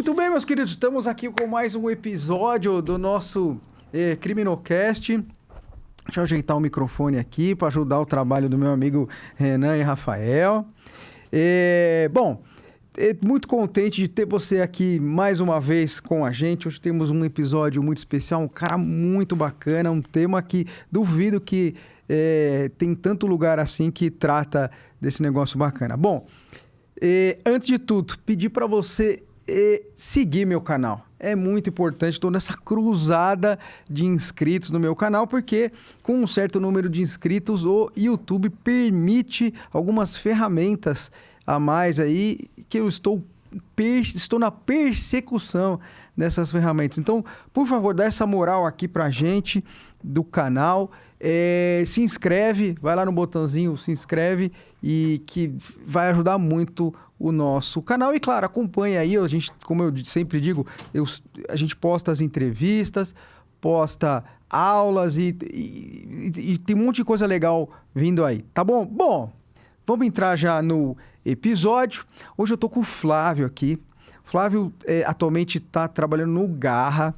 Muito bem, meus queridos, estamos aqui com mais um episódio do nosso Criminocast. Deixa eu ajeitar o microfone aqui para ajudar o trabalho do meu amigo Renan e Rafael. Muito contente de ter você aqui mais uma vez com a gente. Hoje temos um episódio muito especial, um cara muito bacana, um tema que duvido que tem tanto lugar assim que trata desse negócio bacana. Bom, antes de tudo, pedir para você seguir meu canal. É muito importante, estou nessa cruzada de inscritos no meu canal, porque com um certo número de inscritos, o YouTube permite algumas ferramentas a mais aí, que eu estou na persecução dessas ferramentas. Então, por favor, dá essa moral aqui pra gente do canal. Se inscreve, vai lá no botãozinho, se inscreve, e que vai ajudar muito o nosso canal. E claro, acompanha aí, a gente, como eu sempre digo, a gente posta as entrevistas, posta aulas e tem um monte de coisa legal vindo aí, tá bom? Bom, vamos entrar já no episódio. Hoje eu tô com o Flávio aqui. O Flávio atualmente está trabalhando no Garra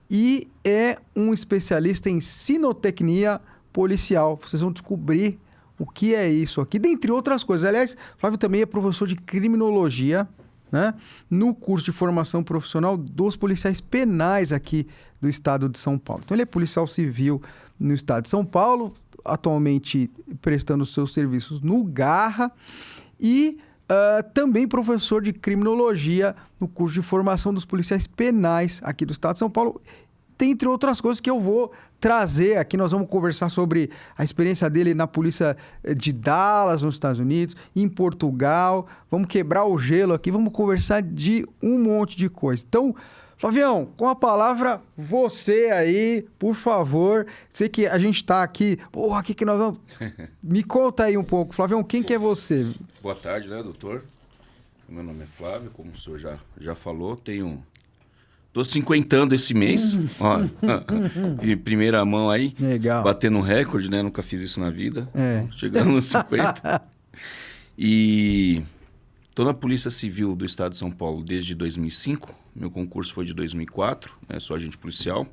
e é um especialista em sinotecnia policial. Vocês vão descobrir o que é isso aqui, dentre outras coisas. Aliás, o Flávio também é professor de criminologia, né, no curso de formação profissional dos policiais penais aqui do estado de São Paulo. Então, ele é policial civil no estado de São Paulo, atualmente prestando seus serviços no Garra e também professor de criminologia no curso de formação dos policiais penais aqui do estado de São Paulo, dentre outras coisas que eu vou trazer aqui. Nós vamos conversar sobre a experiência dele na polícia de Dallas, nos Estados Unidos, em Portugal. Vamos quebrar o gelo aqui, vamos conversar de um monte de coisa. Então, Flavião, com a palavra você aí, por favor. Sei que a gente tá aqui... Porra, aqui que nós vamos... Me conta aí um pouco. Flavião, quem que é você? Boa tarde, né, doutor? Meu nome é Flávio, como o senhor já falou. Tô 50 esse mês. Ó, de primeira mão aí. Legal. Batendo um recorde, né? Nunca fiz isso na vida. Chegando nos 50. E tô na Polícia Civil do Estado de São Paulo desde 2005. Meu concurso foi de 2004, né? Sou agente policial.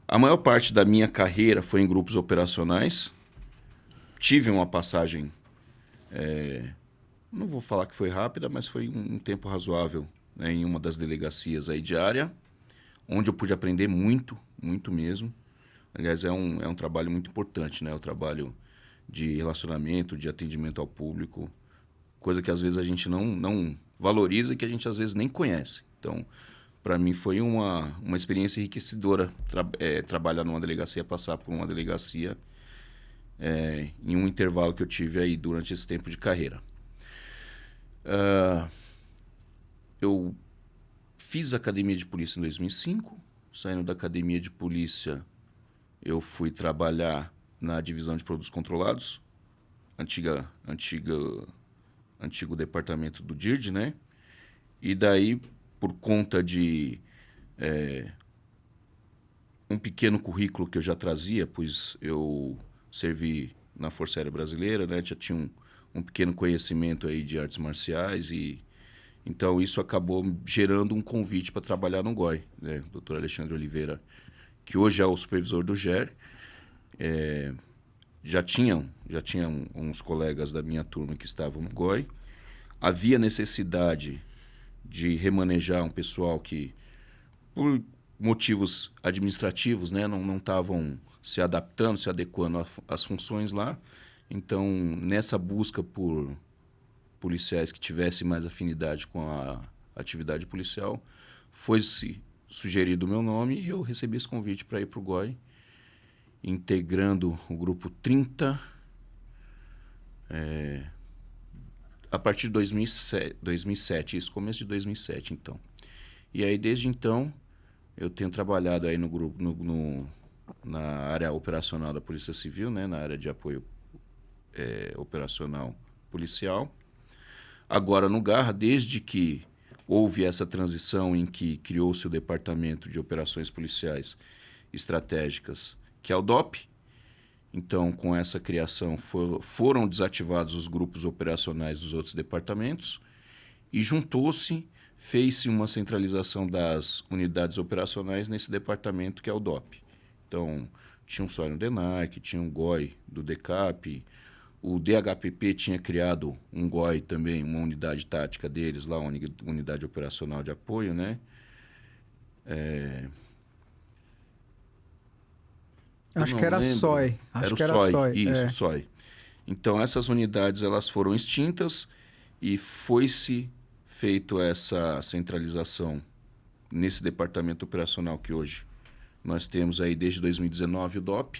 A maior parte da minha carreira foi em grupos operacionais. Tive uma passagem, não vou falar que foi rápida, mas foi um tempo razoável, né, em uma das delegacias aí de área, onde eu pude aprender muito, muito mesmo. Aliás, é um trabalho muito importante, né? O trabalho de relacionamento, de atendimento ao público, coisa que às vezes a gente não valoriza e que a gente às vezes nem conhece. Então, para mim foi uma experiência enriquecedora trabalhar numa delegacia, passar por uma delegacia em um intervalo que eu tive aí durante esse tempo de carreira. Eu fiz academia de polícia em 2005. Saindo da academia de polícia, eu fui trabalhar na divisão de produtos controlados, antigo departamento do DIRD, né? E daí, por conta de um pequeno currículo que eu já trazia, pois eu servi na Força Aérea Brasileira, né? Já tinha um pequeno conhecimento aí de artes marciais e então isso acabou gerando um convite para trabalhar no GOI, né? O Dr. Alexandre Oliveira, que hoje é o supervisor do GER, já tinham uns colegas da minha turma que estavam no GOI. Havia necessidade de remanejar um pessoal que, por motivos administrativos, né, não estavam se adaptando, se adequando às funções lá. Então, nessa busca por policiais que tivessem mais afinidade com a atividade policial, foi-se sugerido o meu nome e eu recebi esse convite para ir para o GOI, integrando o grupo 30 a partir de 2007, isso, começo de 2007, então. E aí, desde então, eu tenho trabalhado aí no grupo, na área operacional da Polícia Civil, né, na área de apoio operacional policial. Agora no Garra, desde que houve essa transição em que criou-se o Departamento de Operações Policiais Estratégicas, que é o DOP. Então, com essa criação, foram desativados os grupos operacionais dos outros departamentos e juntou-se fez-se uma centralização das unidades operacionais nesse departamento que é o DOP. Então, tinha um SOI no DENARC, tinha um GOI do DECAP, o DHPP tinha criado um GOI também, uma unidade tática deles lá, uma unidade operacional de apoio, né? Acho que era SOI. Era o SOI, isso, SOI. Então, essas unidades elas foram extintas e foi-se feito essa centralização nesse departamento operacional que hoje nós temos aí desde 2019 o DOP,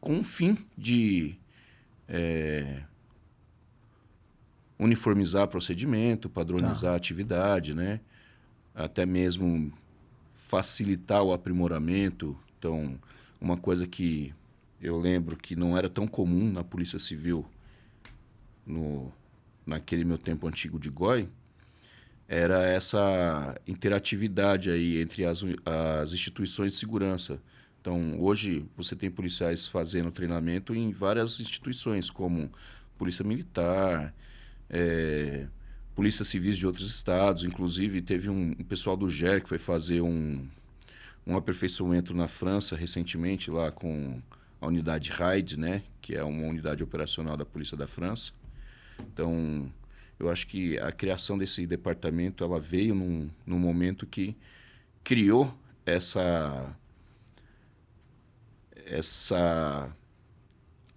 com o fim de uniformizar procedimento, padronizar a atividade, né? Até mesmo facilitar o aprimoramento. Então, uma coisa que eu lembro que não era tão comum na Polícia Civil naquele meu tempo antigo de GOI, era essa interatividade aí entre as instituições de segurança. Então, hoje você tem policiais fazendo treinamento em várias instituições, como Polícia Militar, Polícia Civis de outros estados. Inclusive, teve um pessoal do GER que foi fazer um aperfeiçoamento na França recentemente, lá com a unidade RAID, né, que é uma unidade operacional da Polícia da França. Então, eu acho que a criação desse departamento ela veio num momento que criou essa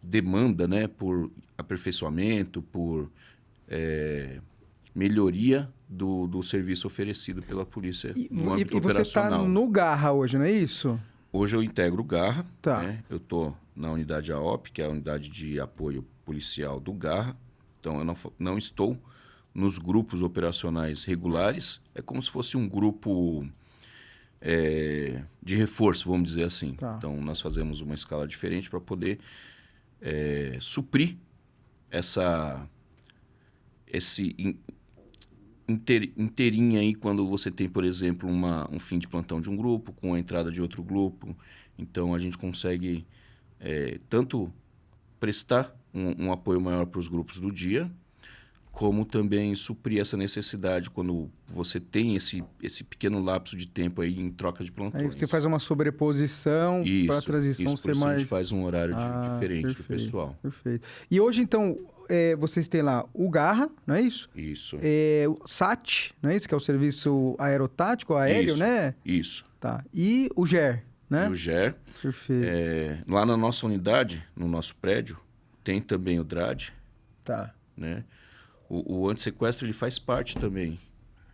demanda, né, por aperfeiçoamento, por melhoria do serviço oferecido pela polícia no âmbito operacional. E você está no Garra hoje, não é isso? Hoje eu integro o Garra. Tá. Né? Eu estou na unidade AOP, que é a unidade de apoio policial do Garra. Então, eu não estou nos grupos operacionais regulares. É como se fosse um grupo de reforço, vamos dizer assim. Tá. Então, nós fazemos uma escala diferente para poder suprir esse inteirinho aí quando você tem, por exemplo, um fim de plantão de um grupo com a entrada de outro grupo. Então, a gente consegue tanto prestar um apoio maior para os grupos do dia, como também suprir essa necessidade quando você tem esse pequeno lapso de tempo aí em troca de plantões. Aí você faz uma sobreposição para a transição ser mais... a gente faz um horário diferente perfeito, do pessoal. Perfeito. E hoje, então, vocês têm lá o Garra, não é isso? Isso. O SAT, não é isso? Que é o Serviço Aerotático, aéreo, isso, né? Isso. Tá. E o GER, né? E o GER. Perfeito. Lá na nossa unidade, no nosso prédio, tem também o DRAD. Tá. Né? O antissequestro ele faz parte também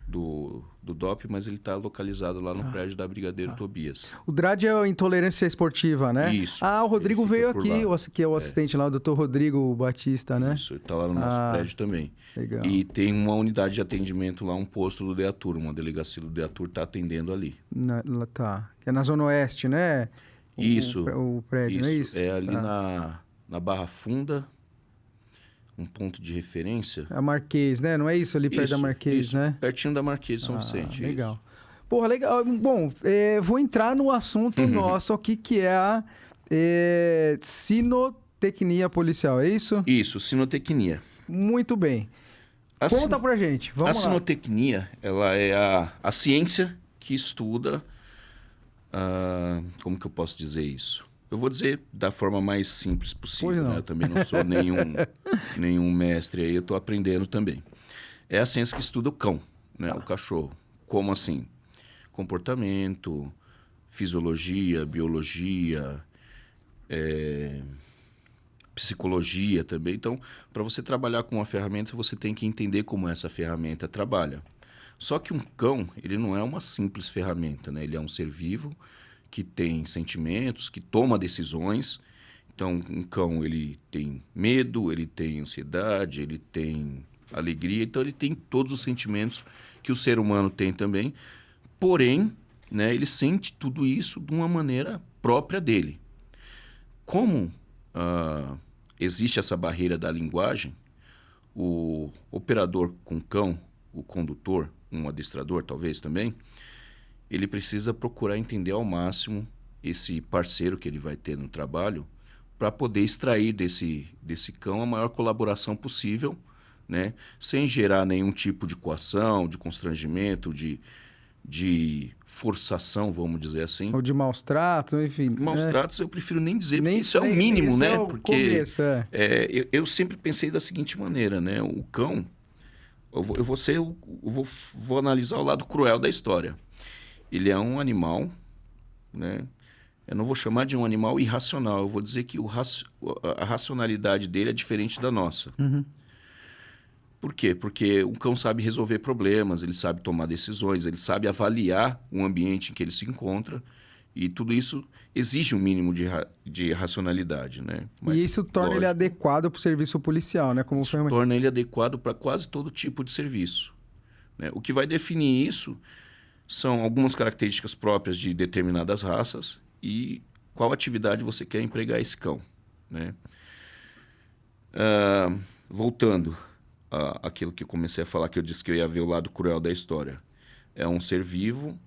do DOP, mas ele está localizado lá no prédio da Brigadeiro Tobias. O DRAD é a intolerância esportiva, né? Isso. O Rodrigo veio aqui, que é o É. assistente lá, o Dr. Rodrigo Batista, né? Isso, ele está lá no nosso prédio também. Legal. E tem uma unidade de atendimento lá, um posto do DEATUR, uma delegacia do DEATUR está atendendo ali. Tá. Que é na Zona Oeste, né? Isso. O prédio, não é isso? É ali na Barra Funda, um ponto de referência. A Marquês, né? Não é isso ali perto da Marquês, né? Pertinho da Marquês de São Vicente. Legal. Isso. Porra, legal. Bom, vou entrar no assunto nosso aqui, que é a sinotecnia policial, é isso? Isso, sinotecnia. Muito bem. Conta pra gente, vamos lá. A sinotecnia, ela é a ciência que estuda... como que eu posso dizer isso? Eu vou dizer da forma mais simples possível. Né? Eu também não sou nenhum mestre aí, eu estou aprendendo também. É a ciência que estuda o cão, né? O cachorro. Como assim? Comportamento, fisiologia, biologia, psicologia também. Então, para você trabalhar com uma ferramenta, você tem que entender como essa ferramenta trabalha. Só que um cão, ele não é uma simples ferramenta, né? Ele é um ser vivo que tem sentimentos, que toma decisões. Então, um cão, ele tem medo, ele tem ansiedade, ele tem alegria. Então, ele tem todos os sentimentos que o ser humano tem também. Porém, né, ele sente tudo isso de uma maneira própria dele. Como existe essa barreira da linguagem, o operador com cão, o condutor, um adestrador talvez também, ele precisa procurar entender ao máximo esse parceiro que ele vai ter no trabalho para poder extrair desse cão a maior colaboração possível, né? Sem gerar nenhum tipo de coação, de constrangimento, de forçação, vamos dizer assim. Ou de maus tratos, enfim. Maus tratos eu prefiro nem dizer, porque Nem- isso é o nem- mínimo, esse né? é o Porque começo, eu sempre pensei da seguinte maneira, né? O cão, vou analisar o lado cruel da história. Ele é um animal, né? Eu não vou chamar de um animal irracional, eu vou dizer que a racionalidade dele é diferente da nossa. Uhum. Por quê? Porque o cão sabe resolver problemas, ele sabe tomar decisões, ele sabe avaliar o ambiente em que ele se encontra, e tudo isso exige um mínimo de racionalidade, né? Mas, E isso torna ele lógico, adequado para o serviço policial, né? Como isso torna ele adequado para quase todo tipo de serviço, né? O que vai definir isso são algumas características próprias de determinadas raças e qual atividade você quer empregar esse cão, né? Voltando àquilo que eu comecei a falar, que eu disse que eu ia ver o lado cruel da história. É um ser vivo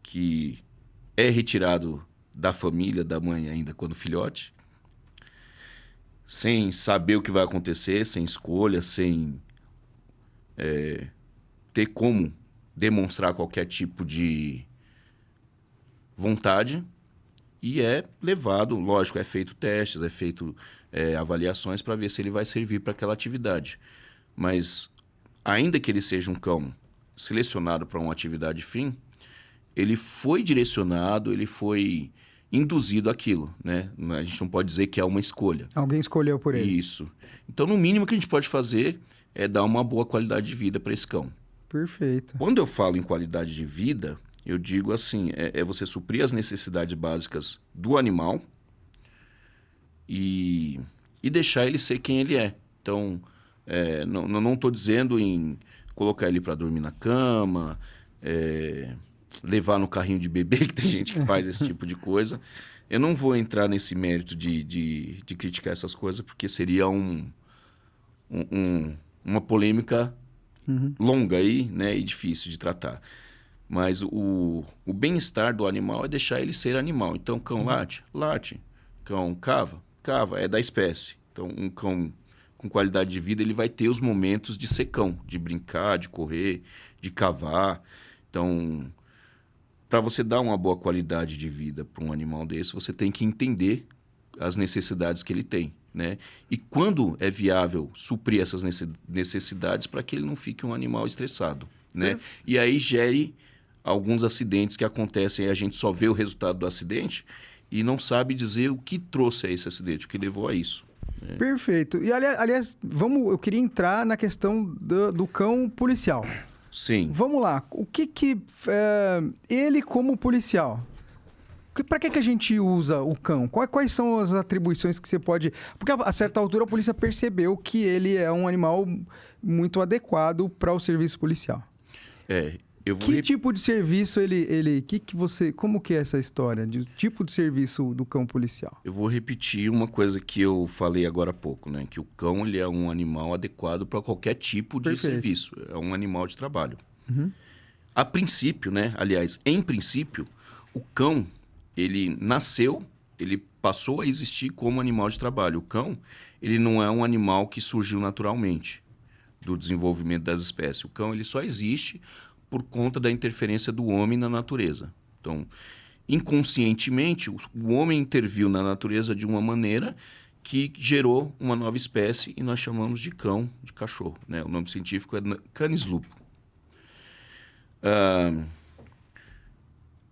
que é retirado da família, da mãe ainda quando filhote, sem saber o que vai acontecer, sem escolha, sem ter como demonstrar qualquer tipo de vontade, e é levado, lógico, é feito testes, é feito avaliações para ver se ele vai servir para aquela atividade. Mas, ainda que ele seja um cão selecionado para uma atividade fim, ele foi direcionado, ele foi induzido àquilo, né? A gente não pode dizer que é uma escolha. Alguém escolheu por ele. Isso. Então, no mínimo que a gente pode fazer é dar uma boa qualidade de vida para esse cão. Perfeito. Quando eu falo em qualidade de vida, eu digo assim, é você suprir as necessidades básicas do animal e deixar ele ser quem ele é. Então, não estou dizendo em colocar ele para dormir na cama, levar no carrinho de bebê, que tem gente que faz esse tipo de coisa. Eu não vou entrar nesse mérito de criticar essas coisas, porque seria uma polêmica longa aí, né, e difícil de tratar. Mas o bem-estar do animal é deixar ele ser animal. Então, cão late? Late. Cão cava? Cava. É da espécie. Então, um cão com qualidade de vida, ele vai ter os momentos de ser cão, de brincar, de correr, de cavar. Então, para você dar uma boa qualidade de vida para um animal desse, você tem que entender as necessidades que ele tem, né? E quando é viável suprir essas necessidades para que ele não fique um animal estressado, né? E aí gere alguns acidentes que acontecem e a gente só vê o resultado do acidente e não sabe dizer o que trouxe a esse acidente, o que levou a isso. Perfeito. E, aliás, eu queria entrar na questão do cão policial. Sim. Vamos lá. O que ele como policial... Para que a gente usa o cão? Quais são as atribuições que você pode... Porque a certa altura a polícia percebeu que ele é um animal muito adequado para o serviço policial. Que tipo de serviço como que é essa história de tipo de serviço do cão policial? Eu vou repetir uma coisa que eu falei agora há pouco, né? Que o cão, ele é um animal adequado para qualquer tipo de serviço. É um animal de trabalho. Uhum. A princípio, né? Aliás, em princípio, o cão, ele nasceu, ele passou a existir como animal de trabalho. O cão, ele não é um animal que surgiu naturalmente do desenvolvimento das espécies. O cão, ele só existe por conta da interferência do homem na natureza. Então, inconscientemente, o homem interviu na natureza de uma maneira que gerou uma nova espécie e nós chamamos de cão, de cachorro, né? O nome científico é Canis lupus.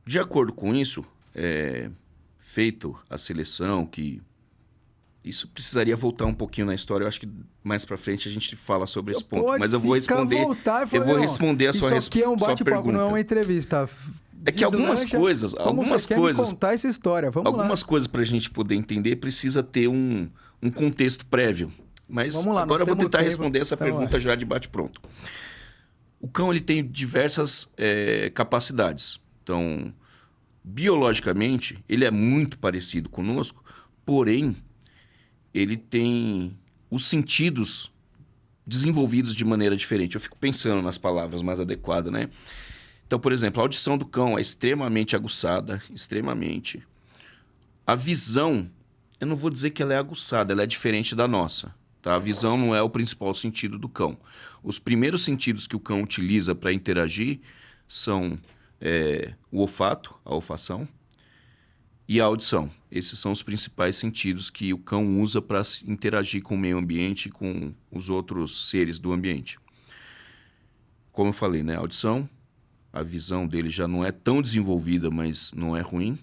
De acordo com isso, feito a seleção, que isso precisaria voltar um pouquinho na história. Eu acho que mais para frente a gente fala sobre esse ponto. Mas eu vou responder. Eu vou responder a sua pergunta. Isso aqui é um bate-papo, não é uma entrevista. É que algumas coisas, me contar essa história. Algumas coisas para a gente poder entender precisa ter um contexto prévio. Mas agora eu vou tentar responder essa pergunta já de bate-pronto. O cão, ele tem diversas capacidades. Então, biologicamente, ele é muito parecido conosco, porém, ele tem os sentidos desenvolvidos de maneira diferente. Eu fico pensando nas palavras mais adequadas, né? Então, por exemplo, a audição do cão é extremamente aguçada, extremamente. A visão, eu não vou dizer que ela é aguçada, ela é diferente da nossa, Tá? A visão não é o principal sentido do cão. Os primeiros sentidos que o cão utiliza para interagir são o olfato, a olfação, e a audição. Esses são os principais sentidos que o cão usa para interagir com o meio ambiente e com os outros seres do ambiente. Como eu falei, né? A audição, a visão dele já não é tão desenvolvida, mas não é ruim.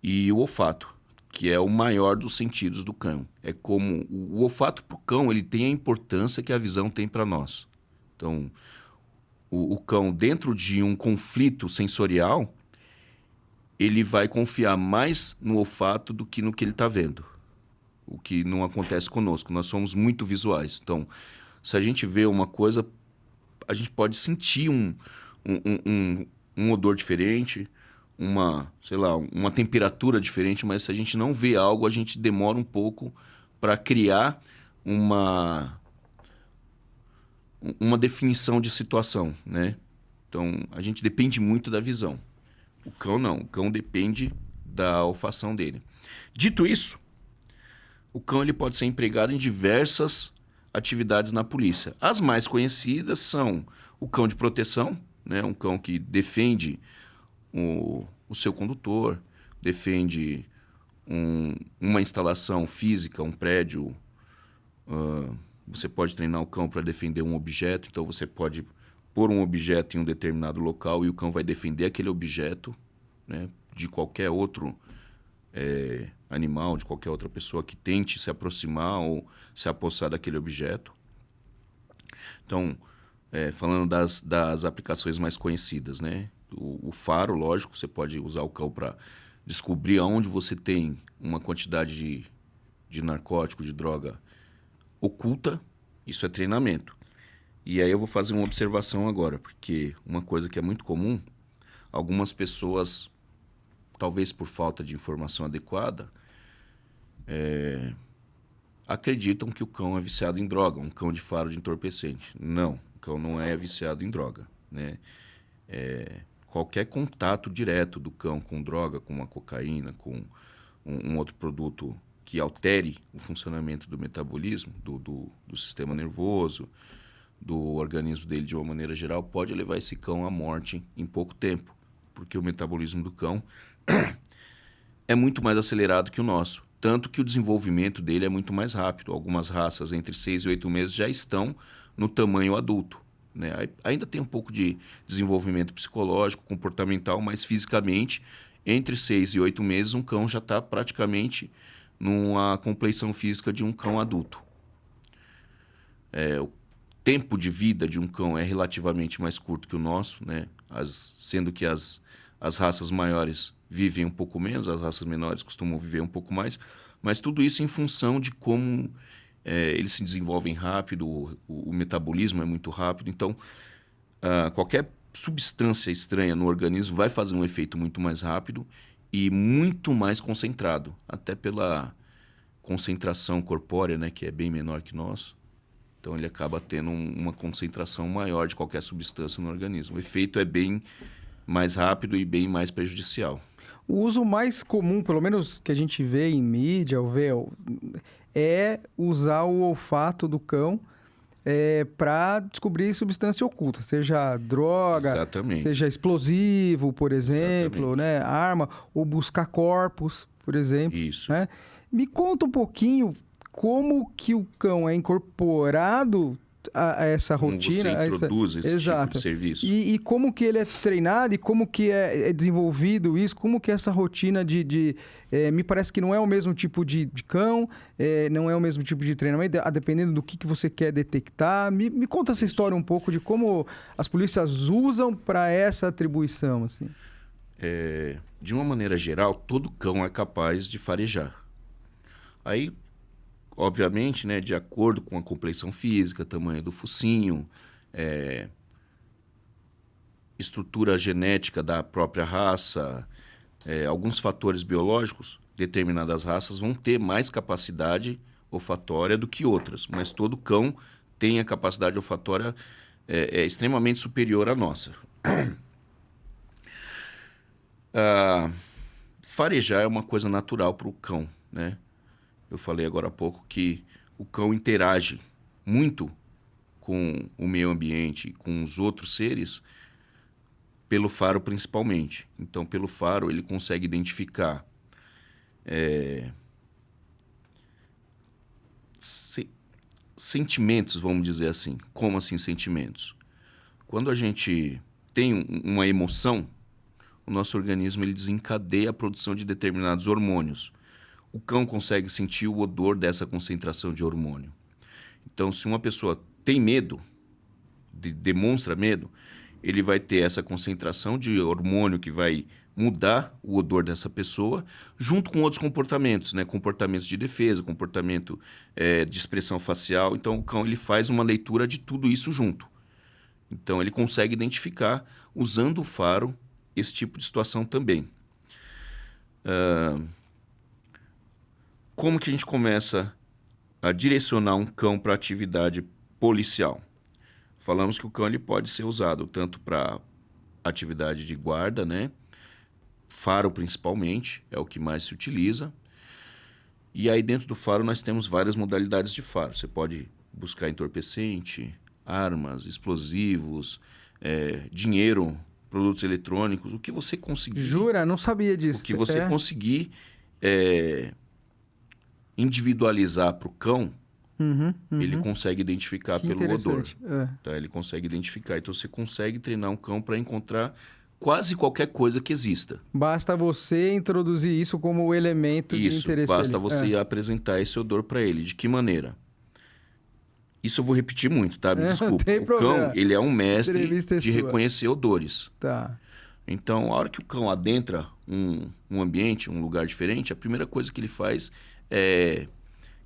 E o olfato, que é o maior dos sentidos do cão. É como o olfato para o cão, ele tem a importância que a visão tem para nós. Então, o cão, dentro de um conflito sensorial, ele vai confiar mais no olfato do que no que ele está vendo. O que não acontece conosco. Nós somos muito visuais. Então, se a gente vê uma coisa, a gente pode sentir um odor diferente, uma temperatura diferente, mas se a gente não vê algo, a gente demora um pouco para criar uma definição de situação, né? Então, a gente depende muito da visão. O cão não, o cão depende da olfação dele. Dito isso, o cão ele pode ser empregado em diversas atividades na polícia. As mais conhecidas são o cão de proteção, né? Um cão que defende o seu condutor, defende uma instalação física, um prédio. Você pode treinar o cão para defender um objeto, então você pode pôr um objeto em um determinado local e o cão vai defender aquele objeto, né, de qualquer outro animal, de qualquer outra pessoa que tente se aproximar ou se apossar daquele objeto. Então, falando das aplicações mais conhecidas, né? O faro, lógico, você pode usar o cão para descobrir aonde você tem uma quantidade de narcótico, de droga oculta. Isso é treinamento. E aí eu vou fazer uma observação agora, porque uma coisa que é muito comum, algumas pessoas, talvez por falta de informação adequada, acreditam que o cão é viciado em droga, um cão de faro de entorpecente. Não, o cão não é viciado em droga, né? Qualquer contato direto do cão com droga, com uma cocaína, com um outro produto que altere o funcionamento do metabolismo, do sistema nervoso, do organismo dele de uma maneira geral, pode levar esse cão à morte em pouco tempo, porque o metabolismo do cão é muito mais acelerado que o nosso, tanto que o desenvolvimento dele é muito mais rápido. Algumas raças entre 6 e 8 meses já estão no tamanho adulto, né? Ainda tem um pouco de desenvolvimento psicológico, comportamental, mas fisicamente, entre 6 e 8 meses, um cão já está praticamente numa compleição física de um cão adulto. O tempo de vida de um cão é relativamente mais curto que o nosso, né? Sendo que as raças maiores vivem um pouco menos, as raças menores costumam viver um pouco mais, mas tudo isso em função de como eles se desenvolvem rápido, o metabolismo é muito rápido, então qualquer substância estranha no organismo vai fazer um efeito muito mais rápido e muito mais concentrado, até pela concentração corpórea, né, que é bem menor que nós. Então ele acaba tendo uma concentração maior de qualquer substância no organismo. O efeito é bem mais rápido e bem mais prejudicial. O uso mais comum, pelo menos que a gente vê em mídia, é usar o olfato do cão para descobrir substância oculta, seja droga, Exatamente. seja explosivo, por exemplo, né, arma, ou buscar corpos, por exemplo. Isso. Né? Me conta um pouquinho como que o cão é incorporado a essa rotina. Como você introduz esse tipo de serviço. E como que ele é treinado e como que é desenvolvido isso, como que é essa rotina me parece que não é o mesmo tipo de cão, não é o mesmo tipo de treinamento, dependendo do que você quer detectar. Me conta essa história um pouco de como as polícias usam para essa atribuição, assim. De uma maneira geral, todo cão é capaz de farejar. Aí, obviamente, né, de acordo com a compleição física, tamanho do focinho, estrutura genética da própria raça, alguns fatores biológicos, determinadas raças vão ter mais capacidade olfatória do que outras, mas todo cão tem a capacidade olfatória extremamente superior à nossa. Farejar é uma coisa natural para o cão, né? eu falei agora há pouco que o cão interage muito com o meio ambiente, com os outros seres, pelo faro principalmente. Então, pelo faro, ele consegue identificar sentimentos, vamos dizer assim. Como assim sentimentos? Quando a gente tem uma emoção, o nosso organismo ele desencadeia a produção de determinados hormônios. O cão consegue sentir o odor dessa concentração de hormônio. Então, se uma pessoa tem medo, demonstra medo, ele vai ter essa concentração de hormônio que vai mudar o odor dessa pessoa, junto com outros comportamentos, né? Comportamentos de defesa, comportamento de expressão facial. Então, o cão ele faz uma leitura de tudo isso junto. Então, ele consegue identificar, usando o faro, esse tipo de situação também. Como que a gente começa a direcionar um cão para atividade policial? Falamos que o cão ele pode ser usado tanto para atividade de guarda, né? Faro principalmente, é o que mais se utiliza. E aí dentro do faro nós temos várias modalidades de faro. Você pode buscar entorpecente, armas, explosivos, dinheiro, produtos eletrônicos, o que você conseguir. Jura? Não sabia disso. O que você conseguir individualizar para o cão, ele consegue identificar pelo odor. Tá? Ele consegue identificar. Então, você consegue treinar um cão para encontrar quase qualquer coisa que exista. Basta você introduzir isso como elemento de interesse basta dele. você apresentar esse odor para ele. De que maneira? Isso eu vou repetir muito, tá? Me desculpa. Tem o problema. Cão, ele é um mestre de sua. reconhecer odores. Tá. Então, a hora que o cão adentra um ambiente, um lugar diferente, a primeira coisa que ele faz é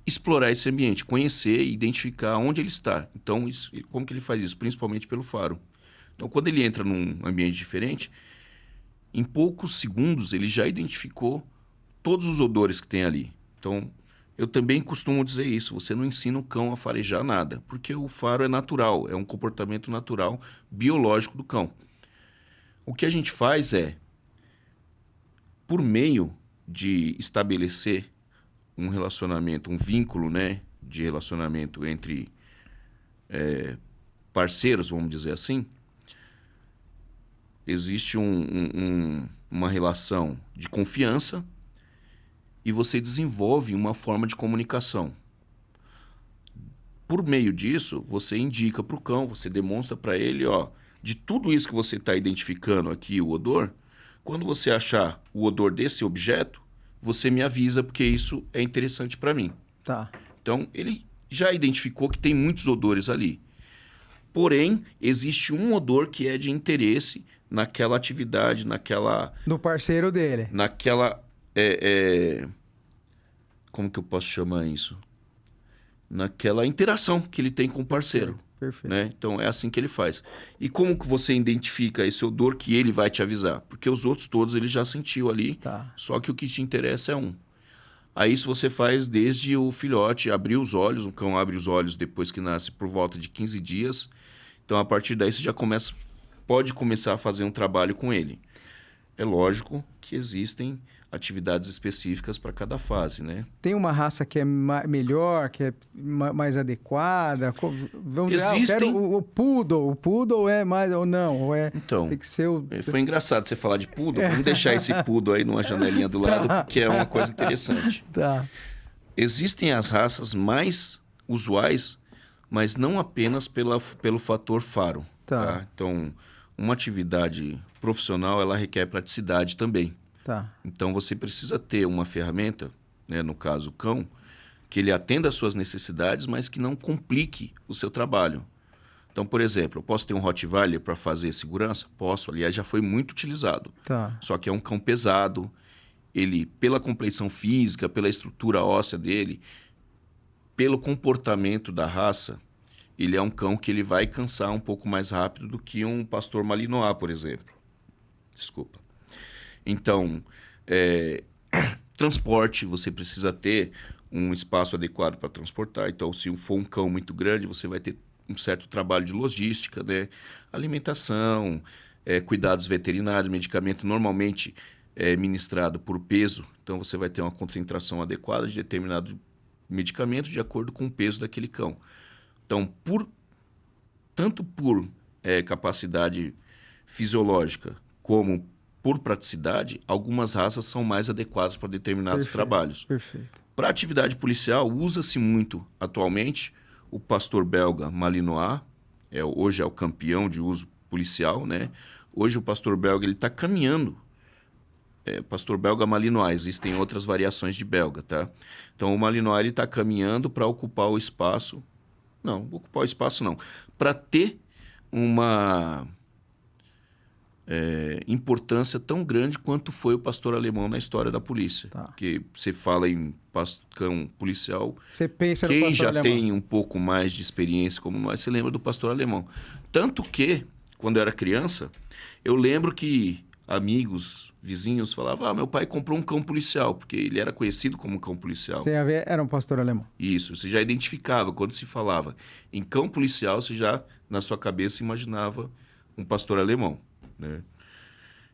explorar esse ambiente, conhecer e identificar onde ele está. Então, como que ele faz isso? Principalmente pelo faro. Então, quando ele entra num ambiente diferente, em poucos segundos ele já identificou todos os odores que tem ali. Então, eu também costumo dizer isso, você não ensina o cão a farejar nada, porque o faro é natural, é um comportamento natural, biológico do cão. O que a gente faz é, por meio de estabelecer um relacionamento, um vínculo, né, de relacionamento entre parceiros, vamos dizer assim, existe uma relação de confiança e você desenvolve uma forma de comunicação. Por meio disso, você indica para o cão, você demonstra para ele, ó, de tudo isso que você está identificando aqui, o odor, quando você achar o odor desse objeto, você me avisa, porque isso é interessante para mim. Tá. Então, ele já identificou que tem muitos odores ali. Porém, existe um odor que é de interesse naquela atividade, do parceiro dele. Naquela... como que eu posso chamar isso? Naquela interação que ele tem com o parceiro. Perfeito. Né? Então, é assim que ele faz. E como que você identifica esse odor que ele vai te avisar? Porque os outros todos ele já sentiu ali, só que o que te interessa é um. Aí isso você faz desde o filhote abrir os olhos, o cão abre os olhos depois que nasce por volta de 15 dias. Então, a partir daí, você já pode começar a fazer um trabalho com ele. É lógico que existem atividades específicas para cada fase, né? Tem uma raça que é melhor, que é mais adequada? Vamos dizer, eu quero o poodle. O poodle é mais ou não? Ou então, tem que ser foi engraçado você falar de poodle. Vamos deixar esse poodle aí numa janelinha do lado, porque é uma coisa interessante. Tá. Existem as raças mais usuais, mas não apenas pelo fator faro. Tá? Então, uma atividade profissional, ela requer praticidade também. Tá. Então, você precisa ter uma ferramenta, né, no caso o cão, que ele atenda às suas necessidades, mas que não complique o seu trabalho. Então, por exemplo, eu posso ter um Rottweiler para fazer segurança? Posso, aliás, já foi muito utilizado. Tá. Só que é um cão pesado, ele, pela complexão física, pela estrutura óssea dele, pelo comportamento da raça, ele é um cão que ele vai cansar um pouco mais rápido do que um pastor malinois, por exemplo. Desculpa. Então, transporte, você precisa ter um espaço adequado para transportar. Então, se for um cão muito grande, você vai ter um certo trabalho de logística, né? Alimentação, cuidados veterinários, medicamento normalmente ministrado por peso. Então, você vai ter uma concentração adequada de determinado medicamento de acordo com o peso daquele cão. Então, tanto por capacidade fisiológica como por praticidade, algumas raças são mais adequadas para determinados trabalhos. Perfeito. Para atividade policial, usa-se muito atualmente o pastor belga Malinois, hoje é o campeão de uso policial, né? Hoje o pastor belga está caminhando. Pastor belga Malinois, existem outras variações de belga, tá? Então o Malinois está caminhando para ocupar o espaço. Não, ocupar o espaço não. Para ter uma importância tão grande quanto foi o pastor alemão na história da polícia. Tá. Porque você fala em cão policial, você pensa no quem pastor já alemão. tem um pouco mais de experiência como nós, você lembra do pastor alemão. Tanto que, quando eu era criança, eu lembro que amigos, vizinhos falavam, meu pai comprou um cão policial, porque ele era conhecido como cão policial. Você ia ver, era um pastor alemão. Isso, você já identificava, quando se falava em cão policial, você já, na sua cabeça, imaginava um pastor alemão, né?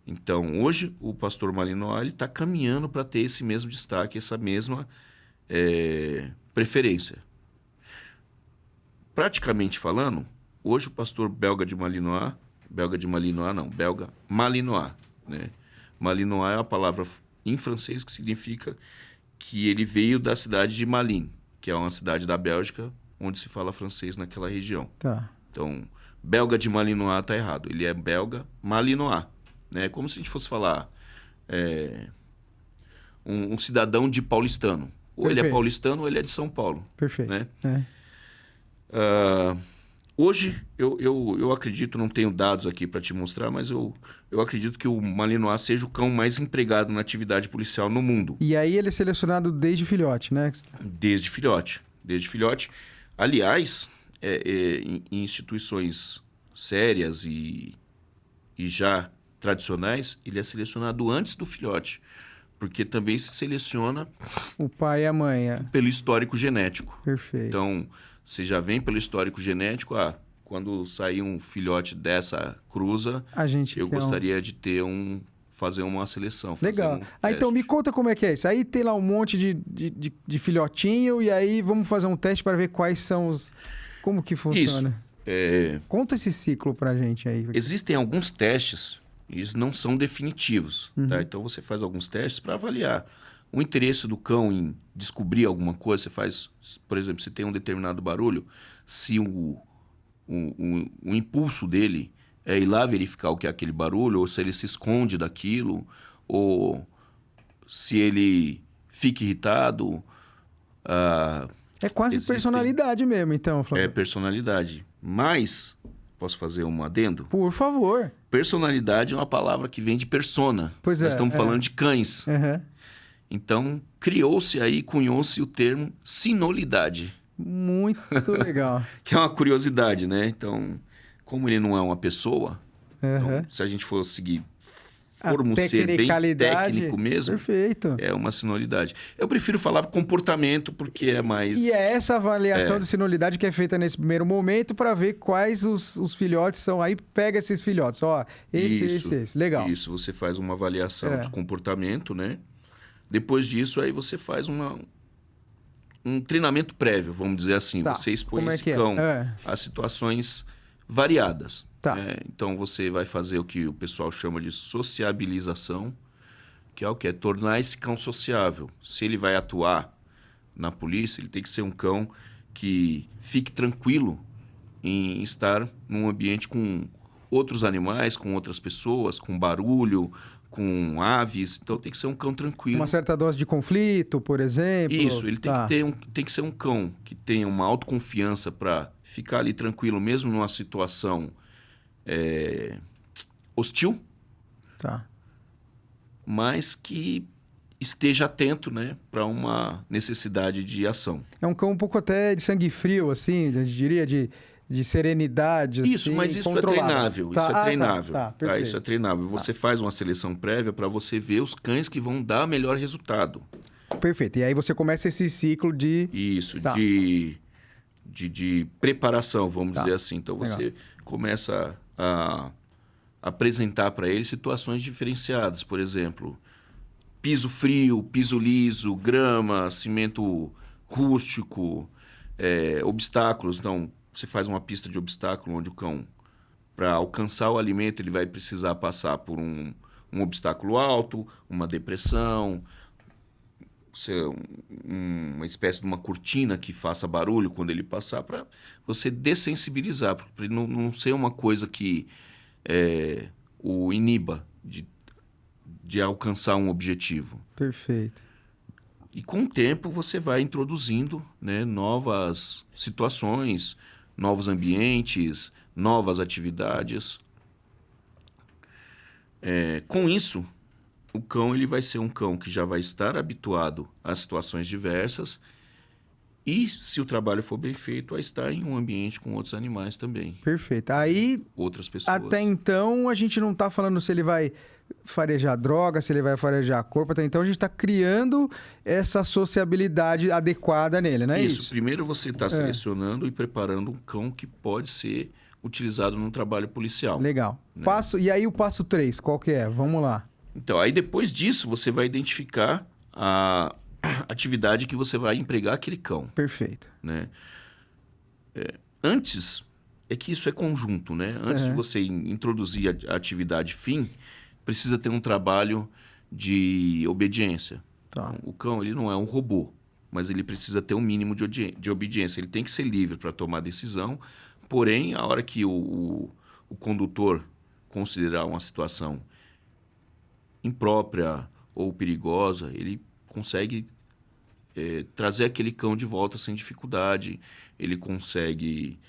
Então, hoje, o pastor Malinois está caminhando para ter esse mesmo destaque, essa mesma preferência. Praticamente falando, hoje o pastor belga Malinois, né? Malinois é uma palavra em francês que significa que ele veio da cidade de Malines, que é uma cidade da Bélgica, onde se fala francês naquela região. Tá. Então, belga de Malinois está errado. Ele é belga Malinois, né? Como se a gente fosse falar um cidadão de paulistano. Ou Perfeito. ele é paulistano ou ele é de São Paulo. Perfeito. Né? Hoje, eu acredito, não tenho dados aqui para te mostrar, mas eu acredito que o Malinois seja o cão mais empregado na atividade policial no mundo. E aí ele é selecionado desde filhote, né? Desde filhote. Aliás, em instituições sérias e já tradicionais, ele é selecionado antes do filhote, porque também se seleciona o pai e a mãe. Pelo histórico genético. Perfeito. Então, você já vem pelo histórico genético, quando sair um filhote dessa cruza, eu gostaria de ter fazer uma seleção. Legal. Então me conta como é que é isso. Aí tem lá um monte de filhotinho e aí vamos fazer um teste para ver quais são os... Como que funciona? Isso. Conta esse ciclo pra gente aí. Existem alguns testes, eles não são definitivos. Tá? Então você faz alguns testes para avaliar o interesse do cão em descobrir alguma coisa. Você faz, por exemplo, se tem um determinado barulho, se o impulso dele é ir lá verificar o que é aquele barulho, ou se ele se esconde daquilo, ou se ele fica irritado. É quase personalidade mesmo, então, Flávio. É personalidade. Mas, posso fazer um adendo? Por favor. Personalidade é uma palavra que vem de persona. Pois Nós estamos falando de cães. Uhum. Então, cunhou-se o termo sinolidade. Muito legal. Que é uma curiosidade, né? Então, como ele não é uma pessoa, então, se a gente for seguir, formos ser bem técnico mesmo, perfeito. É uma sinolidade. Eu prefiro falar comportamento porque é mais... E é essa avaliação de sinolidade que é feita nesse primeiro momento para ver quais os filhotes são. Aí pega esses filhotes. Ó, esse. Legal. Isso, você faz uma avaliação de comportamento, né? Depois disso, aí você faz um treinamento prévio, vamos dizer assim. Tá. Você expõe esse cão a situações variadas. Tá. Então, você vai fazer o que o pessoal chama de sociabilização, que é o que? É tornar esse cão sociável. Se ele vai atuar na polícia, ele tem que ser um cão que fique tranquilo em estar num ambiente com outros animais, com outras pessoas, com barulho, com aves. Então, tem que ser um cão tranquilo. Uma certa dose de conflito, por exemplo. Isso, ele tem que ser um cão que tenha uma autoconfiança para ficar ali tranquilo, mesmo numa situação hostil, tá, mas que esteja atento, né, para uma necessidade de ação. É um cão um pouco até de sangue frio, assim, eu diria, de serenidade. Isso, assim, mas isso é treinável. Tá. Isso é treinável. Perfeito. Isso é treinável. Você faz uma seleção prévia para você ver os cães que vão dar melhor resultado. Perfeito. E aí você começa esse ciclo de... Isso, de preparação, vamos dizer assim. Então, você começa a apresentar para ele situações diferenciadas. Por exemplo, piso frio, piso liso, grama, cimento rústico, obstáculos. Então, você faz uma pista de obstáculo onde o cão, para alcançar o alimento, ele vai precisar passar por um obstáculo alto, uma depressão, uma espécie de uma cortina que faça barulho quando ele passar, para você dessensibilizar, para não ser uma coisa que o iniba de alcançar um objetivo. Perfeito. E com o tempo você vai introduzindo, né, novas situações, novos ambientes, novas atividades. Com isso, o cão ele vai ser um cão que já vai estar habituado a situações diversas e, se o trabalho for bem feito, a estar em um ambiente com outros animais também. Perfeito. Aí, outras pessoas. Até então, a gente não está falando se ele vai farejar droga, se ele vai farejar corpo. Até então, a gente está criando essa sociabilidade adequada nele, não é isso? Primeiro você está selecionando e preparando um cão que pode ser utilizado no trabalho policial. Legal. Né? E aí o passo 3, qual que é? Vamos lá. Então, aí depois disso, você vai identificar a atividade que você vai empregar aquele cão. Perfeito. Né? Antes, é que isso é conjunto, né? Antes de você introduzir a atividade fim, precisa ter um trabalho de obediência. Tá. Então, o cão, ele não é um robô, mas ele precisa ter um mínimo de obediência. Ele tem que ser livre para tomar decisão, porém, a hora que o condutor considerar uma situação imprópria ou perigosa, ele consegue trazer aquele cão de volta sem dificuldade. Ele consegue...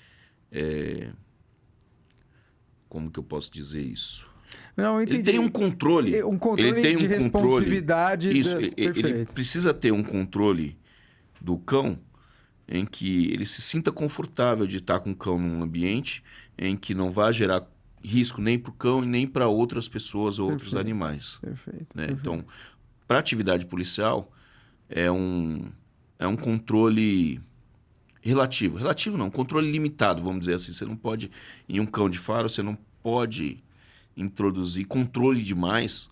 como que eu posso dizer isso? Não, ele tem um controle. Um controle ele tem de responsividade. Isso, ele precisa ter um controle do cão em que ele se sinta confortável de estar com o cão num ambiente em que não vai gerar risco nem para o cão e nem para outras pessoas ou outros animais. Perfeito. Né? Então, para atividade policial, é um controle relativo. Relativo não, controle limitado, vamos dizer assim. Você não pode, em um cão de faro, você não pode introduzir controle demais,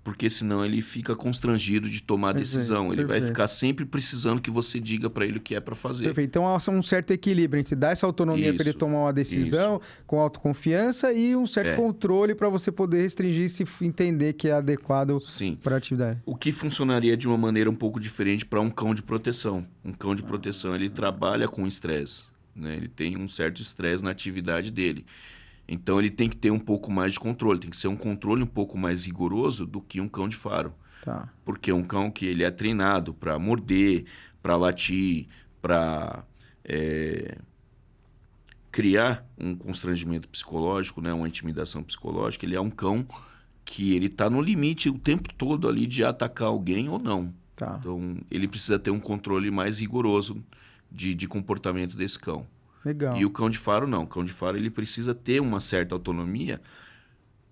porque senão ele fica constrangido de tomar decisão. Ele vai ficar sempre precisando que você diga para ele o que é para fazer. Perfeito. Então, há um certo equilíbrio entre dar essa autonomia para ele tomar uma decisão com autoconfiança e um certo controle para você poder restringir se entender que é adequado para a atividade. O que funcionaria de uma maneira um pouco diferente para um cão de proteção. Um cão de proteção, ele trabalha com estresse, né? Ele tem um certo estresse na atividade dele. Então, ele tem que ter um pouco mais de controle. Tem que ser um controle um pouco mais rigoroso do que um cão de faro. Tá. Porque um cão que ele é treinado para morder, para latir, para criar um constrangimento psicológico, né? Uma intimidação psicológica, ele é um cão que ele está no limite o tempo todo ali de atacar alguém ou não. Tá. Então, ele precisa ter um controle mais rigoroso de comportamento desse cão. Legal. E o cão de faro não. O cão de faro ele precisa ter uma certa autonomia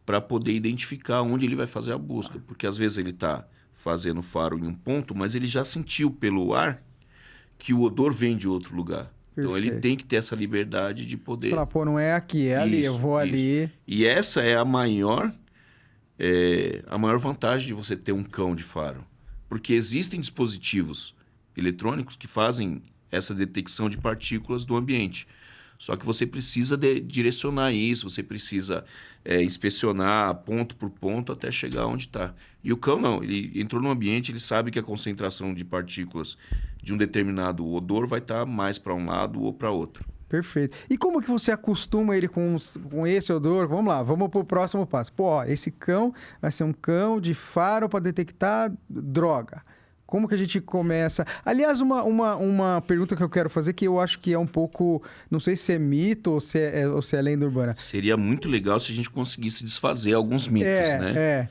para poder identificar onde ele vai fazer a busca. Porque às vezes ele está fazendo faro em um ponto, mas ele já sentiu pelo ar que o odor vem de outro lugar. Perfeito. Então ele tem que ter essa liberdade de poder... Falar, pô, não é aqui, é ali, eu vou ali. E essa é a maior vantagem de você ter um cão de faro. Porque existem dispositivos eletrônicos que fazem essa detecção de partículas do ambiente. Só que você precisa direcionar isso, você precisa inspecionar ponto por ponto até chegar onde está. E o cão não, ele entrou no ambiente, ele sabe que a concentração de partículas de um determinado odor vai estar mais para um lado ou para outro. Perfeito. E como que você acostuma ele com esse odor? Vamos lá, vamos para o próximo passo. Pô, ó, esse cão vai ser um cão de faro para detectar droga. Como que a gente começa? Aliás, uma pergunta que eu quero fazer que eu acho que é um pouco... Não sei se é mito ou se é lenda urbana. Seria muito legal se a gente conseguisse desfazer alguns mitos, né?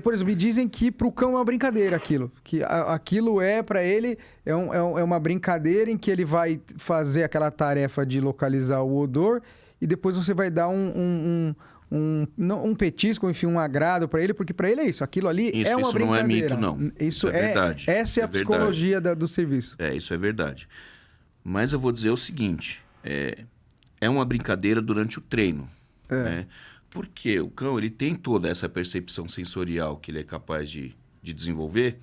Por exemplo, me dizem que para o cão é uma brincadeira aquilo. Que aquilo para ele, é uma brincadeira em que ele vai fazer aquela tarefa de localizar o odor e depois você vai dar um petisco, enfim, um agrado para ele, porque para ele é isso. Aquilo ali é uma brincadeira. Isso não é mito, não. Isso é verdade. Essa é a psicologia do serviço. Isso é verdade. Mas eu vou dizer o seguinte, é uma brincadeira durante o treino, né? Porque o cão ele tem toda essa percepção sensorial que ele é capaz de desenvolver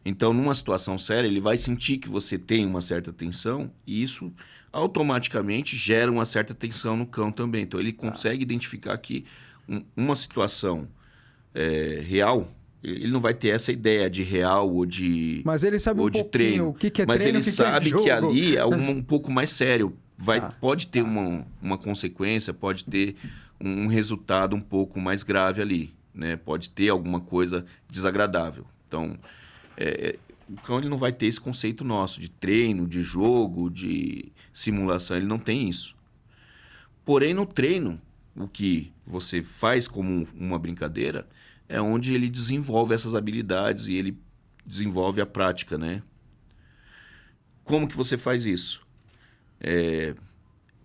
Então, numa situação séria, ele vai sentir que você tem uma certa tensão e isso automaticamente gera uma certa tensão no cão também. Então, ele consegue identificar que uma situação real, ele não vai ter essa ideia de real ou de Mas ele sabe um de pouquinho treino. o que é Mas treino, ele o que sabe é jogo. que ali é um pouco mais sério. Pode ter tá. uma consequência, pode ter um resultado um pouco mais grave ali, né? Pode ter alguma coisa desagradável. Então, o cão ele não vai ter esse conceito nosso de treino, de jogo, de simulação. Ele não tem isso. Porém, no treino, o que você faz como uma brincadeira é onde ele desenvolve essas habilidades e ele desenvolve a prática, né? Como que você faz isso?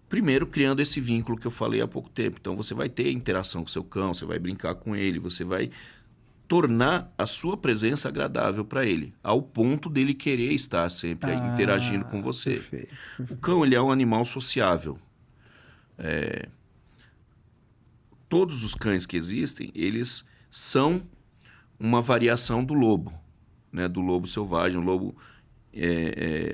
Primeiro, criando esse vínculo que eu falei há pouco tempo. Então, você vai ter interação com o seu cão, você vai brincar com ele, você vai tornar a sua presença agradável para ele, ao ponto dele querer estar sempre interagindo com você. Perfeito. O cão ele é um animal sociável. Todos os cães que existem, eles são uma variação do lobo, né? Do lobo selvagem. O lobo,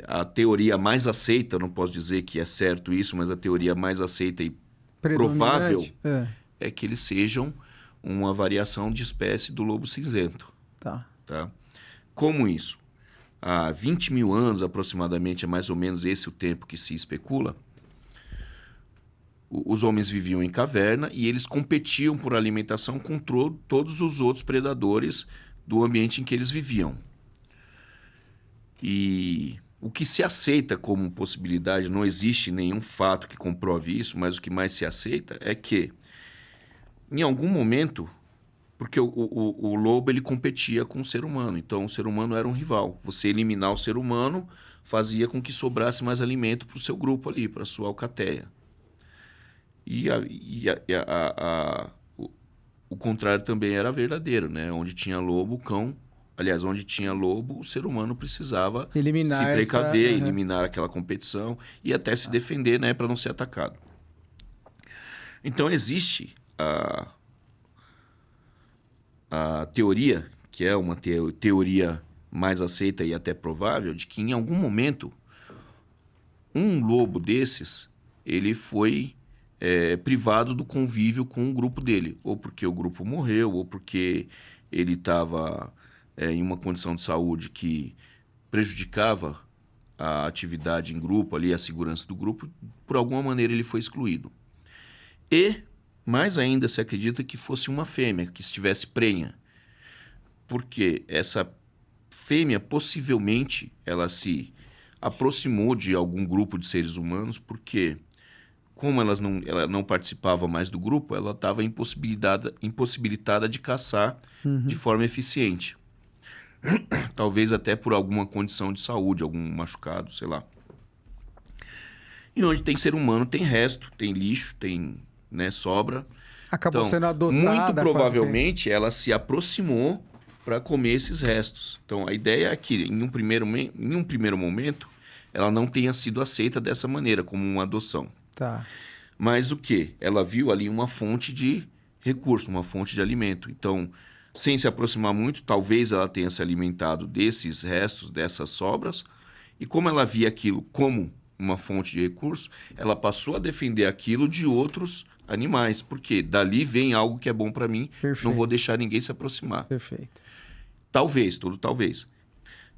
a teoria mais aceita, não posso dizer que é certo isso, mas a teoria mais aceita e provável é que eles sejam uma variação de espécie do lobo cinzento. Tá. Como isso? Há 20 mil anos, aproximadamente, é mais ou menos esse o tempo que se especula, os homens viviam em caverna e eles competiam por alimentação com todos os outros predadores do ambiente em que eles viviam. E o que se aceita como possibilidade, não existe nenhum fato que comprove isso, mas o que mais se aceita é que, em algum momento, porque o lobo ele competia com o ser humano, então o ser humano era um rival. Você eliminar o ser humano fazia com que sobrasse mais alimento para o seu grupo ali, para a sua alcateia. O contrário também era verdadeiro, né? Onde tinha lobo, o cão... Aliás, onde tinha lobo, o ser humano precisava eliminar se precaver, eliminar aquela competição e até se defender, né? Para não ser atacado. Então, existe a teoria, que é uma teoria mais aceita e até provável, de que em algum momento um lobo desses, ele foi privado do convívio com o grupo dele. Ou porque o grupo morreu, ou porque ele estava em uma condição de saúde que prejudicava a atividade em grupo, ali, a segurança do grupo. Por alguma maneira ele foi excluído. E, mais ainda, se acredita que fosse uma fêmea, que estivesse prenha. Porque essa fêmea, possivelmente, ela se aproximou de algum grupo de seres humanos, porque, como ela não participava mais do grupo, ela estava impossibilitada de caçar de forma eficiente. Talvez até por alguma condição de saúde, algum machucado, sei lá. E onde tem ser humano, tem resto, tem lixo, tem, né, sobra. Acabou então, sendo adotada. Muito provavelmente ela se aproximou para comer esses restos. Então, a ideia é que, em um primeiro momento, ela não tenha sido aceita dessa maneira, como uma adoção. Tá. Mas o quê? Ela viu ali uma fonte de recurso, uma fonte de alimento. Então, sem se aproximar muito, talvez ela tenha se alimentado desses restos, dessas sobras. E como ela via aquilo como uma fonte de recurso, ela passou a defender aquilo de outros animais. Porque dali vem algo que é bom para mim, Perfeito. Não vou deixar ninguém se aproximar. Perfeito. Talvez, tudo talvez.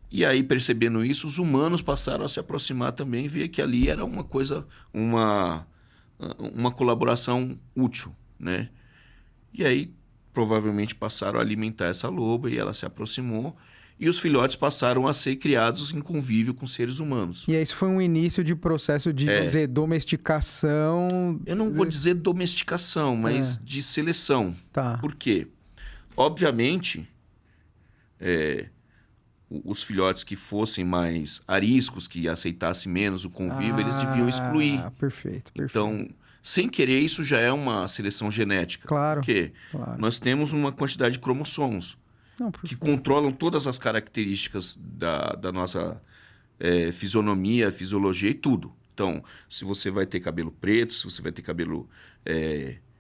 E aí, percebendo isso, os humanos passaram a se aproximar também e ver que ali era uma coisa, uma colaboração útil, né? E aí, provavelmente passaram a alimentar essa loba e ela se aproximou. E os filhotes passaram a ser criados em convívio com seres humanos. E esse foi um início de processo de, vamos dizer, domesticação... Eu não vou dizer domesticação, mas de seleção. Tá. Por quê? Obviamente, os filhotes que fossem mais ariscos, que aceitassem menos o convívio, eles deviam excluir. Perfeito. Então, sem querer, isso já é uma seleção genética. Claro. Porque nós temos uma quantidade de cromossomos que controlam todas as características da nossa fisionomia, fisiologia e tudo. Então, se você vai ter cabelo preto, se você vai ter cabelo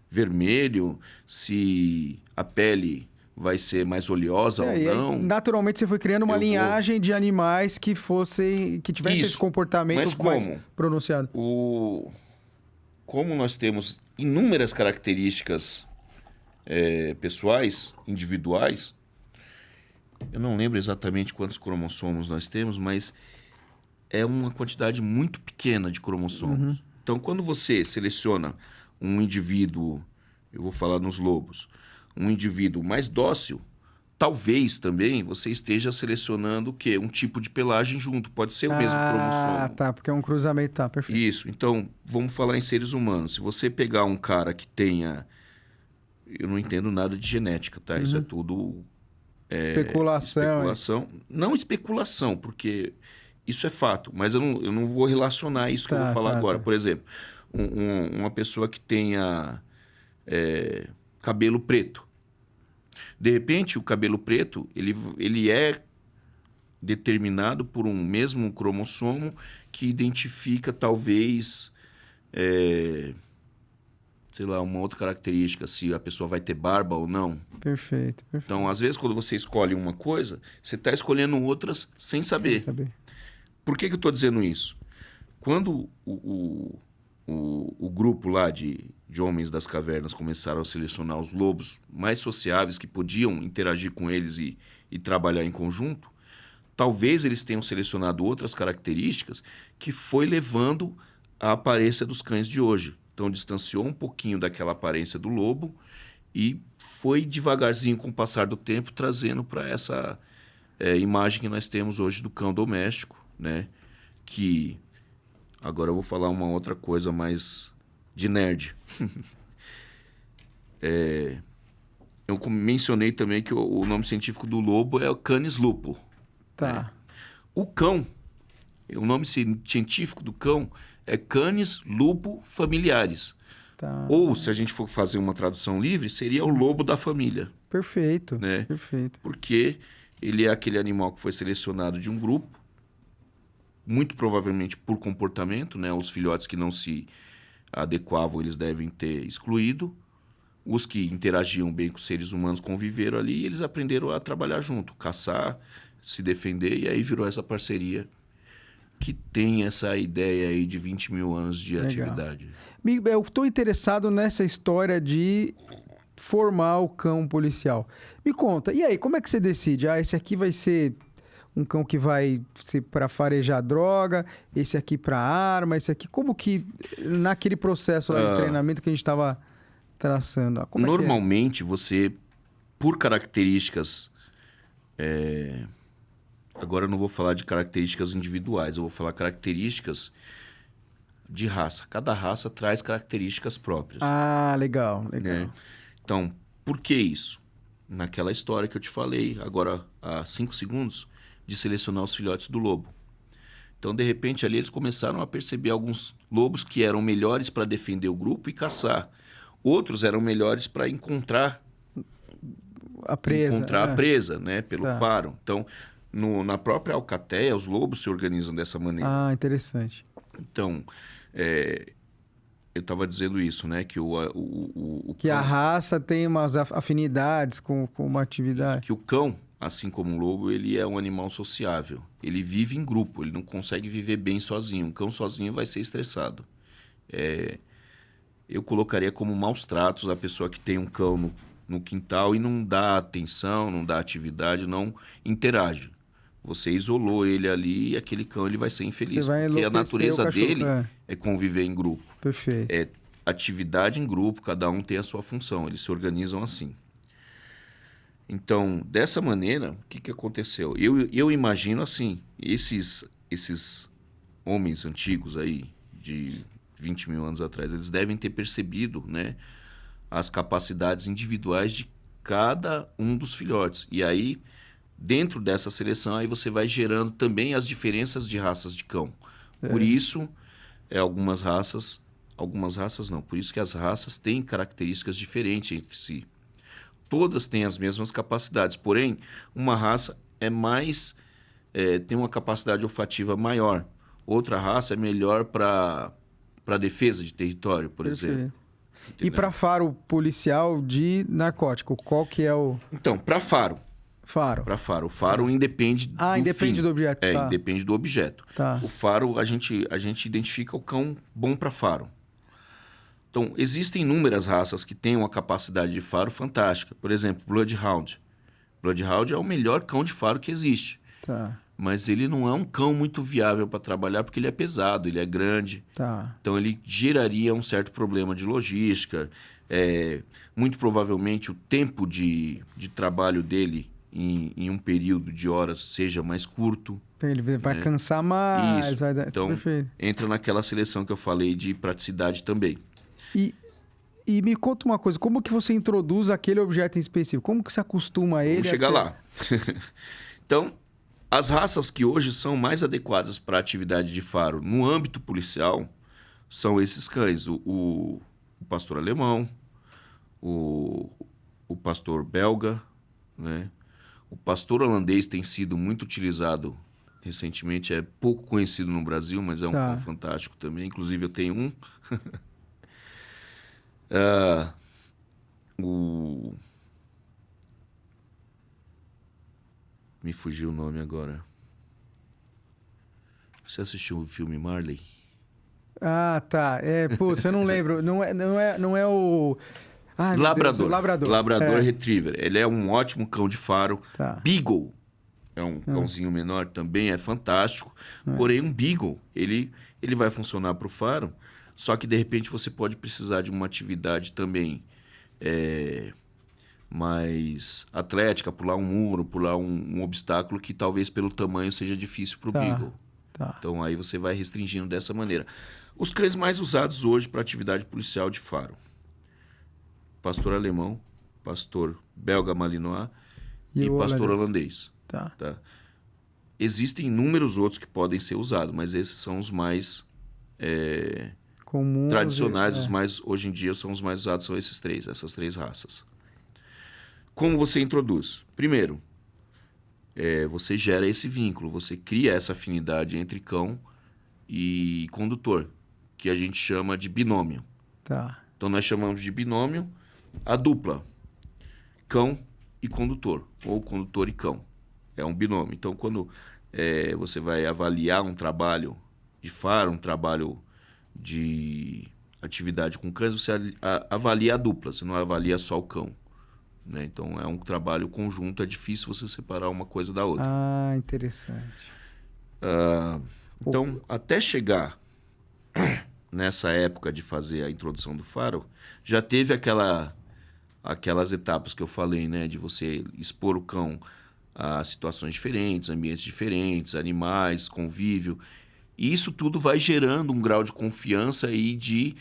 vermelho, se a pele vai ser mais oleosa ou E aí, não. naturalmente você foi criando uma linhagem de animais que tivessem esse comportamento Mas mais pronunciado. Como nós temos inúmeras características pessoais, individuais, eu não lembro exatamente quantos cromossomos nós temos, mas é uma quantidade muito pequena de cromossomos. Então, quando você seleciona um indivíduo, eu vou falar nos lobos, um indivíduo mais dócil, talvez também você esteja selecionando o quê? Um tipo de pelagem junto. Pode ser o mesmo cromossomo. Ah, tá, porque é um cruzamento, tá, perfeito. Isso. Então, vamos falar em seres humanos. Se você pegar um cara que tenha... Eu não entendo nada de genética, tá? Isso é tudo... especulação. Não especulação, porque isso é fato. Mas eu não vou relacionar isso que eu vou falar agora. Por exemplo, uma pessoa que tenha cabelo preto. De repente, o cabelo preto, ele é determinado por um mesmo cromossomo que identifica, talvez, sei lá, uma outra característica, se a pessoa vai ter barba ou não. Perfeito. Então, às vezes, quando você escolhe uma coisa, você está escolhendo outras sem saber. Por que eu estou dizendo isso? Quando o grupo lá de homens das cavernas começaram a selecionar os lobos mais sociáveis que podiam interagir com eles e trabalhar em conjunto, talvez eles tenham selecionado outras características que foi levando à aparência dos cães de hoje. Então, distanciou um pouquinho daquela aparência do lobo e foi devagarzinho, com o passar do tempo, trazendo para essa imagem que nós temos hoje do cão doméstico, né? Que, agora eu vou falar uma outra coisa mais de nerd. Eu mencionei também que o nome científico do lobo é o Canis lupo. Tá. Né? O cão, o nome científico do cão é Canis lupo familiaris. Tá. Ou, se a gente for fazer uma tradução livre, seria o lobo da família. Perfeito, né? Perfeito. Porque ele é aquele animal que foi selecionado de um grupo, muito provavelmente por comportamento, né? Os filhotes que não se adequavam, eles devem ter excluído. Os que interagiam bem com os seres humanos conviveram ali e eles aprenderam a trabalhar junto, caçar, se defender, e aí virou essa parceria que tem essa ideia aí de 20 mil anos de atividade. Eu estou interessado nessa história de formar o cão policial. Me conta, e aí, como é que você decide? Esse aqui vai ser um cão que vai ser para farejar droga, esse aqui para arma, esse aqui... Como que, naquele processo lá de treinamento que a gente estava traçando? Normalmente, você, por características... Agora eu não vou falar de características individuais, eu vou falar características de raça. Cada raça traz características próprias. Ah, legal. Né? Então, por que isso? Naquela história que eu te falei, agora há 5 segundos, de selecionar os filhotes do lobo. Então, de repente, ali eles começaram a perceber alguns lobos que eram melhores para defender o grupo e caçar. Outros eram melhores para encontrar a presa, né? Pelo faro. Então, na própria alcateia, os lobos se organizam dessa maneira. Ah, interessante. Então, eu estava dizendo isso, né? Que que a raça tem umas afinidades com uma atividade. Que o cão, assim como o lobo, ele é um animal sociável. Ele vive em grupo, ele não consegue viver bem sozinho. Um cão sozinho vai ser estressado. Eu colocaria como maus tratos a pessoa que tem um cão no quintal e não dá atenção, não dá atividade, não interage. Você isolou ele ali e aquele cão ele vai ser infeliz. Porque a natureza dele é conviver em grupo. Perfeito. É atividade em grupo, cada um tem a sua função. Eles se organizam assim. Então, dessa maneira, o que aconteceu? Eu imagino assim, esses homens antigos aí, de 20 mil anos atrás, eles devem ter percebido, né, as capacidades individuais de cada um dos filhotes. E aí, dentro dessa seleção, aí você vai gerando também as diferenças de raças de cão. Por isso, algumas raças não, por isso que as raças têm características diferentes entre si. Todas têm as mesmas capacidades, porém, uma raça tem uma capacidade olfativa maior. Outra raça é melhor para defesa de território, por exemplo. E para faro policial de narcótico, qual que é o... Então, para faro. Faro. Para faro. O faro independe do independe fim. do objeto. É, independe do objeto. Tá. O faro, a gente identifica o cão bom para faro. Então, existem inúmeras raças que têm uma capacidade de faro fantástica. Por exemplo, Bloodhound. Bloodhound é o melhor cão de faro que existe. Tá. Mas ele não é um cão muito viável para trabalhar porque ele é pesado, ele é grande. Tá. Então, ele geraria um certo problema de logística. Muito provavelmente, o tempo de trabalho dele em um período de horas seja mais curto. Ele vai cansar mais. Isso. Vai dar... Então, Perfeito. entra naquela seleção que eu falei de praticidade também. E me conta uma coisa, como que você introduz aquele objeto em específico? Como que você acostuma a ele? Vamos chegar lá. Então, as raças que hoje são mais adequadas para a atividade de faro no âmbito policial são esses cães. O pastor alemão, o pastor belga, né? O pastor holandês tem sido muito utilizado recentemente, é pouco conhecido no Brasil, mas é um cão fantástico também. Inclusive, eu tenho um. Me fugiu o nome agora. Você assistiu o filme Marley? Ah, tá. Putz, eu não lembro. Não é o... Ai, Labrador. Labrador. Labrador Retriever. Ele é um ótimo cão de faro. Tá. Beagle é um cãozinho menor, também é fantástico. Porém, um Beagle, ele vai funcionar para o faro, só que de repente você pode precisar de uma atividade também mais atlética, pular um muro, pular um obstáculo que talvez pelo tamanho seja difícil para o Beagle. Tá. Então aí você vai restringindo dessa maneira. Os cães mais usados hoje para atividade policial de faro: pastor alemão, pastor belga malinois e pastor holandês. Tá. Existem inúmeros outros que podem ser usados, mas esses são os mais comuns, tradicionais, os mais hoje em dia são os mais usados, são essas três raças. Como você introduz? Primeiro, você gera esse vínculo, você cria essa afinidade entre cão e condutor, que a gente chama de binômio. Tá. Então nós chamamos de binômio a dupla, cão e condutor, ou condutor e cão. É um binômio. Então quando você vai avaliar um trabalho de faro, um trabalho de atividade com cães, você avalia a dupla, você não avalia só o cão. Né? Então é um trabalho conjunto, é difícil você separar uma coisa da outra. Ah, interessante. Então, até chegar nessa época de fazer a introdução do faro, já teve aquelas etapas que eu falei, né? De você expor o cão a situações diferentes, ambientes diferentes, animais, convívio. E isso tudo vai gerando um grau de confiança e de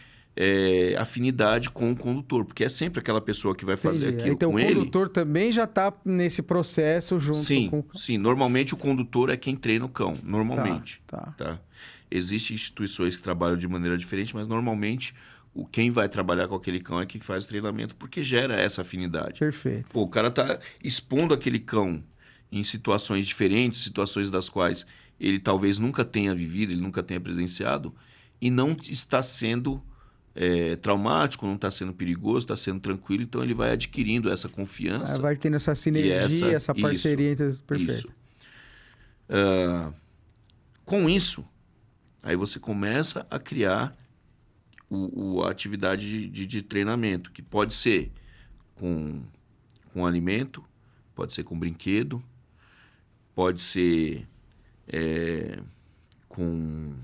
afinidade com o condutor, porque é sempre aquela pessoa que vai fazer aquilo então, com ele. Então o condutor também já está nesse processo junto com o cão? Sim, normalmente o condutor é quem treina o cão, normalmente. Tá. Existem instituições que trabalham de maneira diferente, mas normalmente quem vai trabalhar com aquele cão é quem faz o treinamento, porque gera essa afinidade. Perfeito. O cara está expondo aquele cão em situações diferentes, situações das quais ele talvez nunca tenha vivido, ele nunca tenha presenciado, e não está sendo traumático, não está sendo perigoso, está sendo tranquilo, então ele vai adquirindo essa confiança. Vai tendo essa sinergia, essa parceria. Perfeito. Com isso, aí você começa a criar a atividade de treinamento, que pode ser com alimento, pode ser com brinquedo, pode ser com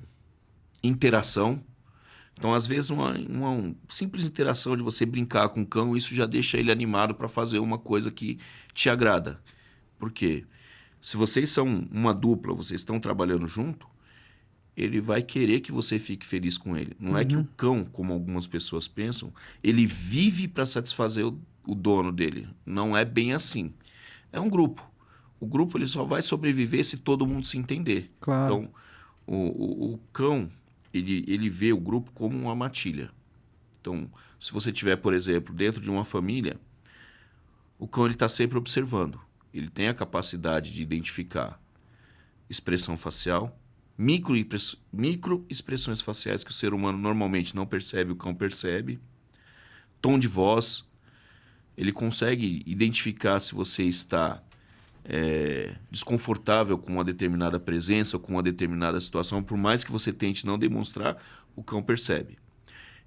interação. Então, às vezes, uma simples interação de você brincar com o cão, isso já deixa ele animado para fazer uma coisa que te agrada. Por quê? Se vocês são uma dupla, vocês estão trabalhando junto, ele vai querer que você fique feliz com ele. Não é que o cão, como algumas pessoas pensam, ele vive para satisfazer o dono dele. Não é bem assim. É um grupo. O grupo ele só vai sobreviver se todo mundo se entender. Claro. Então, o cão... Ele vê o grupo como uma matilha. Então, se você tiver, por exemplo, dentro de uma família, o cão está sempre observando. Ele tem a capacidade de identificar expressão facial, microexpressões faciais que o ser humano normalmente não percebe, o cão percebe. tom de voz. Ele consegue identificar se você está desconfortável com uma determinada presença ou com uma determinada situação. Por mais que você tente não demonstrar, o cão percebe.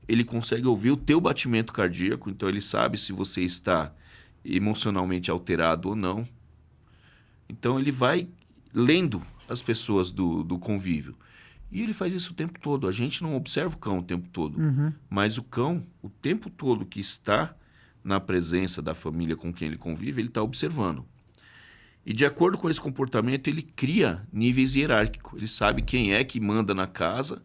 Ele consegue ouvir o teu batimento cardíaco, então ele sabe se você está emocionalmente alterado ou não. Então ele vai lendo as pessoas do convívio. E ele faz isso o tempo todo. A gente não observa o cão o tempo todo. Mas o cão, o tempo todo que está na presença da família com quem ele convive, ele está observando. E de acordo com esse comportamento, ele cria níveis hierárquicos. Ele sabe quem é que manda na casa,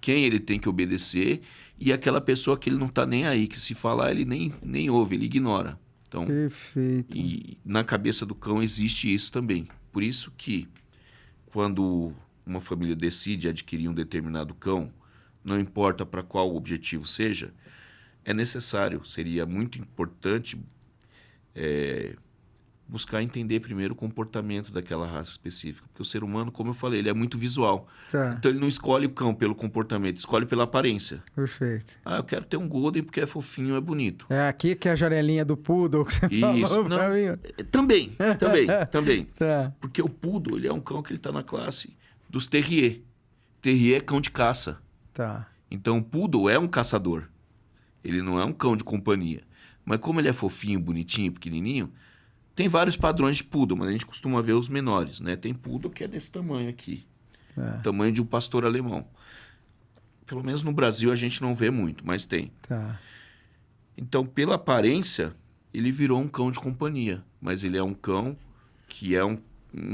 quem ele tem que obedecer, e aquela pessoa que ele não está nem aí, que se falar ele nem ouve, ele ignora. Então, Perfeito. E na cabeça do cão existe isso também. Por isso que quando uma família decide adquirir um determinado cão, não importa para qual objetivo seja, é necessário, seria muito importante buscar entender primeiro o comportamento daquela raça específica. Porque o ser humano, como eu falei, ele é muito visual. Tá. Então ele não escolhe o cão pelo comportamento, escolhe pela aparência. Perfeito. Ah, eu quero ter um Golden porque é fofinho, é bonito. É aqui que é a janelinha do Poodle que você falou pra mim. Também. Tá. Porque o Poodle, ele é um cão que ele está na classe dos Terrier. Terrier é cão de caça. Tá. Então o Poodle é um caçador. Ele não é um cão de companhia. Mas como ele é fofinho, bonitinho, pequenininho, tem vários padrões de Poodle, mas a gente costuma ver os menores, né? Tem Poodle que é desse tamanho aqui. Tamanho de um pastor alemão. Pelo menos no Brasil a gente não vê muito, mas tem. Tá. Então, pela aparência, ele virou um cão de companhia. Mas ele é um cão que é um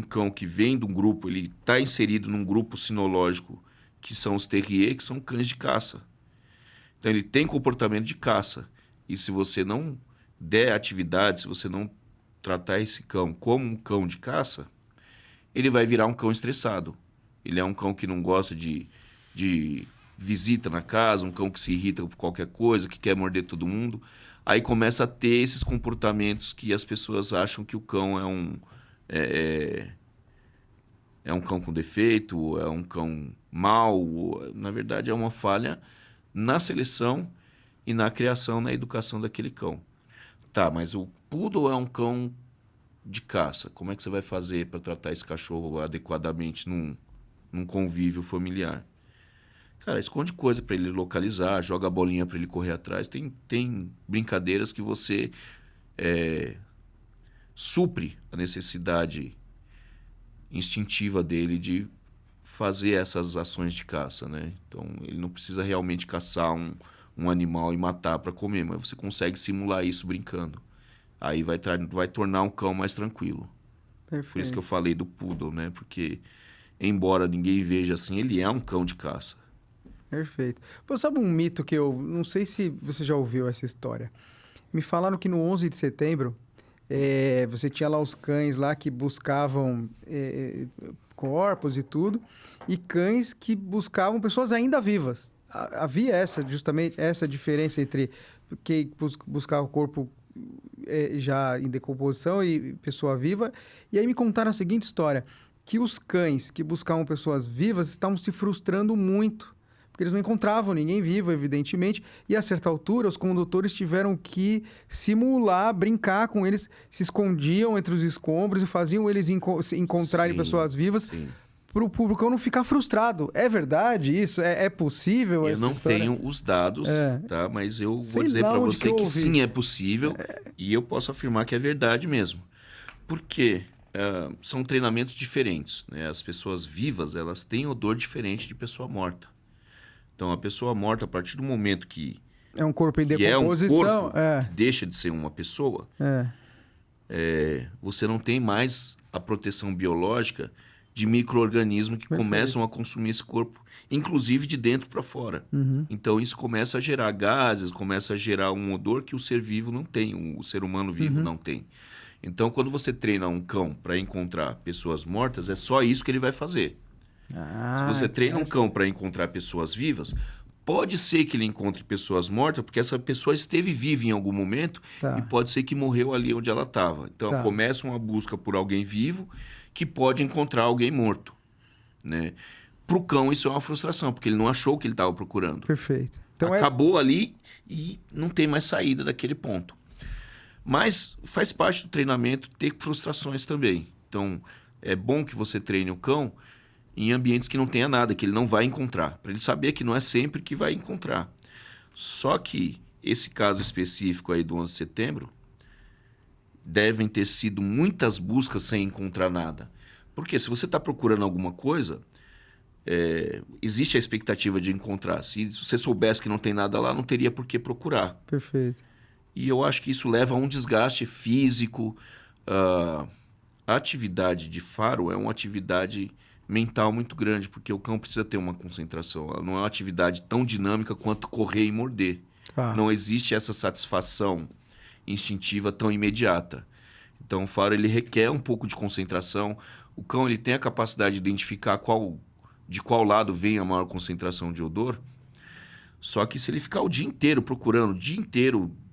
cão que vem de um grupo, ele está inserido num grupo sinológico que são os Terrier, que são cães de caça. Então, ele tem comportamento de caça. E se você não der atividade, se você não tratar esse cão como um cão de caça, ele vai virar um cão estressado. Ele é um cão que não gosta de visita na casa, um cão que se irrita por qualquer coisa, que quer morder todo mundo. Aí começa a ter esses comportamentos que as pessoas acham que o cão é um cão com defeito, é um cão mau. Na verdade, é uma falha na seleção e na criação, na educação daquele cão. Tá, mas o Poodle é um cão de caça. Como é que você vai fazer para tratar esse cachorro adequadamente num convívio familiar? Cara, esconde coisa para ele localizar, joga a bolinha para ele correr atrás. Tem brincadeiras que você supre a necessidade instintiva dele de fazer essas ações de caça, né? Então, ele não precisa realmente caçar um animal e matar para comer, mas você consegue simular isso brincando. Aí vai tornar um cão mais tranquilo. Perfeito. Por isso que eu falei do Poodle, né? Porque, embora ninguém veja assim, ele é um cão de caça. Perfeito. Pô, sabe um mito que eu não sei se você já ouviu essa história? Me falaram que no 11 de setembro, você tinha lá os cães lá que buscavam corpos e tudo, e cães que buscavam pessoas ainda vivas. Havia justamente essa diferença entre quem buscava o corpo já em decomposição e pessoa viva. E aí me contaram a seguinte história, que os cães que buscavam pessoas vivas estavam se frustrando muito, porque eles não encontravam ninguém vivo, evidentemente, e a certa altura os condutores tiveram que simular, brincar com eles, se escondiam entre os escombros e faziam eles encontrarem pessoas vivas. Sim. Para o público não ficar frustrado. É verdade isso? É possível eu essa não história? tenho os dados, tá? Mas eu vou dizer para onde você que que sim, é possível. E eu posso afirmar que é verdade mesmo. Porque são treinamentos diferentes, né? As pessoas vivas, elas têm odor diferente de pessoa morta. Então, a pessoa morta, a partir do momento que é um corpo em que decomposição, é um corpo, que deixa de ser uma pessoa, você não tem mais a proteção biológica de micro-organismos que começam a consumir esse corpo, inclusive de dentro para fora. Então, isso começa a gerar gases, começa a gerar um odor que o ser vivo não tem, o ser humano vivo não tem. Então, quando você treina um cão para encontrar pessoas mortas, é só isso que ele vai fazer. Se você treina um cão para encontrar pessoas vivas, pode ser que ele encontre pessoas mortas, porque essa pessoa esteve viva em algum momento e pode ser que morreu ali onde ela estava. Então, começa uma busca por alguém vivo que pode encontrar alguém morto, né? Para o cão, isso é uma frustração, porque ele não achou o que ele estava procurando. Perfeito. Então acabou ali e não tem mais saída daquele ponto. Mas faz parte do treinamento ter frustrações também. Então, é bom que você treine o cão em ambientes que não tenha nada, que ele não vai encontrar. Para ele saber que não é sempre que vai encontrar. Só que esse caso específico aí do 11 de setembro, devem ter sido muitas buscas sem encontrar nada. Porque se você está procurando alguma coisa, existe a expectativa de encontrar. Se você soubesse que não tem nada lá, não teria por que procurar. Perfeito. E eu acho que isso leva a um desgaste físico. A atividade de faro é uma atividade mental muito grande, porque o cão precisa ter uma concentração. Ela não é uma atividade tão dinâmica quanto correr e morder. Não existe essa satisfação instintiva tão imediata. Então o faro ele requer um pouco de concentração. O cão ele tem a capacidade de identificar de qual lado vem a maior concentração de odor. Só que se ele ficar o dia inteiro procurando,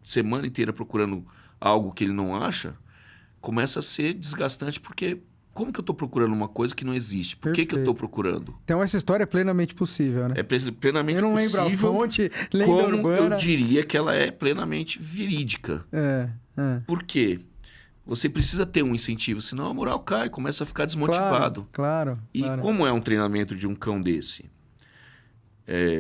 semana inteira procurando algo que ele não acha, começa a ser desgastante, porque como que eu estou procurando uma coisa que não existe? Por que eu estou procurando? Então essa história é plenamente possível, né? É plenamente possível. Eu não lembro a fonte, lembro como urbana. eu diria que ela é plenamente verídica. Por quê? Você precisa ter um incentivo, senão a moral cai, começa a ficar desmotivado. Claro. E como é um treinamento de um cão desse?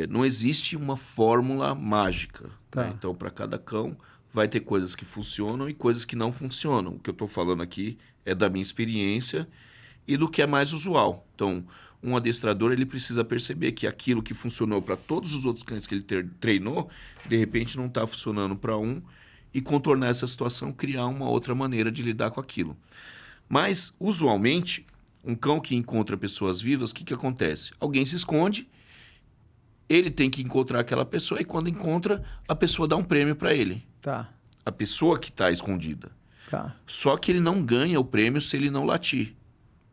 Não existe uma fórmula mágica. Tá. Né? Então, para cada cão, vai ter coisas que funcionam e coisas que não funcionam. O que eu estou falando aqui é da minha experiência e do que é mais usual. Então, um adestrador ele precisa perceber que aquilo que funcionou para todos os outros cães que ele treinou, de repente não está funcionando para um, e contornar essa situação, criar uma outra maneira de lidar com aquilo. Mas, usualmente, um cão que encontra pessoas vivas, o que acontece? Alguém se esconde, ele tem que encontrar aquela pessoa, e quando encontra, a pessoa dá um prêmio para ele. Tá. A pessoa que está escondida. Tá. Só que ele não ganha o prêmio se ele não latir.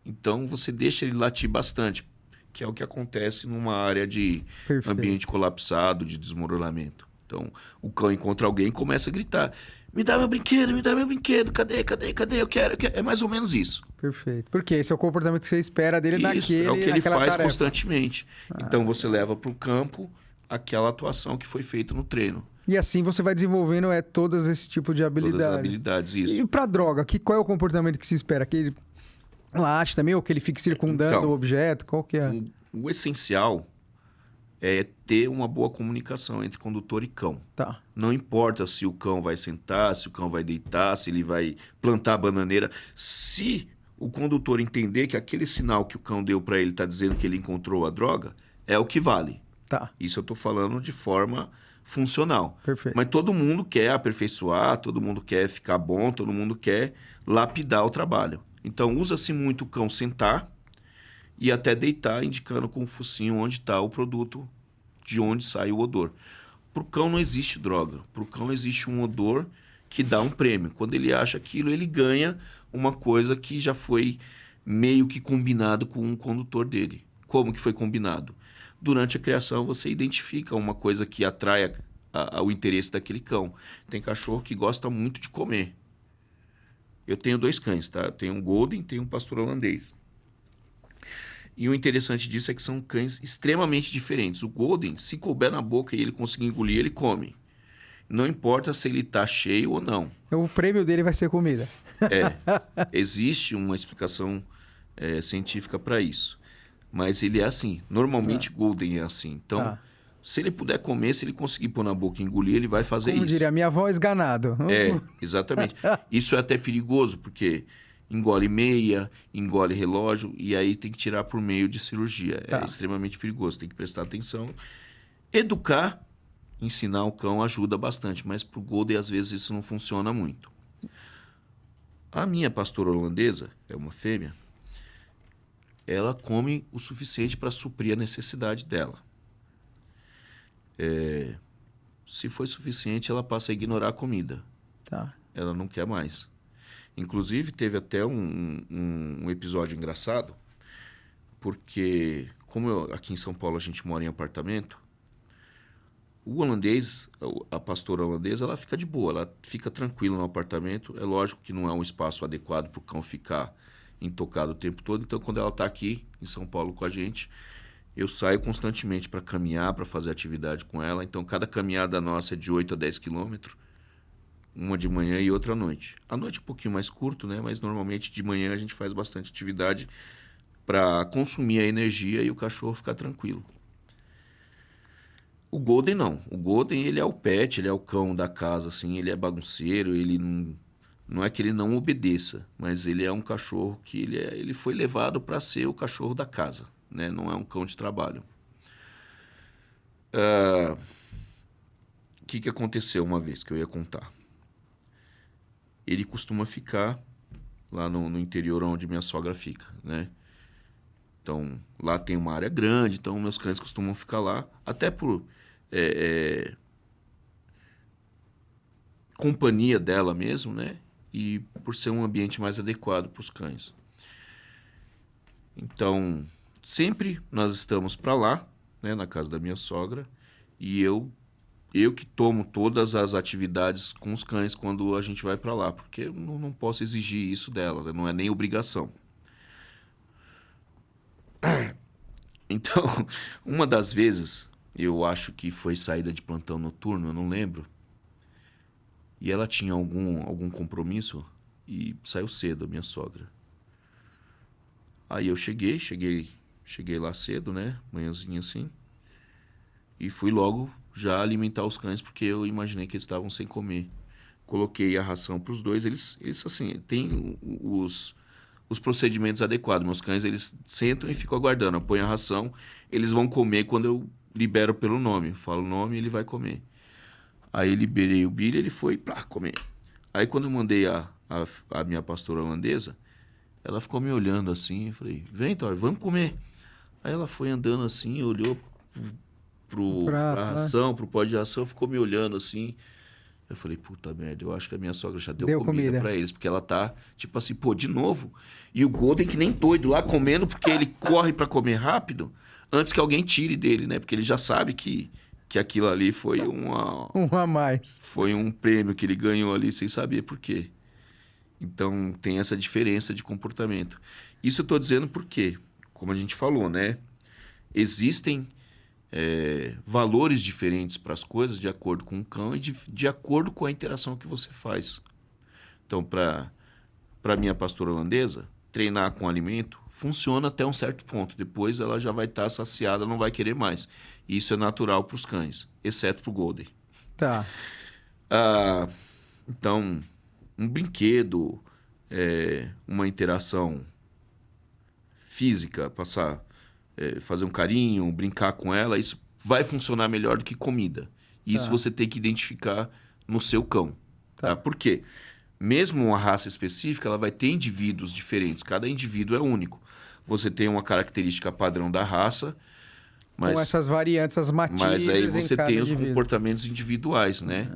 Então, você deixa ele latir bastante, que é o que acontece numa área de ambiente colapsado, de desmoronamento. Então, o cão encontra alguém e começa a gritar: me dá meu brinquedo, cadê, eu quero. É mais ou menos isso. Perfeito. Porque esse é o comportamento que você espera dele isso, é o que ele faz tarefa. Constantemente. Então, você leva para o campo aquela atuação que foi feita no treino. E assim você vai desenvolvendo todos esse tipo de habilidades. Todas as habilidades, isso. E para droga, qual é o comportamento que se espera? Que ele late também, ou que ele fique circundando o objeto? Qual que é? O essencial é ter uma boa comunicação entre condutor e cão. Tá. Não importa se o cão vai sentar, se o cão vai deitar, se ele vai plantar a bananeira. Se o condutor entender que aquele sinal que o cão deu para ele está dizendo que ele encontrou a droga, é o que vale. Tá. Isso eu estou falando de forma funcional. Perfeito. Mas todo mundo quer aperfeiçoar, todo mundo quer ficar bom, todo mundo quer lapidar o trabalho. Então, usa-se muito o cão sentar e até deitar, indicando com o focinho onde está o produto, de onde sai o odor. Para o cão não existe droga. Para o cão existe um odor que dá um prêmio. Quando ele acha aquilo, ele ganha uma coisa que já foi meio que combinado com o condutor dele. Como que foi combinado? Durante a criação, você identifica uma coisa que atrai o interesse daquele cão. Tem cachorro que gosta muito de comer. Eu tenho 2 cães, tá? Eu tenho um Golden e tenho um pastor holandês. E o interessante disso é que são cães extremamente diferentes. O Golden, se couber na boca e ele conseguir engolir, ele come. Não importa se ele está cheio ou não. O prêmio dele vai ser comida. Existe uma explicação científica para isso. Mas ele é assim. Normalmente Golden é assim. Então, se ele puder comer, se ele conseguir pôr na boca e engolir, ele vai fazer isso. Como diria, minha avó esganado. Exatamente. Isso é até perigoso, porque engole meia, engole relógio, e aí tem que tirar por meio de cirurgia. É extremamente perigoso, tem que prestar atenção. Educar, ensinar o cão ajuda bastante, mas para o Golden, às vezes, isso não funciona muito. A minha pastora holandesa, é uma fêmea, ela come o suficiente para suprir a necessidade dela. Se for suficiente, ela passa a ignorar a comida. Tá. Ela não quer mais. Inclusive, teve até um episódio engraçado, porque, como aqui em São Paulo a gente mora em apartamento, o holandês, a pastora holandesa, ela fica de boa, ela fica tranquila no apartamento. É lógico que não é um espaço adequado para o cão ficar intocado o tempo todo. Então, quando ela está aqui em São Paulo com a gente, Eu saio constantemente para caminhar, para fazer atividade com ela. Então, cada caminhada nossa é de 8 a 10 quilômetros. Uma de manhã e outra à noite. À noite é um pouquinho mais curto, né? Mas normalmente de manhã a gente faz bastante atividade para consumir a energia e o cachorro ficar tranquilo. O Golden não. O Golden, ele é o pet, ele é o cão da casa, assim. Ele é bagunceiro, ele não é que ele não obedeça, mas ele é um cachorro que ele foi levado para ser o cachorro da casa, né? Não é um cão de trabalho. O que aconteceu uma vez que eu ia contar? Ele costuma ficar lá no interior onde minha sogra fica, né? Então, lá tem uma área grande, então meus cães costumam ficar lá, até por companhia dela mesmo, né? E por ser um ambiente mais adequado para os cães. Então, sempre nós estamos para lá, né, na casa da minha sogra, e eu que tomo todas as atividades com os cães quando a gente vai para lá, porque eu não posso exigir isso dela, né? Não é nem obrigação. Então, uma das vezes, eu acho que foi saída de plantão noturno, eu não lembro, e ela tinha algum compromisso e saiu cedo, a minha sogra. Aí eu cheguei lá cedo, né, manhãzinha assim, e fui logo já alimentar os cães, porque eu imaginei que eles estavam sem comer. Coloquei a ração para os dois, eles assim, têm os procedimentos adequados. Meus cães, eles sentam e ficam aguardando. Eu ponho a ração, eles vão comer quando eu libero pelo nome. Eu falo o nome, ele vai comer. Aí liberei o Billy, ele foi para comer. Aí quando eu mandei a minha pastora holandesa, ela ficou me olhando assim, eu falei, vem, Thor, vamos comer. Aí ela foi andando assim, olhou pra ração, pro pó de ração, ficou me olhando assim. Eu falei, puta merda, eu acho que a minha sogra já deu comida pra eles, porque ela tá, tipo assim, pô, de novo. E o Golden que nem doido lá comendo, porque ele corre pra comer rápido, antes que alguém tire dele, né? Porque ele já sabe que aquilo ali foi um a mais. Foi um prêmio que ele ganhou ali sem saber por quê. Então, tem essa diferença de comportamento. Isso eu tô dizendo porque, como a gente falou, né? Existem valores diferentes para as coisas de acordo com o cão e de acordo com a interação que você faz. Então, para minha pastora holandesa, treinar com alimento funciona até um certo ponto. Depois ela já vai estar saciada, não vai querer mais. E isso é natural para os cães, exceto para o Golden. Tá. Então, um brinquedo, uma interação física, fazer um carinho, brincar com ela, isso vai funcionar melhor do que comida. Isso você tem que identificar no seu cão. Tá? Por quê? Mesmo uma raça específica, ela vai ter indivíduos diferentes. Cada indivíduo é único. Você tem uma característica padrão da raça, mas... Com essas variantes, as matizes. Mas aí você tem os comportamentos individuais, né?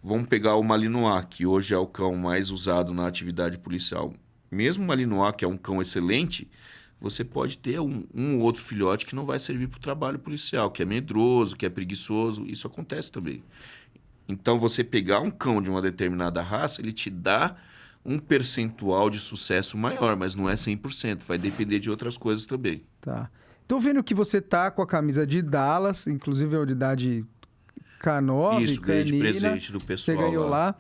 Vamos pegar o Malinois, que hoje é o cão mais usado na atividade policial. Mesmo o Malinois, que é um cão excelente, você pode ter um ou outro filhote que não vai servir para o trabalho policial, que é medroso, que é preguiçoso. Isso acontece também. Então, você pegar um cão de uma determinada raça, ele te dá um percentual de sucesso maior, mas não é 100%. Vai depender de outras coisas também. Tá. Tô vendo que você tá com a camisa de Dallas, inclusive a unidade K9, isso, ganhei de presente do pessoal. Você ganhou lá.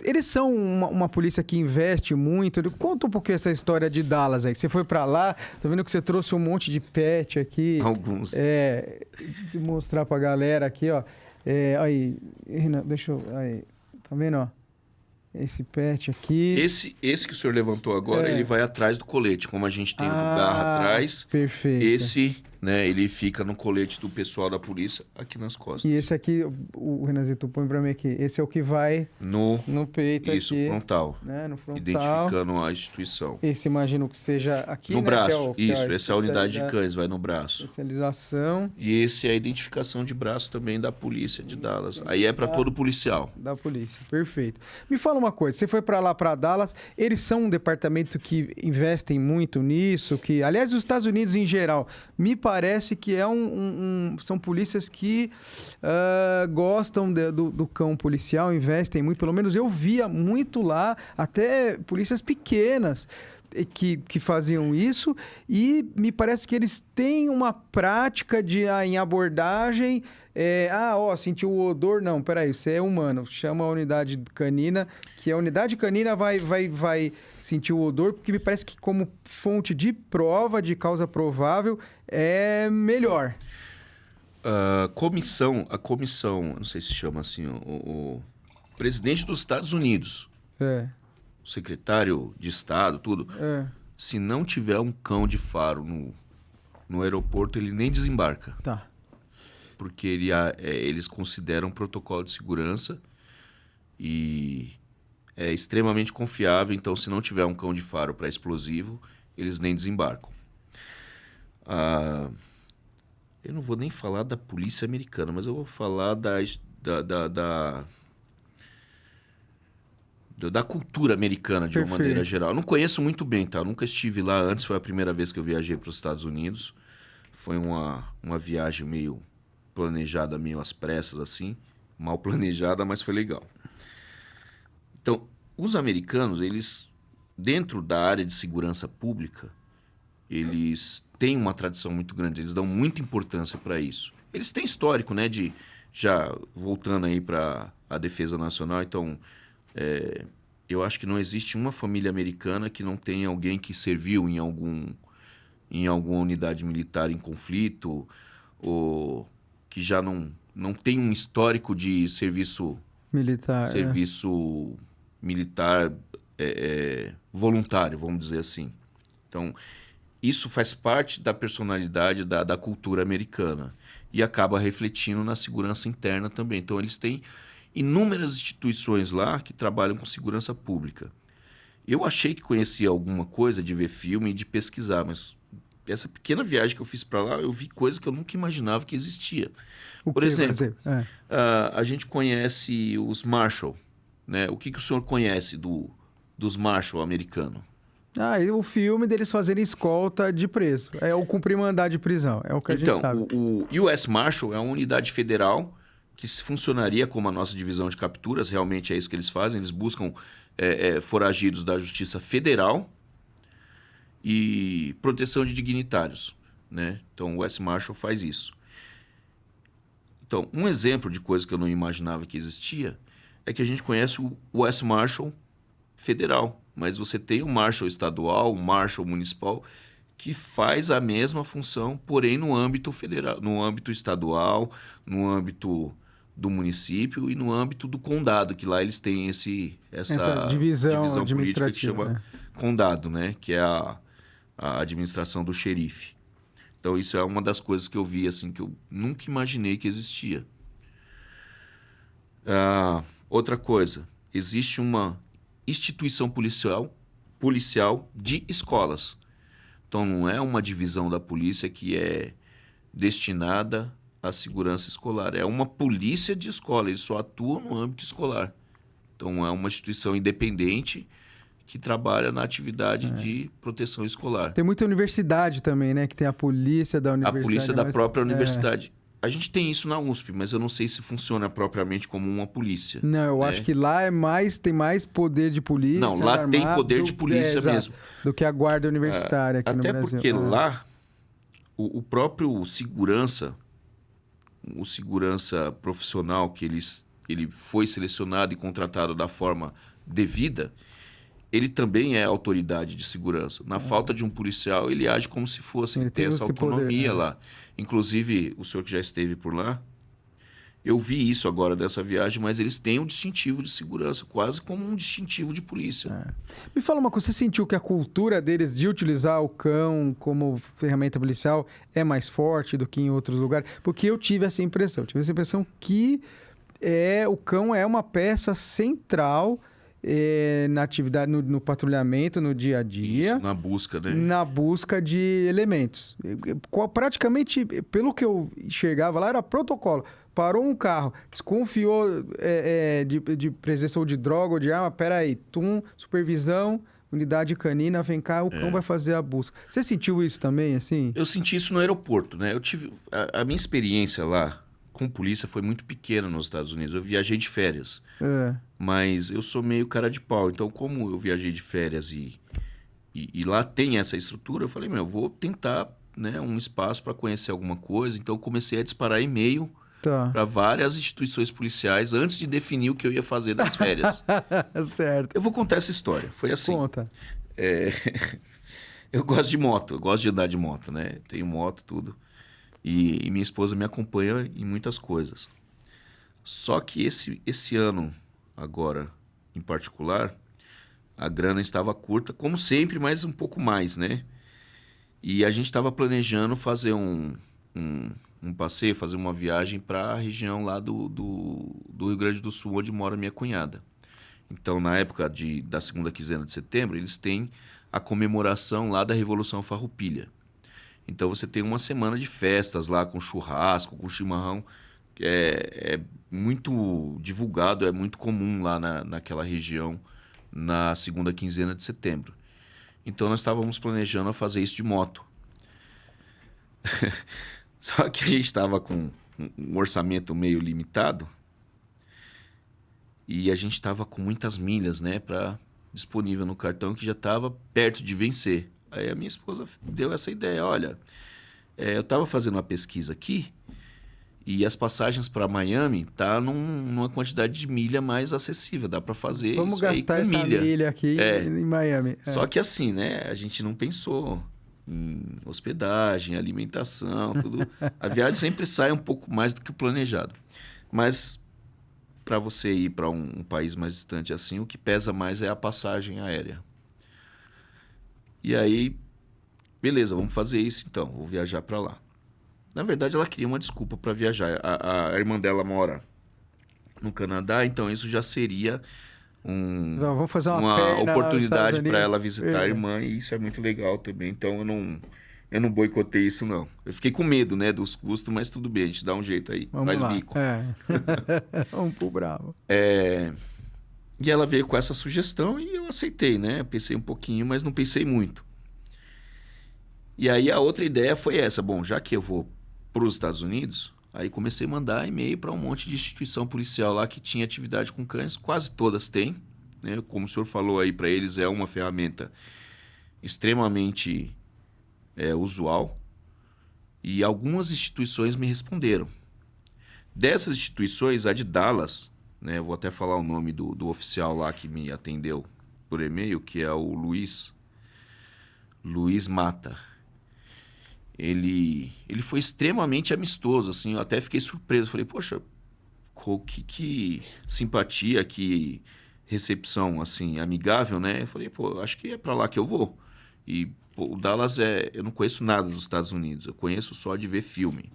Eles são uma polícia que investe muito. Conta um pouquinho essa história de Dallas aí. Você foi pra lá, tô vendo que você trouxe um monte de pet aqui. Alguns. De mostrar pra galera aqui, ó. Aí, Renan, deixa eu... Aí, tá vendo, ó? Esse pet aqui. Esse que o senhor levantou agora, ele vai atrás do colete. Como a gente tem o do garra atrás. Perfeito. Esse, né, ele fica no colete do pessoal da polícia aqui nas costas. E esse aqui, o Renanzito põe pra mim aqui. Esse é o que vai no peito isso, aqui. Frontal. Né? No frontal. Identificando a instituição. Esse imagino que seja aqui, no né? braço. Essa é a unidade de cães, vai no braço. Especialização. E esse é a identificação de braço também da polícia de Dallas. Aí é para todo policial. Da polícia, perfeito. Me fala uma coisa, você foi para lá, para Dallas, eles são um departamento que investem muito nisso, que, aliás, os Estados Unidos em geral, me parece que são polícias que gostam do cão policial, investem muito, pelo menos eu via muito lá, até polícias pequenas. que faziam isso, e me parece que eles têm uma prática em abordagem. Sentiu o odor. Não, peraí, você é humano. Chama a unidade canina, que a unidade canina vai sentir o odor, porque me parece que como fonte de prova, de causa provável, é melhor. A comissão, não sei se chama assim, o presidente dos Estados Unidos, o secretário de Estado, tudo, se não tiver um cão de faro no aeroporto, ele nem desembarca. Tá. Porque eles consideram protocolo de segurança e é extremamente confiável, então se não tiver um cão de faro para explosivo, eles nem desembarcam. Eu não vou nem falar da polícia americana, mas eu vou falar da cultura americana de uma maneira geral. Eu não conheço muito bem, tá? Eu nunca estive lá antes, foi a primeira vez que eu viajei para os Estados Unidos. Foi uma viagem meio planejada, meio às pressas, assim. Mal planejada, mas foi legal. Então, os americanos, eles, dentro da área de segurança pública, eles têm uma tradição muito grande, eles dão muita importância para isso. Eles têm histórico, né, já voltando aí para a defesa nacional, então, eu acho que não existe uma família americana que não tenha alguém que serviu em alguma unidade militar em conflito, ou que já não tem um histórico de serviço militar voluntário, vamos dizer assim. Então, isso faz parte da personalidade da cultura americana e acaba refletindo na segurança interna também. Então, eles têm inúmeras instituições lá que trabalham com segurança pública. Eu achei que conhecia alguma coisa de ver filme e de pesquisar, mas essa pequena viagem que eu fiz para lá, eu vi coisa que eu nunca imaginava que existia. Por exemplo, a gente conhece os Marshall, né? O que o senhor conhece dos Marshall americanos? E o filme deles fazerem escolta de preso. É o cumprir mandado de prisão, é o que a gente sabe. O US Marshal é uma unidade federal que funcionaria como a nossa divisão de capturas, realmente é isso que eles fazem, eles buscam foragidos da Justiça Federal e proteção de dignitários, né? Então, o US Marshal faz isso. Então, um exemplo de coisa que eu não imaginava que existia é que a gente conhece o US Marshal federal, mas você tem o Marshal estadual, o Marshal municipal, que faz a mesma função, porém no âmbito federal, no âmbito estadual, no âmbito do município e no âmbito do condado, que lá eles têm essa divisão política que chama condado, né? Que é a administração do xerife. Então isso é uma das coisas que eu vi assim que eu nunca imaginei que existia. Outra coisa, existe uma instituição policial de escolas. Então não é uma divisão da polícia que é destinada à segurança escolar. É uma polícia de escola, eles só atuam no âmbito escolar. Então é uma instituição independente que trabalha na atividade de proteção escolar. Tem muita universidade também, né? Que tem a polícia da universidade. A polícia da própria universidade. A gente tem isso na USP, mas eu não sei se funciona propriamente como uma polícia. Não, eu acho que lá tem mais poder de polícia. Não, lá tem poder de polícia mesmo. Do que a guarda universitária aqui no Brasil. Até porque lá, o próprio segurança, o segurança profissional, que ele foi selecionado e contratado da forma devida, ele também é autoridade de segurança. Na falta de um policial, ele age como se fosse, ele tem essa autonomia lá. Inclusive, o senhor que já esteve por lá, eu vi isso agora dessa viagem, mas eles têm um distintivo de segurança, quase como um distintivo de polícia. Me fala uma coisa, você sentiu que a cultura deles de utilizar o cão como ferramenta policial é mais forte do que em outros lugares? Porque eu tive essa impressão. Que o cão é uma peça central na atividade, no patrulhamento, no dia a dia. Isso, na busca, né? Na busca de elementos. Praticamente, pelo que eu enxergava lá, era protocolo. Parou um carro, desconfiou de presença ou de droga ou de arma, peraí, supervisão, unidade canina, vem cá, o cão vai fazer a busca. Você sentiu isso também, assim? Eu senti isso no aeroporto, né? Eu tive... A minha experiência lá com polícia foi muito pequena nos Estados Unidos. Eu viajei de férias. Mas eu sou meio cara de pau. Então, como eu viajei de férias e e lá tem essa estrutura, eu falei, eu vou tentar, né, um espaço para conhecer alguma coisa. Então, eu comecei a disparar e-mail para várias instituições policiais antes de definir o que eu ia fazer nas férias. Certo. Eu vou contar essa história. Foi assim. Conta. Eu gosto de moto, eu gosto de andar de moto, né? Tenho moto, tudo. E minha esposa me acompanha em muitas coisas. Só que esse ano, agora, em particular, a grana estava curta, como sempre, mas um pouco mais, né? E a gente estava planejando fazer um passeio, fazer uma viagem para a região lá do Rio Grande do Sul, onde mora minha cunhada. Então, na época da segunda quinzena de setembro, eles têm a comemoração lá da Revolução Farroupilha. Então, você tem uma semana de festas lá, com churrasco, com chimarrão. É muito divulgado, é muito comum lá naquela região, na segunda quinzena de setembro. Então, nós estávamos planejando fazer isso de moto. Só que a gente estava com um orçamento meio limitado e a gente estava com muitas milhas, né, disponível no cartão que já estava perto de vencer. Aí a minha esposa deu essa ideia, olha, eu estava fazendo uma pesquisa aqui e as passagens para Miami tá numa quantidade de milha mais acessível, dá para fazer Vamos isso aí gastar com essa milha aqui em Miami. Só que assim, né, a gente não pensou em hospedagem, alimentação, tudo. A viagem sempre sai um pouco mais do que o planejado. Mas para você ir para um país mais distante assim, o que pesa mais é a passagem aérea. E aí, beleza, vamos fazer isso então, vou viajar para lá. Na verdade, ela queria uma desculpa para viajar. A irmã dela mora no Canadá, então isso já seria vamos fazer uma oportunidade para ela visitar a irmã, e isso é muito legal também. Então eu não boicotei isso, não. Eu fiquei com medo, né, dos custos, mas tudo bem, a gente dá um jeito aí, faz bico. Vamos pro bravo. E ela veio com essa sugestão e eu aceitei, né? Eu pensei um pouquinho, mas não pensei muito. E aí a outra ideia foi essa. Bom, já que eu vou para os Estados Unidos, aí comecei a mandar e-mail para um monte de instituição policial lá que tinha atividade com cães. Quase todas têm, né? Como o senhor falou aí, para eles é uma ferramenta extremamente usual. E algumas instituições me responderam. Dessas instituições, a de Dallas, né? Vou até falar o nome do oficial lá que me atendeu por e-mail, que é o Luiz Mata. Ele foi extremamente amistoso, assim, eu até fiquei surpreso. Falei, poxa, que simpatia, que recepção, assim, amigável, né? Eu falei, pô, acho que é pra lá que eu vou. E o Dallas eu não conheço nada dos Estados Unidos, eu conheço só de ver filme.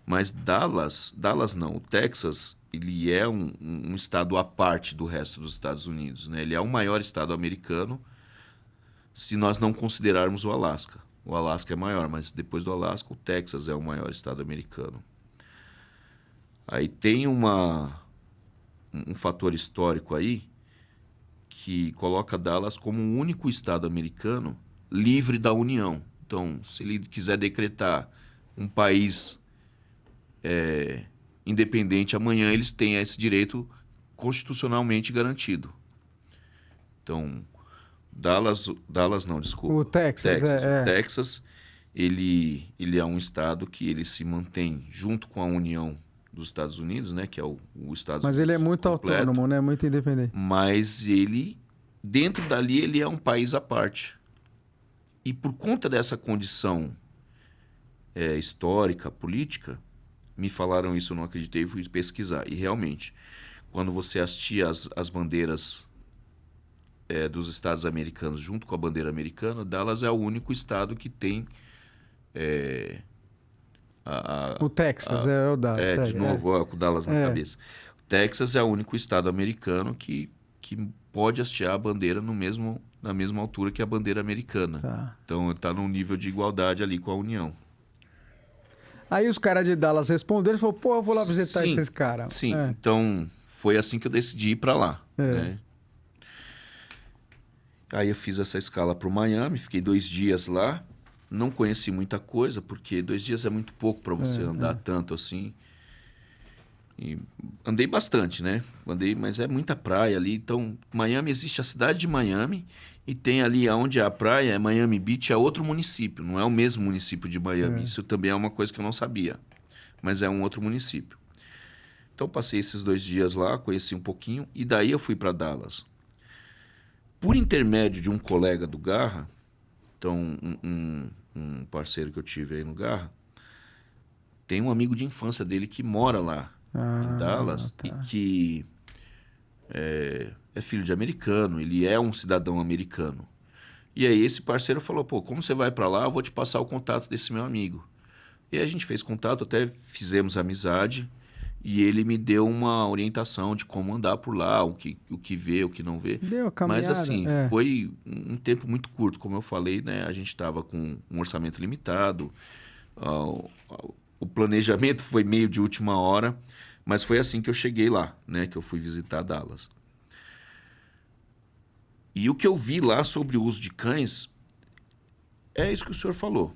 Mas Dallas não, o Texas, ele é um estado à parte do resto dos Estados Unidos, né? Ele é o maior estado americano, se nós não considerarmos o Alasca. O Alasca é maior, mas depois do Alasca, o Texas é o maior estado americano. Aí tem um fator histórico aí que coloca Dallas como o único estado americano livre da União. Então, se ele quiser decretar um país independente amanhã, eles têm esse direito constitucionalmente garantido. Então, Dallas não, desculpa. O Texas. O Texas, ele é um estado que ele se mantém junto com a União dos Estados Unidos, né? Que é o Estados Unidos. Mas ele é muito completo, autônomo, né? Muito independente. Mas ele, dentro dali, ele é um país à parte. E por conta dessa condição histórica, política, me falaram isso, eu não acreditei, fui pesquisar. E realmente, quando você assistia as bandeiras dos estados americanos junto com a bandeira americana, Dallas é o único estado que tem o Texas é o Dallas. De novo, com o Dallas na cabeça. O Texas é o único estado americano que pode hastear a bandeira na mesma altura que a bandeira americana. Tá. Então, está num nível de igualdade ali com a União. Aí os caras de Dallas responderam e falaram, pô, eu vou lá visitar esses caras. Sim, então foi assim que eu decidi ir para lá. Né? Aí eu fiz essa escala para o Miami, fiquei 2 dias lá, não conheci muita coisa, porque 2 dias é muito pouco para você andar tanto assim. E andei bastante, né? Andei, mas é muita praia ali. Então, Miami, existe a cidade de Miami e tem ali onde é a praia, é Miami Beach, é outro município. Não é o mesmo município de Miami. Isso também é uma coisa que eu não sabia. Mas é um outro município. Então, passei esses 2 dias lá, conheci um pouquinho. E daí eu fui para Dallas. Por intermédio de um colega do Garra, então um parceiro que eu tive aí no Garra, tem um amigo de infância dele que mora lá em Dallas e que é filho de americano, ele é um cidadão americano. E aí esse parceiro falou, pô, como você vai para lá, eu vou te passar o contato desse meu amigo. E aí a gente fez contato, até fizemos amizade e ele me deu uma orientação de como andar por lá, o que ver, o que não ver. Deu a caminhada, mas assim, foi um tempo muito curto, como eu falei, né? A gente estava com um orçamento limitado, o planejamento foi meio de última hora, mas foi assim que eu cheguei lá, né? Que eu fui visitar Dallas. E o que eu vi lá sobre o uso de cães é isso que o senhor falou.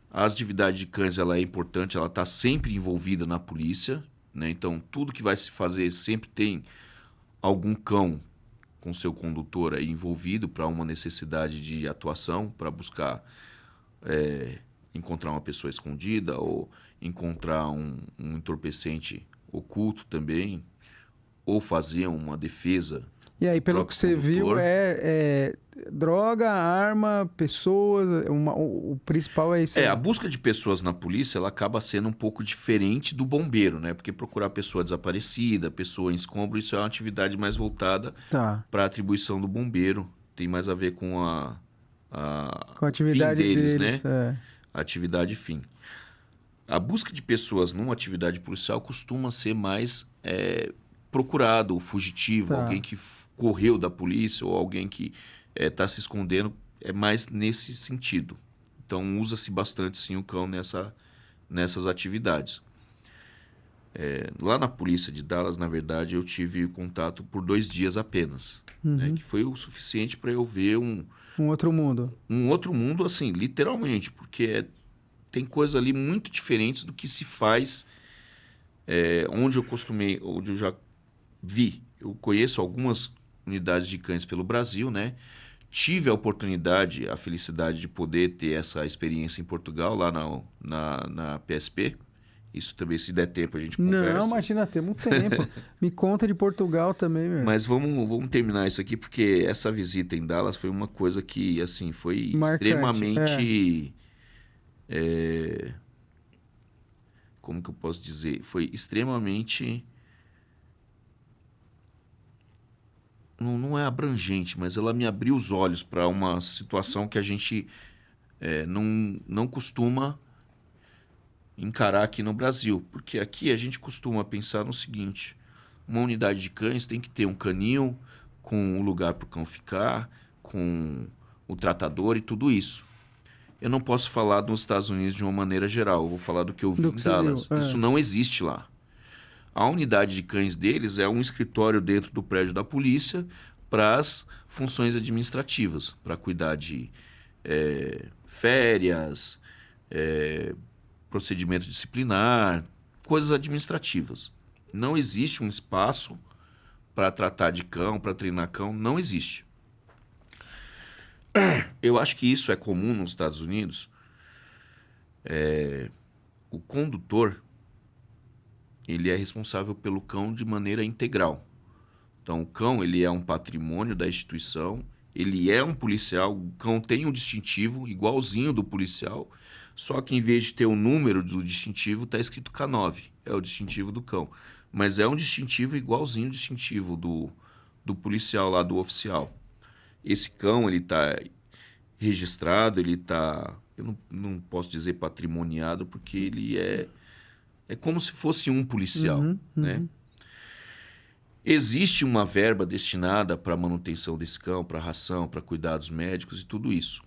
A atividade de cães ela é importante, ela está sempre envolvida na polícia, né? Então, tudo que vai se fazer sempre tem algum cão com seu condutor aí envolvido para uma necessidade de atuação, para buscar encontrar uma pessoa escondida ou encontrar um entorpecente oculto também, ou fazer uma defesa. E aí, pelo que você viu, droga, arma, pessoas, o principal é isso aí. A busca de pessoas na polícia, ela acaba sendo um pouco diferente do bombeiro, né? Porque procurar pessoa desaparecida, pessoa em escombro, isso é uma atividade mais voltada para a atribuição do bombeiro. Tem mais a ver com a atividade fim deles, né? A atividade fim. A busca de pessoas numa atividade policial costuma ser mais procurado, fugitivo, alguém que correu da polícia ou alguém que está se escondendo, é mais nesse sentido. Então, usa-se bastante, sim, o cão nessas atividades. Lá na polícia de Dallas, na verdade, eu tive contato por 2 dias apenas, né, que foi o suficiente para eu ver um outro mundo. Um outro mundo, assim, literalmente, porque tem coisas ali muito diferentes do que se faz onde eu já vi. Eu conheço algumas unidades de cães pelo Brasil, né? Tive a oportunidade, a felicidade de poder ter essa experiência em Portugal, lá na PSP. Isso também, se der tempo, a gente conversa. Não, imagina, temos um tempo. Me conta de Portugal também, meu. Mas vamos terminar isso aqui, porque essa visita em Dallas foi uma coisa que, assim, foi marcante, extremamente... como que eu posso dizer? Foi extremamente... Não é abrangente, mas ela me abriu os olhos para uma situação que a gente não costuma encarar aqui no Brasil. Porque aqui a gente costuma pensar no seguinte: uma unidade de cães tem que ter um canil com um lugar para o cão ficar, com o tratador e tudo isso. Eu não posso falar dos Estados Unidos de uma maneira geral, eu vou falar do que eu vi em Dallas. Isso não existe lá. A unidade de cães deles é um escritório dentro do prédio da polícia para as funções administrativas, para cuidar de férias, procedimento disciplinar, coisas administrativas. Não existe um espaço para tratar de cão, para treinar cão, não existe. Eu acho que isso é comum nos Estados Unidos. O condutor, ele é responsável pelo cão de maneira integral. Então, o cão, ele é um patrimônio da instituição, ele é um policial, o cão tem um distintivo igualzinho do policial, só que em vez de ter o número do distintivo, está escrito K9, é o distintivo do cão. Mas é um distintivo igualzinho ao distintivo do policial lá, do oficial. Esse cão, ele está registrado, ele está... Eu não posso dizer patrimoniado, porque ele é como se fosse um policial, né? Existe uma verba destinada para a manutenção desse cão, para ração, para cuidados médicos e tudo isso.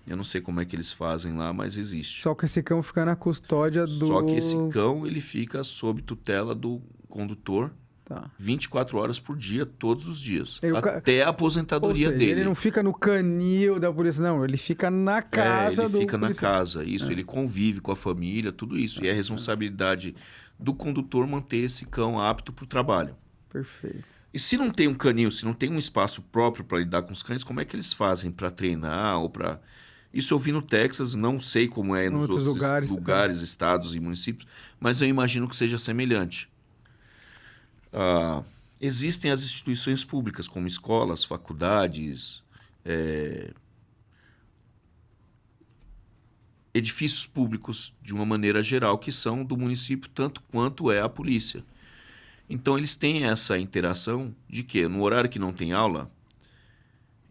Eu não sei como é que eles fazem lá, mas existe. Só que esse cão fica na custódia do... Só que esse cão, ele fica sob tutela do condutor, Tá. 24 horas por dia, todos os dias. Ele- Até a Ou aposentadoria seja, dele. ele não fica no canil da polícia, não. Ele fica na casa Ele do fica na policial. casa, isso. Ele convive com a família, tudo isso. E é responsabilidade do condutor manter esse cão apto para o trabalho. Perfeito. E se não tem um canil, se não tem um espaço próprio para lidar com os cães, como é que eles fazem para treinar ou para... Isso eu vi no Texas, não sei como é nos Outros outros lugares, estados e municípios, mas eu imagino que seja semelhante. Existem as instituições públicas, como escolas, faculdades, edifícios públicos, de uma maneira geral, que são do município, tanto quanto é a polícia. Então, eles têm essa interação de que, no horário que não tem aula,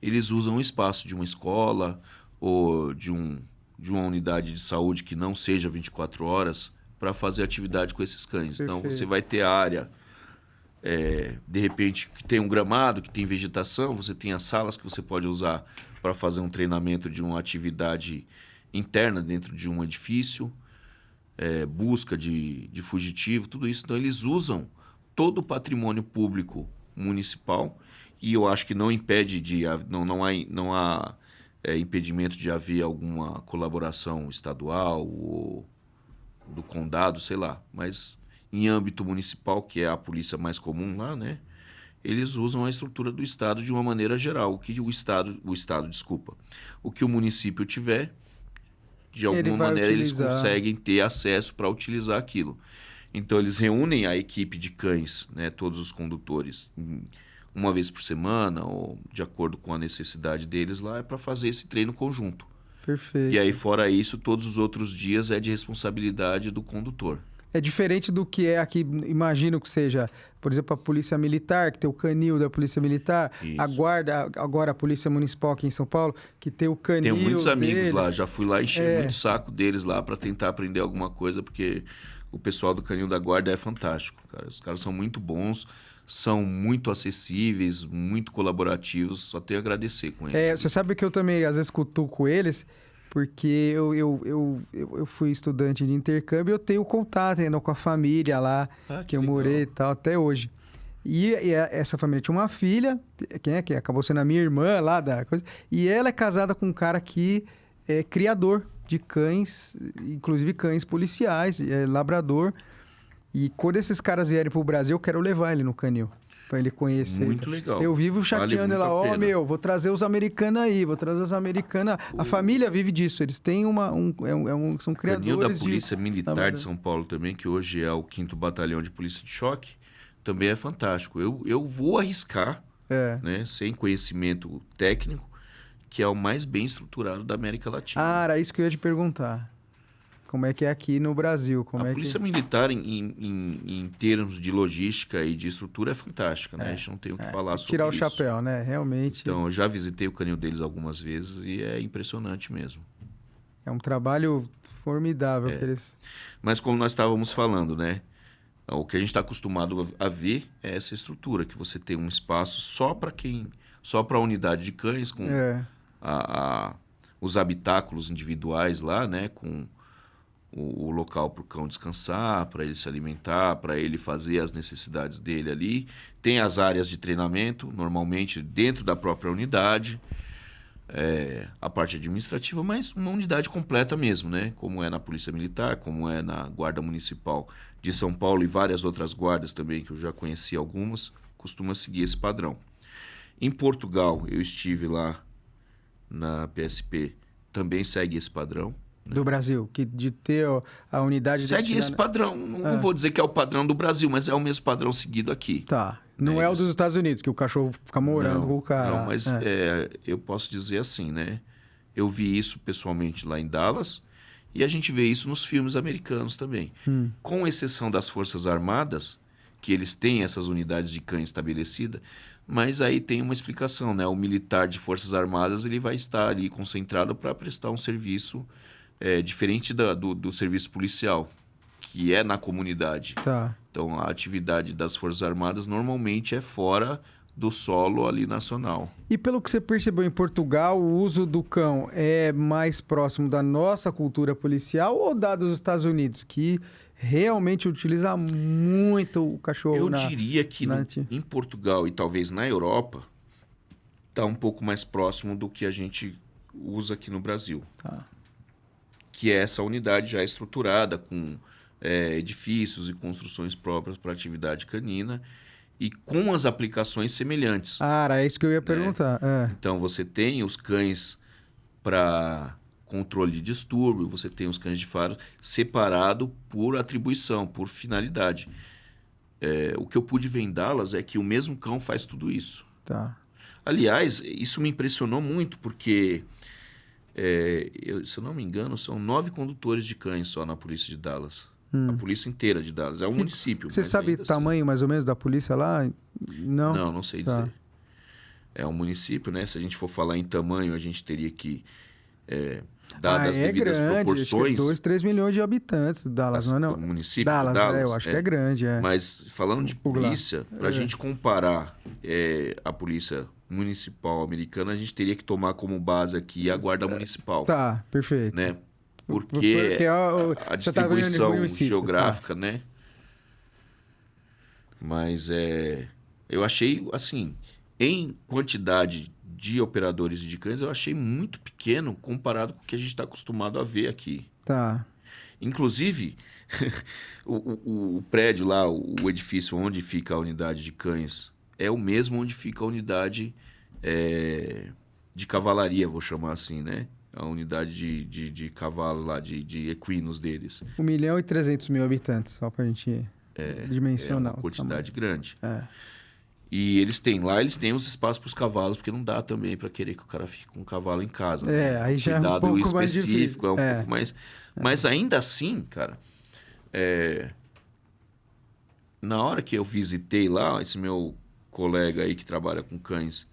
eles usam o espaço de uma escola ou de uma unidade de saúde que não seja 24 horas para fazer atividade com esses cães. Então, Perfeito. você vai ter a área, de repente, que tem um gramado, que tem vegetação, você tem as salas que você pode usar para fazer um treinamento de uma atividade interna dentro de um edifício, busca de fugitivo, tudo isso. Então, eles usam todo o patrimônio público municipal e eu acho que não impede não há impedimento de haver alguma colaboração estadual ou do condado, sei lá, mas em âmbito municipal, que é a polícia mais comum lá, né? Eles usam a estrutura do estado de uma maneira geral, o que o que o município tiver, de alguma maneira eles conseguem ter acesso para utilizar aquilo. Então, eles reúnem a equipe de cães, né, todos os condutores, uma vez por semana, ou de acordo com a necessidade deles lá, para fazer esse treino conjunto. Perfeito. E aí, fora isso, todos os outros dias é de responsabilidade do condutor. É diferente do que é aqui, imagino que seja, por exemplo, a Polícia Militar, que tem o canil da Polícia Militar, Isso. a guarda, agora a Polícia Municipal aqui em São Paulo, que tem o canil Tenho muitos amigos deles. lá, já fui lá encher muito saco deles lá para tentar aprender alguma coisa, porque o pessoal do canil da guarda é fantástico, cara. Os caras são muito bons, são muito acessíveis, muito colaborativos, só tenho a agradecer com eles. Você sabe que eu também, às vezes, cutuco eles, porque eu fui estudante de intercâmbio e eu tenho contato ainda com a família lá, que eu legal. morei e tal, até hoje. E essa família tinha uma filha, que acabou sendo a minha irmã lá da coisa, e ela é casada com um cara que é criador de cães, inclusive cães policiais, labrador. E quando esses caras vierem pro Brasil, eu quero levar ele no canil, pra ele conhecer. Muito legal. Eu vivo chateando Vale ela, muito a pena. vou trazer os americanos aí, vou trazer os americanos. A família vive disso, eles têm são O criadores canil da de... Polícia Militar de São Paulo também, que hoje é o 5º Batalhão de Polícia de Choque, também é fantástico. Eu vou arriscar, né, sem conhecimento técnico, que é o mais bem estruturado da América Latina. Era isso que eu ia te perguntar. Como é que é aqui no Brasil? A Polícia Militar, em termos de logística e de estrutura, é fantástica, né? A gente não tem o que falar sobre tirar o isso. chapéu, né? Realmente. Então, eu já visitei o canil deles algumas vezes e é impressionante mesmo. É um trabalho formidável que eles... Mas como nós estávamos falando, né? O que a gente está acostumado a ver é essa estrutura, que você tem um espaço só para a unidade de cães, com os habitáculos individuais lá, né? Com o local para o cão descansar, para ele se alimentar, para ele fazer as necessidades dele ali. Tem as áreas de treinamento, normalmente dentro da própria unidade, a parte administrativa, mas uma unidade completa mesmo, né? Como é na Polícia Militar, como é na Guarda Municipal de São Paulo e várias outras guardas também, que eu já conheci algumas, costuma seguir esse padrão. Em Portugal, eu estive lá na PSP, também segue esse padrão. Do Brasil, de ter a unidade... Segue esse padrão. Não vou dizer que é o padrão do Brasil, mas é o mesmo padrão seguido aqui. Tá. Não é o dos Estados Unidos, que o cachorro fica morando com o cara. Não, mas eu posso dizer assim, né? Eu vi isso pessoalmente lá em Dallas e a gente vê isso nos filmes americanos também. Com exceção das Forças Armadas, que eles têm essas unidades de cães estabelecidas, mas aí tem uma explicação, né? O militar de Forças Armadas ele vai estar ali concentrado para prestar um serviço diferente do serviço policial, que é na comunidade. Tá. Então, a atividade das Forças Armadas normalmente é fora do solo ali nacional. E pelo que você percebeu em Portugal, o uso do cão é mais próximo da nossa cultura policial ou da dos Estados Unidos? Que realmente utiliza muito o cachorro. Eu diria que em Portugal e talvez na Europa, está um pouco mais próximo do que a gente usa aqui no Brasil. Tá. Que é essa unidade já estruturada, com edifícios e construções próprias para atividade canina e com as aplicações semelhantes. Era isso que eu ia perguntar. Então, você tem os cães para controle de distúrbio, você tem os cães de faro separado por atribuição, por finalidade. O que eu pude ver em Dallas é que o mesmo cão faz tudo isso. Tá. Aliás, isso me impressionou muito, porque, se eu não me engano, são 9 condutores de cães só na polícia de Dallas. A polícia inteira de Dallas. É um município. Você sabe o tamanho mais ou menos da polícia lá? Não? Não sei dizer. É um município, né? Se a gente for falar em tamanho, a gente teria que dar as devidas proporções. Acho que 2, 3 milhões de habitantes, Dallas, não é não? O município Dallas, de Dallas, eu acho que é grande, Mas falando de polícia, para a gente comparar a polícia municipal americana, a gente teria que tomar como base aqui a guarda municipal. Tá, perfeito. Né? Porque a distribuição geográfica, né? Mas eu achei, assim, em quantidade de operadores de cães, eu achei muito pequeno comparado com o que a gente está acostumado a ver aqui. Tá. Inclusive, o prédio lá, o edifício onde fica a unidade de cães, é o mesmo onde fica a unidade de cavalaria, vou chamar assim, né? A unidade de cavalo lá, de equinos deles. 1.300.000 habitantes, só pra gente dimensionar. É uma quantidade grande. É. E eles têm os espaços para os cavalos, porque não dá também para querer que o cara fique com um cavalo em casa. Né? Aí já é um pouco específico, mais difícil. Um pouco mais... Mas ainda assim, cara, na hora que eu visitei lá, esse meu colega aí que trabalha com cães,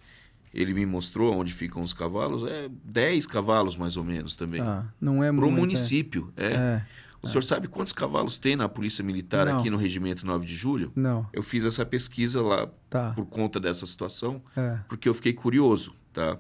ele me mostrou onde ficam os cavalos, 10 cavalos mais ou menos também. Não é muito. Para o município, O senhor sabe quantos cavalos tem na Polícia Militar aqui no Regimento 9 de Julho? Não. Eu fiz essa pesquisa lá por conta dessa situação, É. porque eu fiquei curioso, tá?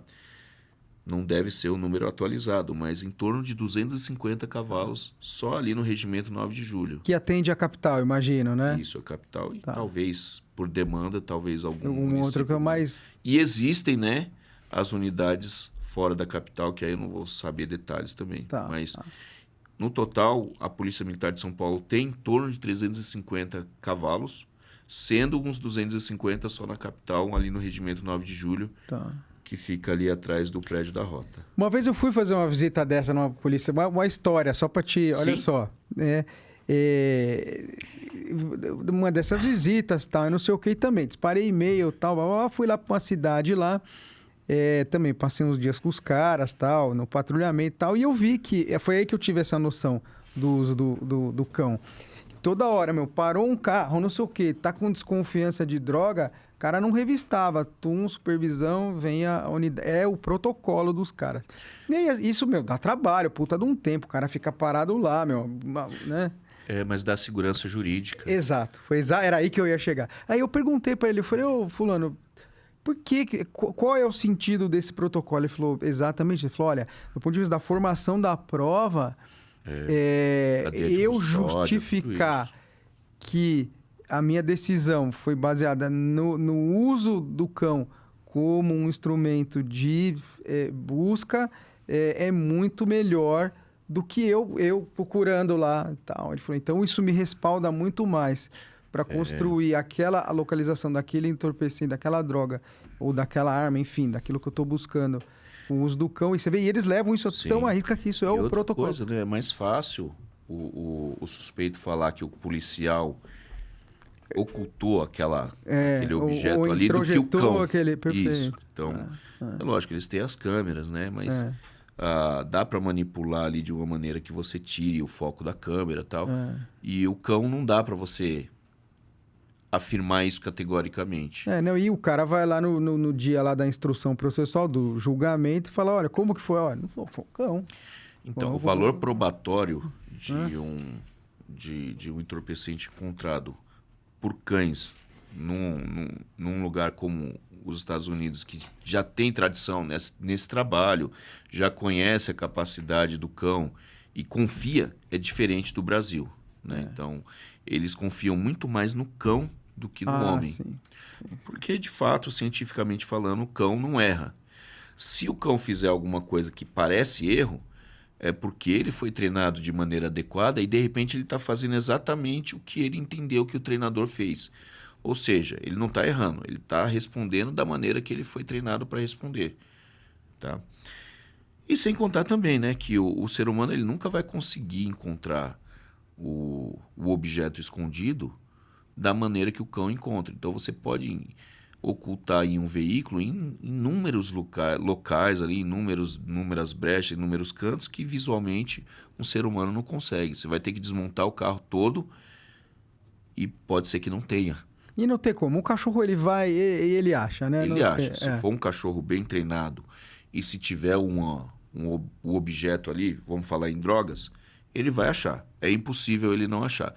Não deve ser o número atualizado, mas em torno de 250 cavalos só ali no Regimento 9 de Julho. Que atende a capital, imagino, né? Isso, a capital. E talvez por demanda, talvez algum outro que é mais... E existem, né, as unidades fora da capital, que aí eu não vou saber detalhes também. Mas, no total, a Polícia Militar de São Paulo tem em torno de 350 cavalos, sendo uns 250 só na capital, ali no Regimento 9 de Julho. Que fica ali atrás do prédio da Rota. Uma vez eu fui fazer uma visita dessa numa polícia, uma história, só para te... Olha só, uma dessas visitas, tal, eu não sei o que também, disparei e-mail, tal, fui lá para uma cidade lá, também passei uns dias com os caras, tal, no patrulhamento e tal, e eu vi que, foi aí que eu tive essa noção do uso do cão. Toda hora, parou um carro, não sei o que, tá com desconfiança de droga, o cara não revistava, supervisão, vem a unidade, é o protocolo dos caras. E isso, dá trabalho, puta de um tempo, o cara fica parado lá, né? Mas dá segurança jurídica. Exato, era aí que eu ia chegar. Aí eu perguntei pra ele, eu falei, fulano, qual é o sentido desse protocolo? Ele falou, exatamente, ele falou, olha, do ponto de vista da formação da prova... eu justificar que a minha decisão foi baseada no uso do cão como um instrumento de busca é muito melhor do que eu procurando lá. Tal. Ele falou, então isso me respalda muito mais para construir a localização daquele entorpecente, daquela droga ou daquela arma, enfim, daquilo que eu estou buscando. O uso do cão, e você vê, e eles levam isso tão à risca que isso é o protocolo. Coisa, né? É mais fácil o suspeito falar que o policial ocultou aquele objeto ali do que o cão. Perfeito. Isso. Então, é lógico, eles têm as câmeras, né? Mas dá para manipular ali de uma maneira que você tire o foco da câmera e tal. E o cão não dá para você afirmar isso categoricamente. E o cara vai lá no dia lá da instrução processual, do julgamento, e fala, olha, como que foi? Olha, não foi o cão. Então, o valor probatório de um entorpecente encontrado por cães num lugar como os Estados Unidos, que já tem tradição nesse trabalho, já conhece a capacidade do cão e confia, é diferente do Brasil. né? Então, eles confiam muito mais no cão do que no homem. Sim. Porque, de fato, cientificamente falando, o cão não erra. Se o cão fizer alguma coisa que parece erro, é porque ele foi treinado de maneira adequada e, de repente, ele está fazendo exatamente o que ele entendeu que o treinador fez. Ou seja, ele não está errando, ele está respondendo da maneira que ele foi treinado para responder. Tá? E sem contar também, né, que o ser humano ele nunca vai conseguir encontrar o objeto escondido da maneira que o cão encontra. Então você pode ocultar em um veículo em inúmeros locais ali, inúmeras brechas, inúmeros cantos que visualmente um ser humano não consegue. Você vai ter que desmontar o carro todo e pode ser que não tenha. E não tem como. O cachorro ele vai e ele acha, né? Ele acha. Se for um cachorro bem treinado e se tiver um objeto ali, vamos falar em drogas, ele vai achar. É impossível ele não achar.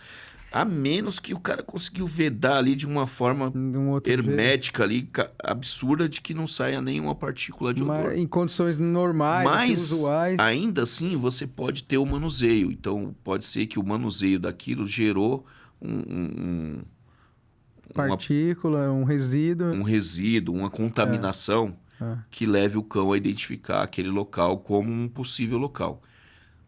A menos que o cara conseguiu vedar ali de uma forma hermética ali, absurda, de que não saia nenhuma partícula de odor. Em condições normais, mas, assim, usuais. Ainda assim, você pode ter o manuseio. Então, pode ser que o manuseio daquilo gerou partícula, um resíduo. Um resíduo, uma contaminação que leve o cão a identificar aquele local como um possível local.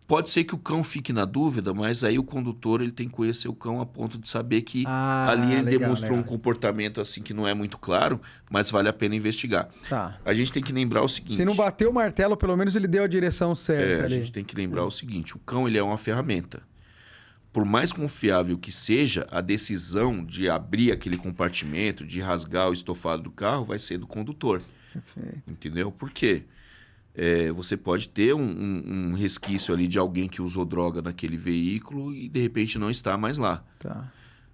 Pode ser que o cão fique na dúvida, mas aí o condutor ele tem que conhecer o cão a ponto de saber que ali ele demonstrou um comportamento assim que não é muito claro, mas vale a pena investigar. Tá. A gente tem que lembrar o seguinte... Se não bateu o martelo, pelo menos ele deu a direção certa ali. A gente tem que lembrar o seguinte, o cão ele é uma ferramenta. Por mais confiável que seja, a decisão de abrir aquele compartimento, de rasgar o estofado do carro, vai ser do condutor. Perfeito. Entendeu? Por quê? Você pode ter um resquício ali de alguém que usou droga naquele veículo e de repente não está mais lá. Tá.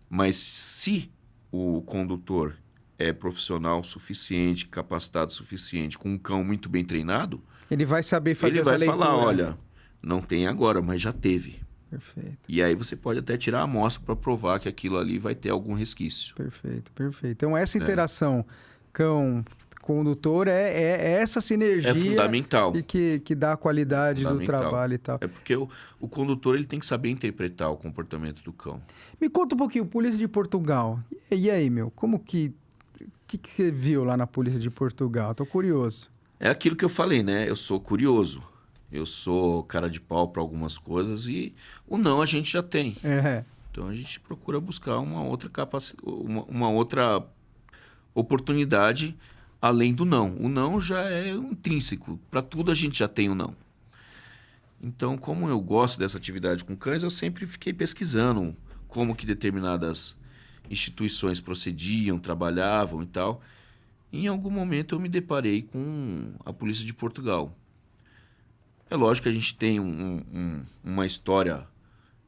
Mas se o condutor é profissional o suficiente, capacitado o suficiente, com um cão muito bem treinado, ele vai saber fazer essa leitura. Ele vai falar, né? olha, não tem agora, mas já teve. Perfeito. E aí você pode até tirar a amostra para provar que aquilo ali vai ter algum resquício. Perfeito, perfeito. Então essa interação cão-condutor é essa sinergia... É fundamental. E que dá a qualidade do trabalho e tal. É porque o condutor ele tem que saber interpretar o comportamento do cão. Me conta um pouquinho, Polícia de Portugal. E aí, meu, como que você viu lá na Polícia de Portugal? Tô curioso. É aquilo que eu falei, né? Eu sou curioso. Eu sou cara de pau para algumas coisas e o não a gente já tem. Então a gente procura buscar uma outra uma outra oportunidade além do não. O não já é intrínseco. Para tudo a gente já tem o não. Então, como eu gosto dessa atividade com cães, eu sempre fiquei pesquisando como que determinadas instituições procediam, trabalhavam e tal. E em algum momento eu me deparei com a Polícia de Portugal. É lógico que a gente tem uma história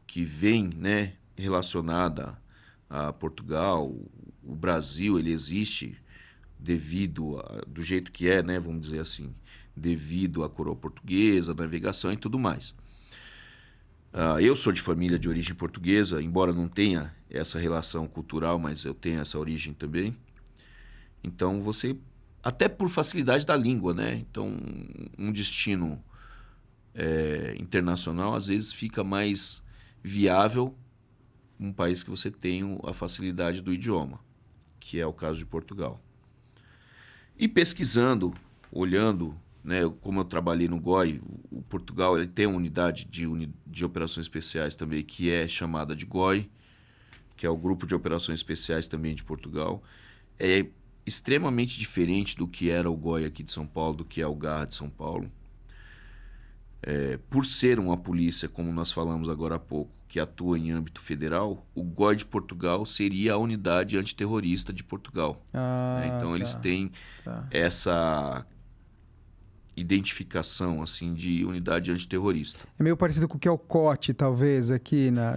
que vem, né, relacionada a Portugal. O Brasil ele existe do jeito que é, né, vamos dizer assim, devido à coroa portuguesa, navegação e tudo mais. Eu sou de família de origem portuguesa, embora não tenha essa relação cultural, mas eu tenho essa origem também. Então você, até por facilidade da língua, né? Então um destino internacional às vezes fica mais viável um país que você tem a facilidade do idioma, que é o caso de Portugal. E pesquisando, olhando, né, como eu trabalhei no GOI, o Portugal ele tem uma unidade de operações especiais também, que é chamada de GOI, que é o Grupo de Operações Especiais também de Portugal. É extremamente diferente do que era o GOI aqui de São Paulo, do que é o GAR de São Paulo. Por ser uma polícia, como nós falamos agora há pouco, que atua em âmbito federal, o GOI de Portugal seria a unidade antiterrorista de Portugal. Então eles têm essa identificação assim de unidade antiterrorista. É meio parecido com o que é o COT, talvez, aqui na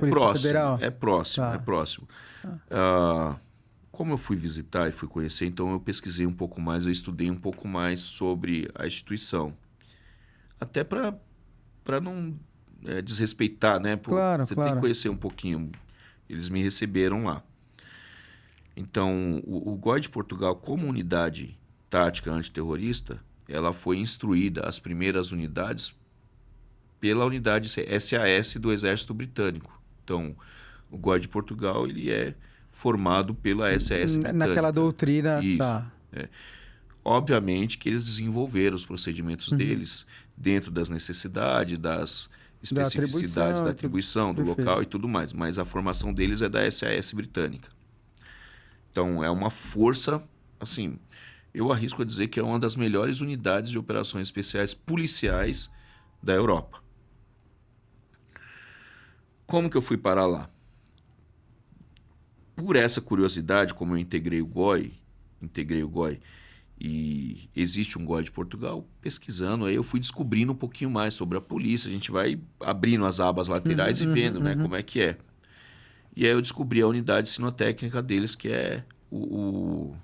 Polícia Federal? É próximo. Como eu fui visitar e fui conhecer, então eu pesquisei um pouco mais, eu estudei um pouco mais sobre a instituição. Até para não desrespeitar, né? Você tem que conhecer um pouquinho. Eles me receberam lá. Então, o GOI de Portugal, como unidade tática antiterrorista, ela foi instruída, as primeiras unidades, pela unidade SAS do Exército Britânico. Então, o GOI de Portugal ele é formado pela SAS britânica. Naquela doutrina. Isso. Tá. Obviamente que eles desenvolveram os procedimentos deles dentro das necessidades, das especificidades da atribuição, do local e tudo mais. Mas a formação deles é da SAS britânica. Então, é uma força, assim, eu arrisco a dizer que é uma das melhores unidades de operações especiais policiais da Europa. Como que eu fui parar lá? Por essa curiosidade, como eu integrei o GOI, e existe um GOI de Portugal, pesquisando, aí eu fui descobrindo um pouquinho mais sobre a polícia, a gente vai abrindo as abas laterais e vendo, né, como é que é. E aí eu descobri a unidade sinotécnica deles, que é o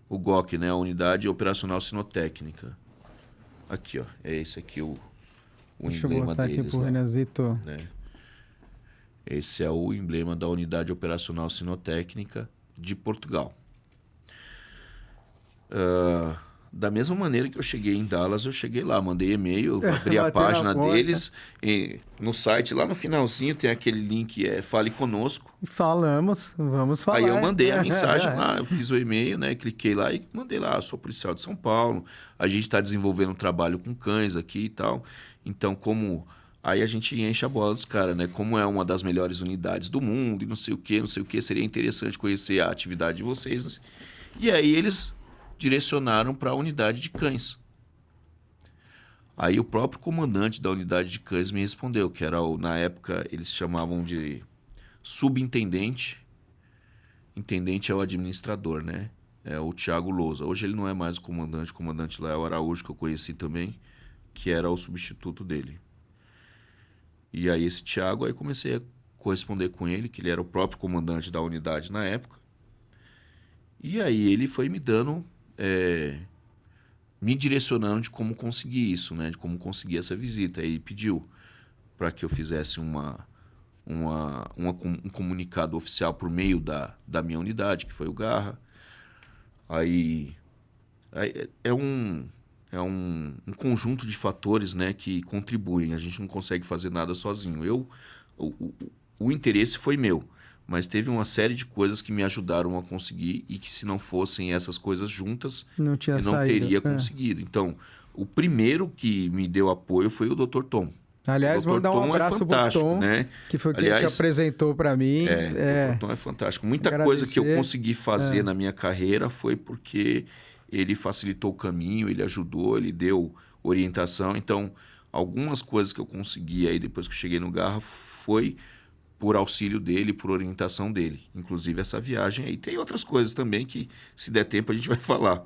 GOC, né, a Unidade Operacional Sinotécnica. Aqui, ó, é esse aqui o Deixa emblema eu botar deles. aqui pro Renazito. Né? Esse é o emblema da Unidade Operacional Sinotécnica de Portugal. Da mesma maneira que eu cheguei em Dallas, eu cheguei lá, mandei e-mail, abri a página deles, no site, lá no finalzinho tem aquele link, Fale Conosco. Vamos falar. Aí eu mandei a mensagem lá, eu fiz o e-mail, né, cliquei lá e mandei lá, sou policial de São Paulo, a gente está desenvolvendo um trabalho com cães aqui e tal, então como... Aí a gente enche a bola dos caras, né? Como é uma das melhores unidades do mundo e não sei o que, seria interessante conhecer a atividade de vocês. E aí eles direcionaram para a unidade de cães. Aí o próprio comandante da unidade de cães me respondeu, que era, na época, eles chamavam de subintendente. Intendente é o administrador, né? É o Thiago Lousa. Hoje ele não é mais o comandante lá é o Araújo, que eu conheci também, que era o substituto dele. E aí esse Thiago, aí comecei a corresponder com ele, que ele era o próprio comandante da unidade na época. E aí ele foi me dando, me direcionando de como conseguir isso, né? De como conseguir essa visita. Aí ele pediu para que eu fizesse um comunicado oficial por meio da minha unidade, que foi o Garra. Aí é um conjunto de fatores, né, que contribuem. A gente não consegue fazer nada sozinho. O interesse foi meu, mas teve uma série de coisas que me ajudaram a conseguir e que se não fossem essas coisas juntas, eu não teria conseguido. Então, o primeiro que me deu apoio foi o Dr. Tom. Aliás, vou dar um abraço pro Tom, né? Que foi quem te apresentou para mim. O Dr. Tom é fantástico. Muita coisa que eu consegui fazer na minha carreira foi porque ele facilitou o caminho, ele ajudou, ele deu orientação. Então, algumas coisas que eu consegui aí depois que eu cheguei no Garra foi por auxílio dele, por orientação dele. Inclusive essa viagem aí. Tem outras coisas também que, se der tempo, a gente vai falar.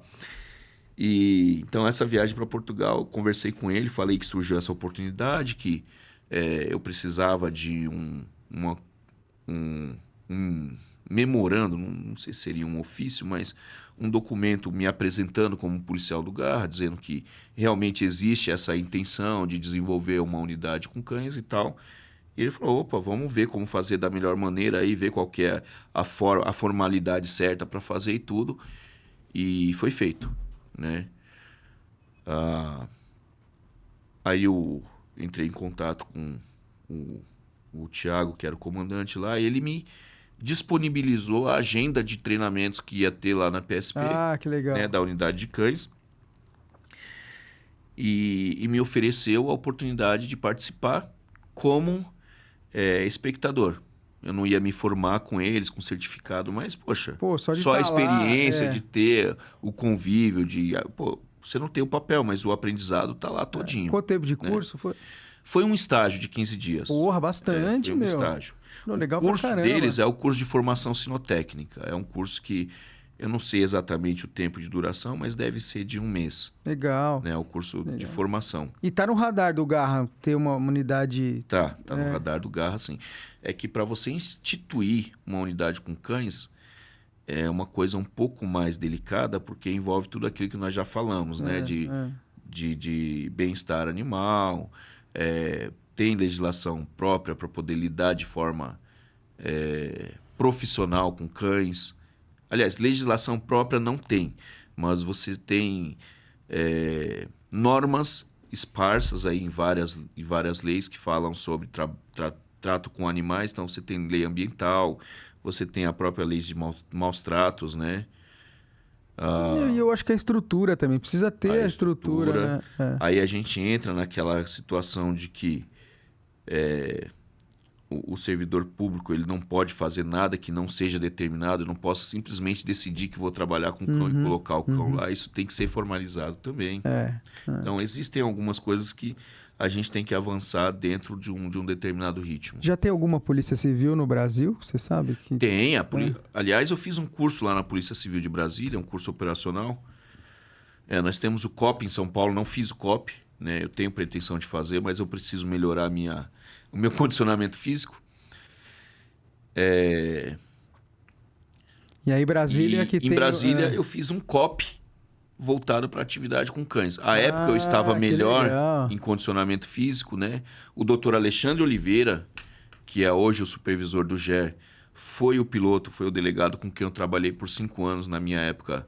Então, essa viagem para Portugal, conversei com ele, falei que surgiu essa oportunidade, que eu precisava de um memorando, não sei se seria um ofício, mas um documento me apresentando como policial do Garra, dizendo que realmente existe essa intenção de desenvolver uma unidade com cães e tal. E ele falou, opa, vamos ver como fazer da melhor maneira aí, ver qual que é a formalidade certa para fazer e tudo. E foi feito, né? Aí eu entrei em contato com o Thiago, que era o comandante lá, e ele me disponibilizou a agenda de treinamentos que ia ter lá na PSP. Que legal. Né, da unidade de cães. E me ofereceu a oportunidade de participar como espectador. Eu não ia me formar com eles, com certificado, mas, poxa, só a experiência de ter o convívio, você não tem o papel, mas o aprendizado tá lá todinho. Quanto tempo de curso foi? Foi um estágio de 15 dias. Porra, bastante, foi um estágio. Legal o curso deles é o curso de formação sinotécnica. É um curso que eu não sei exatamente o tempo de duração, mas deve ser de 1 mês. Legal. Né? O curso de formação. E tá no radar do Garra ter uma unidade... Tá no radar do Garra, sim. É que para você instituir uma unidade com cães, é uma coisa um pouco mais delicada, porque envolve tudo aquilo que nós já falamos, né? De bem-estar animal, tem legislação própria para poder lidar de forma profissional com cães. Aliás, legislação própria não tem, mas você tem normas esparsas aí em várias leis que falam sobre trato com animais, então você tem lei ambiental, você tem a própria lei de maus tratos, né? E eu acho que a estrutura também, precisa ter a estrutura, né? Aí a gente entra naquela situação de que o servidor público ele não pode fazer nada que não seja determinado, eu não posso simplesmente decidir que vou trabalhar com cão e colocar o cão lá, isso tem que ser formalizado também. Então existem algumas coisas que a gente tem que avançar dentro de um determinado ritmo. Já tem alguma polícia civil no Brasil, você sabe? Tem. Aliás, eu fiz um curso lá na Polícia Civil de Brasília, um curso operacional. Nós temos o COP em São Paulo, não fiz o COP, né? Eu tenho pretensão de fazer, mas eu preciso melhorar o meu condicionamento físico. E aí Brasília Em Brasília eu fiz um COP voltado para atividade com cães. À época eu estava melhor em condicionamento físico, né? O doutor Alexandre Oliveira, que é hoje o supervisor do GER, foi o piloto, foi o delegado com quem eu trabalhei por 5 anos na minha época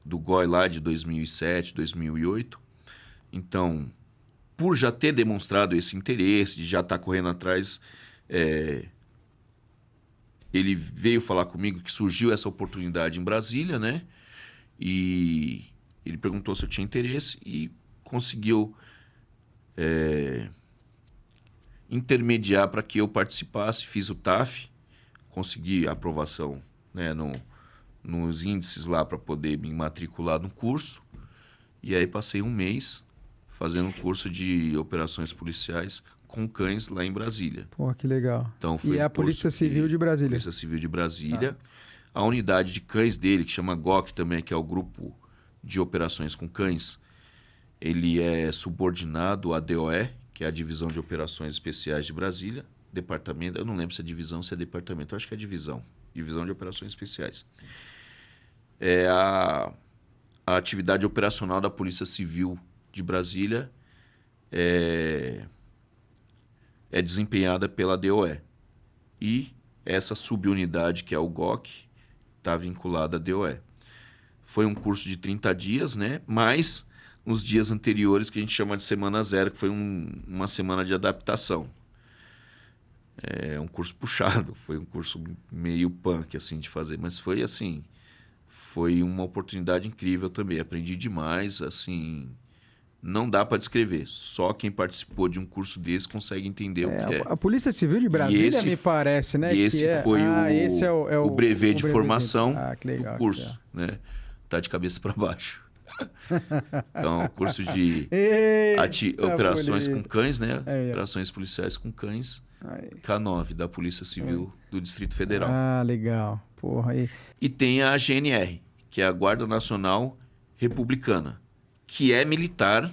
do GOI lá de 2007, 2008. Então, por já ter demonstrado esse interesse, de já estar correndo atrás, ele veio falar comigo que surgiu essa oportunidade em Brasília, né? E ele perguntou se eu tinha interesse e conseguiu intermediar para que eu participasse. Fiz o TAF, consegui a aprovação, né, nos índices lá para poder me matricular no curso. E aí passei um mês fazendo um curso de operações policiais com cães lá em Brasília. Pô, que legal. Então, foi a Polícia Civil de Brasília? Polícia Civil de Brasília. A unidade de cães dele, que chama GOC também, que é o Grupo de Operações com Cães, ele é subordinado à DOE, que é a Divisão de Operações Especiais de Brasília. Departamento, eu não lembro se é divisão ou se é departamento, eu acho que é divisão. Divisão de Operações Especiais. A atividade operacional da Polícia Civil de Brasília é desempenhada pela DOE. E essa subunidade, que é o GOC, está vinculada à DOE. Foi um curso de 30 dias, né? Mas nos dias anteriores, que a gente chama de semana zero, que foi uma semana de adaptação. É um curso puxado, foi um curso meio punk, assim, de fazer. Mas foi, assim, foi uma oportunidade incrível também. Aprendi demais, assim, não dá para descrever. Só quem participou de um curso desse consegue entender o que é. A Polícia Civil de Brasília, me parece, né? E esse foi o brevet de formação do curso, né? Tá de cabeça para baixo. Então, curso de operações com cães, né? Operações policiais com cães. K9, da Polícia Civil do Distrito Federal. Legal. Porra, aí. E tem a GNR, que é a Guarda Nacional Republicana, que é militar,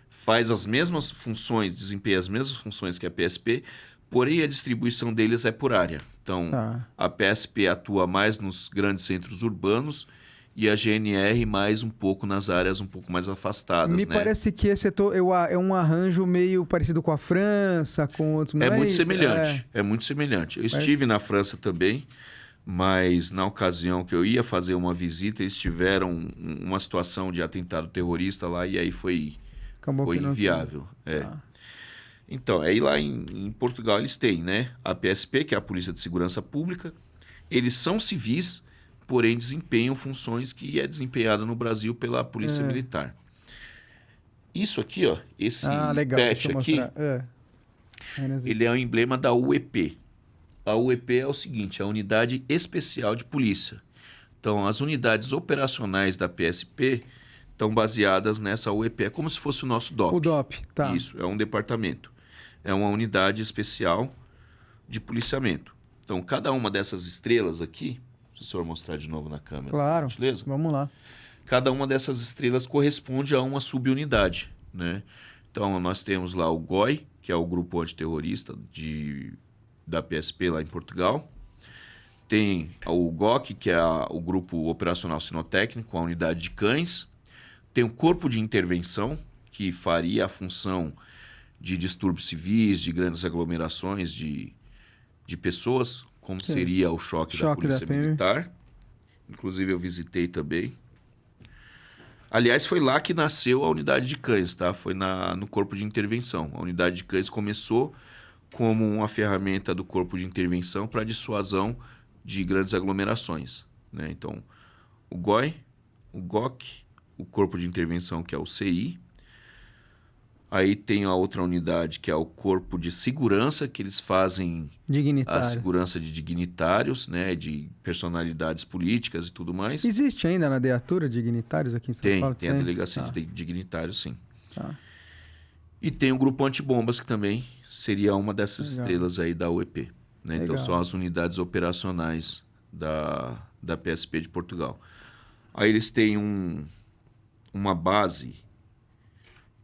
faz as mesmas funções, desempenha as mesmas funções que a PSP, porém a distribuição deles é por área. Então, a PSP atua mais nos grandes centros urbanos e a GNR mais um pouco nas áreas um pouco mais afastadas. Me parece que esse é um arranjo meio parecido com a França, com outros... É muito semelhante, é muito semelhante. Eu estive na França também, mas na ocasião que eu ia fazer uma visita, eles tiveram uma situação de atentado terrorista lá e aí foi inviável. Então, aí lá em Portugal eles têm, né, a PSP, que é a Polícia de Segurança Pública. Eles são civis, porém desempenham funções que é desempenhada no Brasil pela Polícia Militar. Isso aqui, ó, esse patch aqui, ele é o emblema da UEP. A UEP é o seguinte, a Unidade Especial de Polícia. Então, as unidades operacionais da PSP estão baseadas nessa UEP. É como se fosse o nosso DOP. O DOP, tá. Isso, é um departamento. É uma unidade especial de policiamento. Então, cada uma dessas estrelas aqui, se o senhor mostrar de novo na câmera, claro, gentileza? Vamos lá. Cada uma dessas estrelas corresponde a uma subunidade, né? Então, nós temos lá o GOI, que é o Grupo Antiterrorista da PSP lá em Portugal. Tem o GOC, que é o Grupo Operacional Sinotécnico, a unidade de cães. Tem o Corpo de Intervenção, que faria a função de distúrbios civis, de grandes aglomerações de pessoas, como seria o choque da Polícia Militar. Inclusive, eu visitei também. Aliás, foi lá que nasceu a unidade de cães, tá? Foi no Corpo de Intervenção. A unidade de cães começou como uma ferramenta do corpo de intervenção para dissuasão de grandes aglomerações, né? Então, o GOI, o GOC, o corpo de intervenção, que é o CI. Aí tem a outra unidade, que é o corpo de segurança, que eles fazem a segurança de dignitários, né? De personalidades políticas e tudo mais. Existe ainda na DEATURA dignitários aqui em São Paulo? Tem a delegacia de dignitários, sim. Tá. E tem o grupo antibombas, que também seria uma dessas estrelas aí da UEP. Né? Então, são as unidades operacionais da PSP de Portugal. Aí eles têm uma base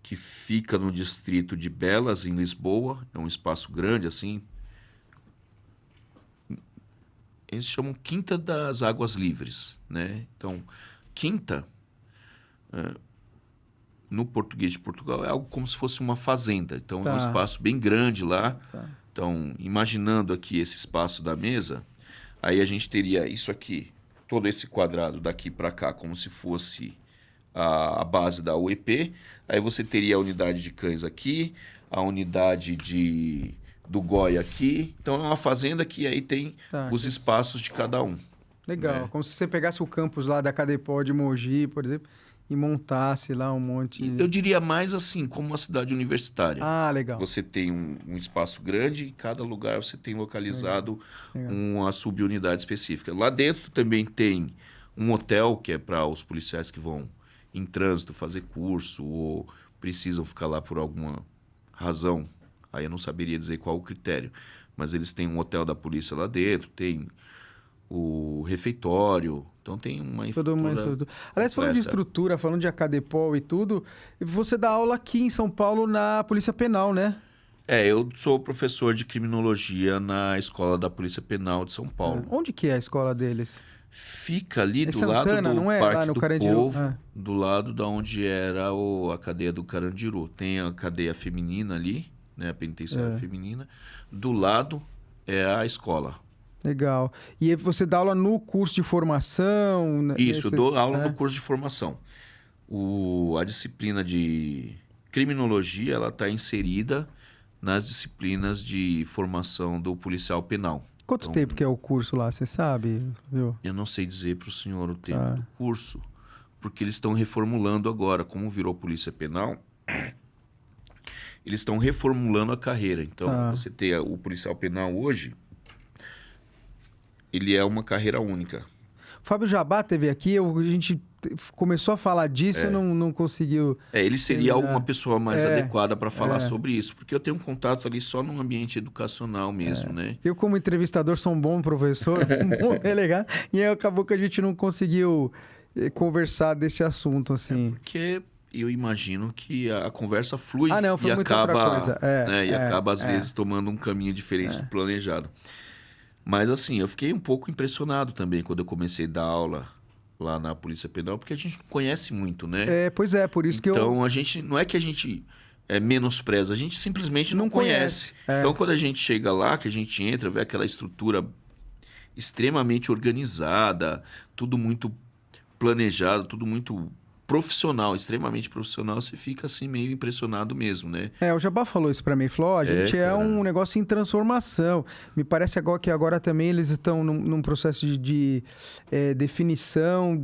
que fica no distrito de Belas, em Lisboa. É um espaço grande, assim. Eles chamam Quinta das Águas Livres, né? Então, Quinta, no português de Portugal, é algo como se fosse uma fazenda. Então, é um espaço bem grande lá. Tá. Então, imaginando aqui esse espaço da mesa, aí a gente teria isso aqui, todo esse quadrado daqui para cá, como se fosse a base da UEP. Aí você teria a unidade de cães aqui, a unidade do GOI aqui. Então, é uma fazenda que aí tem os espaços de cada um. Legal, né? Como se você pegasse o campus lá da Cadepol de Mogi, por exemplo, e montasse lá um monte... Eu diria mais assim, como uma cidade universitária. Ah, legal. Você tem um espaço grande e cada lugar você tem localizado uma subunidade específica. Lá dentro também tem um hotel, que é para os policiais que vão em trânsito fazer curso ou precisam ficar lá por alguma razão. Aí eu não saberia dizer qual o critério. Mas eles têm um hotel da polícia lá dentro, tem o refeitório, então tem uma estrutura. Aliás, falando de estrutura, falando de Acadepol e tudo, você dá aula aqui em São Paulo na Polícia Penal, né? Eu sou professor de criminologia na Escola da Polícia Penal de São Paulo. Onde que é a escola deles? Fica ali do Santana, lado do não é? Parque Lá no do Carandiru. Povo, do lado da onde era a cadeia do Carandiru. Tem a cadeia feminina ali, né, a penitenciária feminina. Do lado é a escola. Legal. E você dá aula no curso de formação? Isso, eu dou aula no curso de formação. A disciplina de criminologia, ela está inserida nas disciplinas de formação do policial penal. Quanto tempo que é o curso lá, você sabe? Viu? Eu não sei dizer para o senhor o tempo do curso, porque eles estão reformulando agora. Como virou polícia penal, eles estão reformulando a carreira. Então, você tem o policial penal hoje, ele é uma carreira única. Fábio Jabá teve aqui, a gente começou a falar disso e não conseguiu... Ele seria uma pessoa mais adequada para falar sobre isso, porque eu tenho um contato ali só no ambiente educacional mesmo, né? Eu, como entrevistador, sou um bom professor, um bom delegado, e aí acabou que a gente não conseguiu conversar desse assunto, assim. Porque eu imagino que a conversa flui foi e muita acaba, outra coisa. Acaba, às vezes, tomando um caminho diferente do planejado. Mas, assim, eu fiquei um pouco impressionado também quando eu comecei a dar aula lá na Polícia Penal, porque a gente não conhece muito, né? Pois é, por isso que Então, a gente... Não é que a gente menospreza, a gente simplesmente não conhece. Então, quando a gente chega lá, que a gente entra, vê aquela estrutura extremamente organizada, tudo muito planejado, tudo muito profissional, extremamente profissional, você fica assim meio impressionado mesmo, né? O Jabá falou isso pra mim, falou, a gente é um negócio em transformação. Me parece agora que agora também eles estão num processo de definição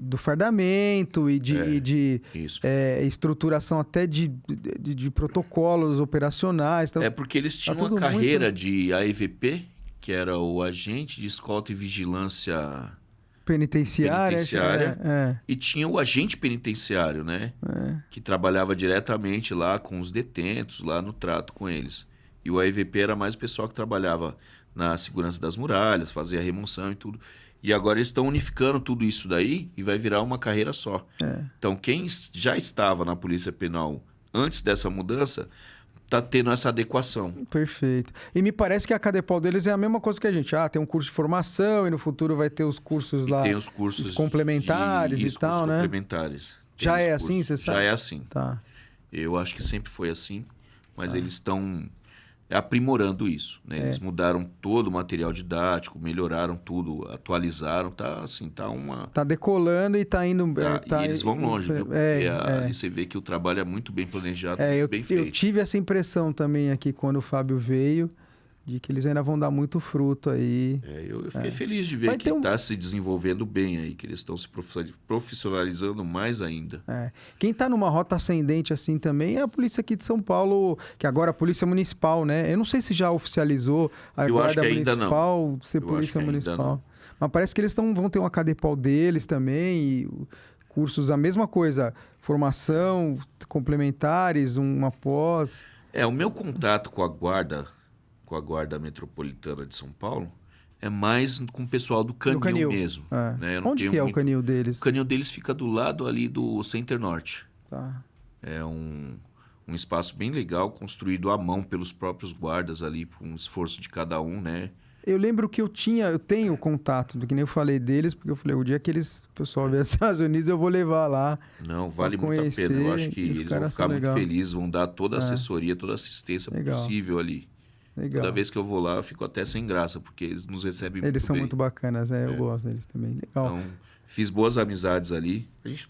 do fardamento e de estruturação até de protocolos operacionais. Então, porque eles tinham uma carreira de AEVP, que era o Agente de Escolta e Vigilância penitenciária. E tinha o agente penitenciário, né? Que trabalhava diretamente lá com os detentos, lá no trato com eles. E o AEVP era mais o pessoal que trabalhava na segurança das muralhas, fazia a remoção e tudo. E agora eles estão unificando tudo isso daí e vai virar uma carreira só. Então, quem já estava na Polícia Penal antes dessa mudança tá tendo essa adequação. Perfeito. E me parece que a Cadepol deles é a mesma coisa que a gente. Tem um curso de formação e no futuro vai ter os cursos lá. Tem os cursos complementares e tal, né? Complementares. Já é assim, você sabe? Já é assim. Tá. Eu acho que sempre foi assim, mas eles estão aprimorando isso, né? Eles mudaram todo o material didático, melhoraram tudo, atualizaram, tá assim, tá uma... Tá decolando e tá indo... e eles vão longe, viu? Porque ali você vê que o trabalho é muito bem planejado, bem feito. Eu tive essa impressão também aqui quando o Fábio veio, de que eles ainda vão dar muito fruto aí. Eu fiquei feliz de ver que está se desenvolvendo bem aí, que eles estão se profissionalizando mais ainda. Quem está numa rota ascendente assim também é a polícia aqui de São Paulo, que agora é a Polícia Municipal, né? Eu não sei se já oficializou a Guarda Municipal ser Polícia Municipal. Mas parece que eles vão ter uma Cadepol deles também, e cursos, a mesma coisa, formação, complementares, uma pós. O meu contato com a Guarda Metropolitana de São Paulo é mais com o pessoal do Canil mesmo. Né? Onde que é o canil deles? O canil deles fica do lado ali do Center Norte. Tá. É um espaço bem legal, construído à mão pelos próprios guardas ali, por um esforço de cada um, né? Eu lembro que eu tenho contato, que nem eu falei deles, porque eu falei, o dia que o pessoal vier aos Estados Unidos, eu vou levar lá. Não, vale muito a pena. Eu acho que eles vão ficar muito felizes, vão dar toda a assessoria, toda a assistência possível ali. Legal. Toda vez que eu vou lá, eu fico até sem graça, porque eles nos recebem muito bem. Eles são muito bacanas, eu gosto deles também. Legal. Então, fiz boas amizades ali. A gente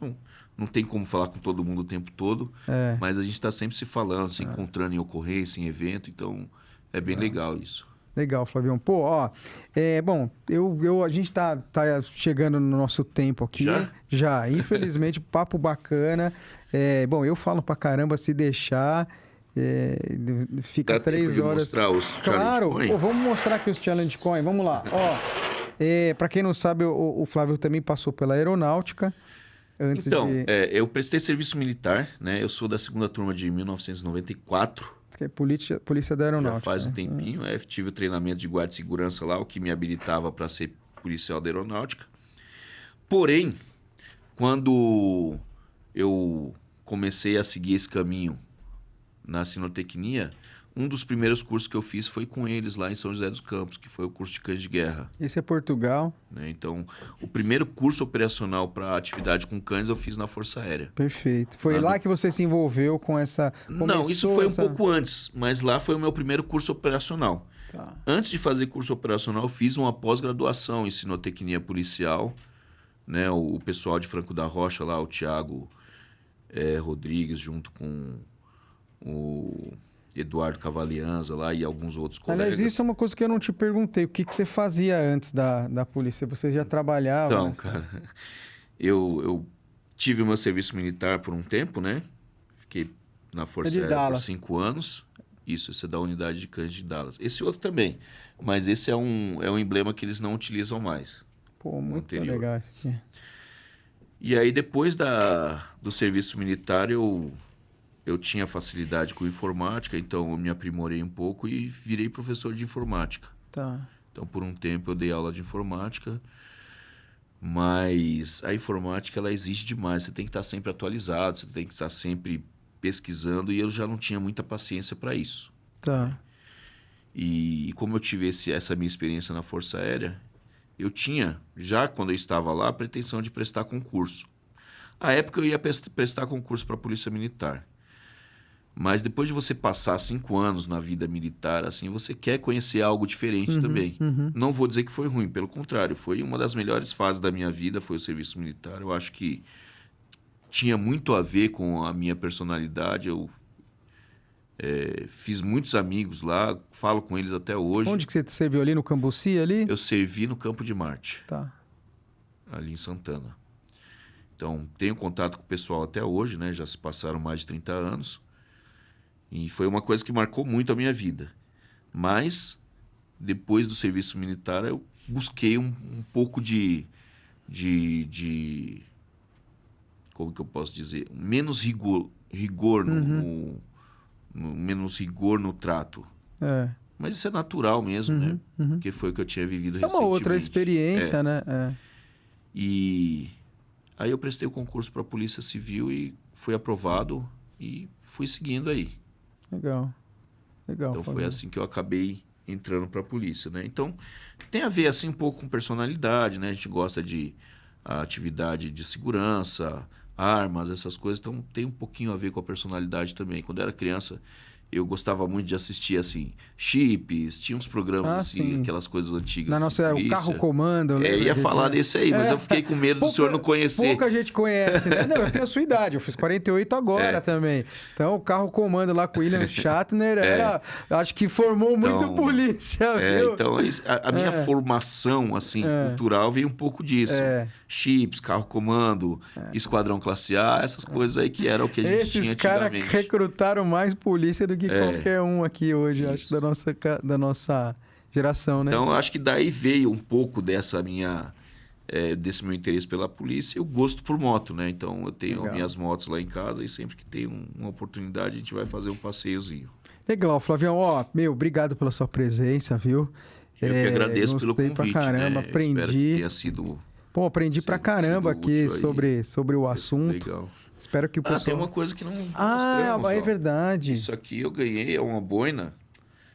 não tem como falar com todo mundo o tempo todo, mas a gente está sempre se falando, se encontrando em ocorrência, em evento, então é bem legal isso. Legal, Flavião. Pô, bom, a gente tá chegando no nosso tempo aqui. Já, infelizmente, papo bacana. Bom, eu falo pra caramba, se deixar... fica 3 horas. Mostrar os Challenge Coin? Claro, vamos mostrar aqui os Challenge Coin. Vamos lá. Para quem não sabe, o Flávio também passou pela aeronáutica. Eu prestei serviço militar, né? Eu sou da 2ª turma de 1994. Que é polícia da aeronáutica. Já faz um tempinho. Tive o treinamento de guarda de segurança lá, o que me habilitava para ser policial da aeronáutica. Porém, quando eu comecei a seguir esse caminho na sinotecnia, um dos primeiros cursos que eu fiz foi com eles lá em São José dos Campos, que foi o curso de cães de guerra. Esse é Portugal. Né? Então, o primeiro curso operacional para atividade com cães eu fiz na Força Aérea. Perfeito. Foi lá que você se envolveu com essa... Não, isso foi um pouco antes, mas lá foi o meu primeiro curso operacional. Tá. Antes de fazer curso operacional, eu fiz uma pós-graduação em sinotecnia policial. Né? O pessoal de Franco da Rocha lá, o Thiago Rodrigues, junto com o Eduardo Cavalianza lá e alguns outros colegas. Aliás, isso é uma coisa que eu não te perguntei. O que você fazia antes da polícia? Você já trabalhava? Então, cara, eu tive o meu serviço militar por um tempo, né? Fiquei na Força Aérea por 5 anos. Isso, esse é da unidade de cães de Dallas. Esse outro também, mas esse é um emblema que eles não utilizam mais. Pô, muito legal esse aqui. E aí, depois do serviço militar, eu tinha facilidade com informática, então eu me aprimorei um pouco e virei professor de informática. Tá. Então, por um tempo, eu dei aula de informática, mas a informática, ela exige demais. Você tem que estar sempre atualizado, você tem que estar sempre pesquisando, e eu já não tinha muita paciência para isso. Tá. E como eu tive essa minha experiência na Força Aérea, eu tinha, já quando eu estava lá, a pretensão de prestar concurso. À época, eu ia prestar concurso para a Polícia Militar. Mas depois de você passar 5 anos na vida militar, assim, você quer conhecer algo diferente também. Não vou dizer que foi ruim, pelo contrário, foi uma das melhores fases da minha vida, foi o serviço militar. Eu acho que tinha muito a ver com a minha personalidade. Eu fiz muitos amigos lá, falo com eles até hoje. Onde que você serviu? Ali no Cambuci, ali? Eu servi no Campo de Marte. Tá. Ali em Santana. Então, tenho contato com o pessoal até hoje, né? Já se passaram mais de 30 anos. E foi uma coisa que marcou muito a minha vida. Mas, depois do serviço militar, eu busquei um pouco de como que eu posso dizer? Menos rigor menos rigor no trato. Mas isso é natural mesmo, né? Porque foi o que eu tinha vivido recentemente. É uma outra experiência, né? E aí eu prestei o concurso para a Polícia Civil e fui aprovado e fui seguindo aí. Legal. Então foi assim que eu acabei entrando para a polícia, né? Então tem a ver assim um pouco com personalidade, né? A gente gosta de atividade de segurança, armas, essas coisas, então tem um pouquinho a ver com a personalidade também. Quando eu era criança, eu gostava muito de assistir, assim, Chips, tinha uns programas, assim, sim. aquelas coisas antigas. Na nossa, o Carro Comando. Ia falar desse aí, mas eu fiquei com medo do senhor não conhecer. Pouca gente conhece, né? Não, eu tenho a sua idade, eu fiz 48 agora também. Então, o Carro Comando lá com o William Shatner acho que formou muito polícia, viu? Então, a minha formação, assim, cultural veio um pouco disso. Chips, Carro Comando, Esquadrão Classe A, essas coisas aí que era o que a gente tinha antigamente. Esses caras recrutaram mais polícia do que qualquer um aqui hoje, acho, da nossa geração, né? Então, eu acho que daí veio um pouco desse meu interesse pela polícia e o gosto por moto, né? Então, eu tenho minhas motos lá em casa e sempre que tem uma oportunidade, a gente vai fazer um passeiozinho. Legal, Flavião. Obrigado pela sua presença, viu? Eu que agradeço pelo convite, pra caramba, né? Aprendi. Espero que tenha sido... Pô, aprendi pra caramba aqui sobre o assunto. Legal. Espero que o pessoal... tem uma coisa que não mostramos, é verdade. Isso aqui eu ganhei, é uma boina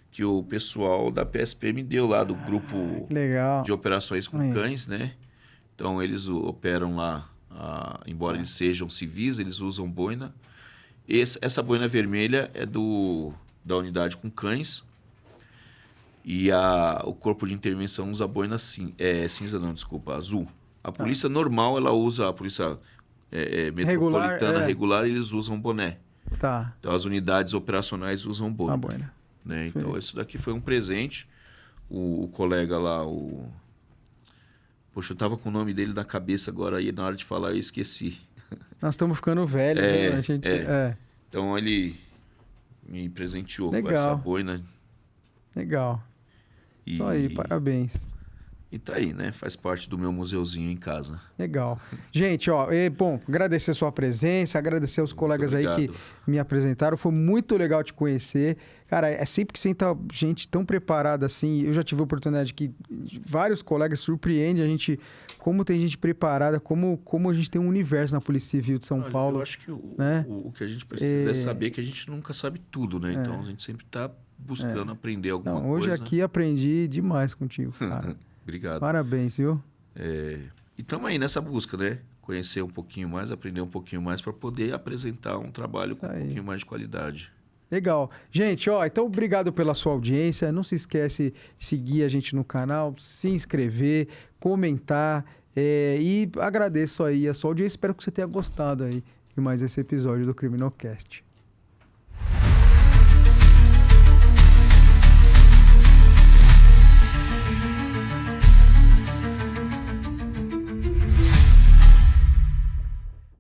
que o pessoal da PSP me deu lá, do grupo de operações com cães, né? Então, eles operam lá, embora eles sejam civis, eles usam boina. Essa boina vermelha é da unidade com cães. E o corpo de intervenção usa boina azul. A polícia normal, ela usa, a polícia metropolitana regular, eles usam boné. Tá. Então, as unidades operacionais usam boina. A boina. Né? Então, isso daqui foi um presente. O colega lá, Poxa, eu tava com o nome dele na cabeça agora, aí na hora de falar eu esqueci. Nós estamos ficando velhos, né? A gente... Então, ele me presenteou com essa boina. Legal. Isso aí, parabéns. E tá aí, né? Faz parte do meu museuzinho em casa. Legal. Gente, bom, agradecer a sua presença, agradecer aos colegas aí que me apresentaram. Foi muito legal te conhecer. Cara, é sempre que senta gente tão preparada assim. Eu já tive a oportunidade que vários colegas surpreendem a gente, como tem gente preparada, como a gente tem um universo na Polícia Civil de São Paulo. Eu acho que o que a gente precisa é saber que a gente nunca sabe tudo, né? Então, a gente sempre tá buscando aprender alguma coisa. Hoje aqui aprendi demais contigo, cara. Obrigado. Parabéns, viu? E estamos aí nessa busca, né? Conhecer um pouquinho mais, aprender um pouquinho mais para poder apresentar um trabalho com um pouquinho mais de qualidade. Legal. Gente, então obrigado pela sua audiência. Não se esquece de seguir a gente no canal, se inscrever, comentar e agradeço aí a sua audiência. Espero que você tenha gostado aí de mais esse episódio do Criminalcast.